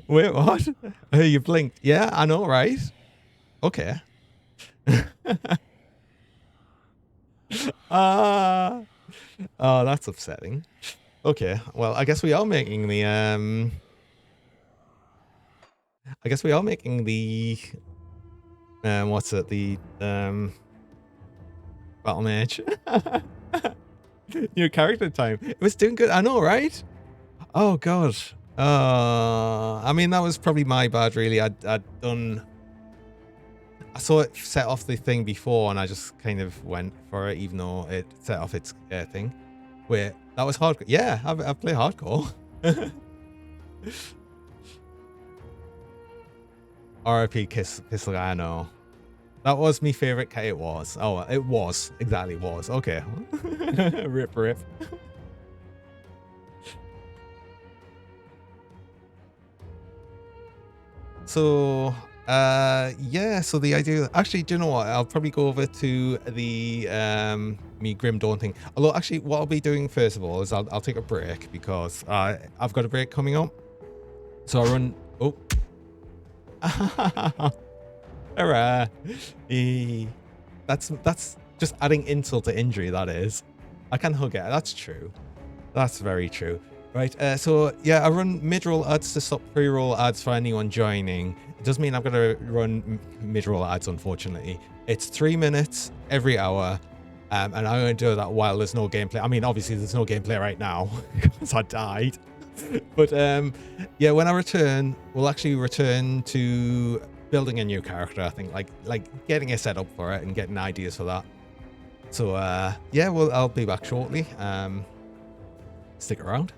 Wait, what? You blinked. Yeah, I know, right? Okay. Oh, that's upsetting. Okay, well, I guess we are making the what's it? The battle mage. New character time. It was doing good. I know, right? Oh god. I mean, that was probably my bad, really. I saw it set off the thing before, and I just kind of went for it, even though it set off its thing. Wait, that was hardcore. Yeah, I've played hardcore. RIP Pistol Guy, I know. That was my favorite cat. It was. Oh, it was. Exactly, was. Okay. Rip. So, yeah, so the idea, actually, do you know what? I'll probably go over to the, me Grim Dawn thing. Although, actually, what I'll be doing first of all is I'll take a break because I've got a break coming up. So I run, oh. Hurrah. That's just adding insult to injury, that is. I can hug it, that's true. That's very true. Right, so yeah, I run mid-roll ads to stop pre-roll ads for anyone joining. It does mean I'm going to run mid-roll ads, unfortunately. It's 3 minutes every hour, and I'm going to do that while there's no gameplay. I mean, obviously, there's no gameplay right now, because I died. But yeah, when I return, we'll actually return to building a new character, I think, like getting a setup for it and getting ideas for that. So yeah, well, I'll be back shortly. Stick around.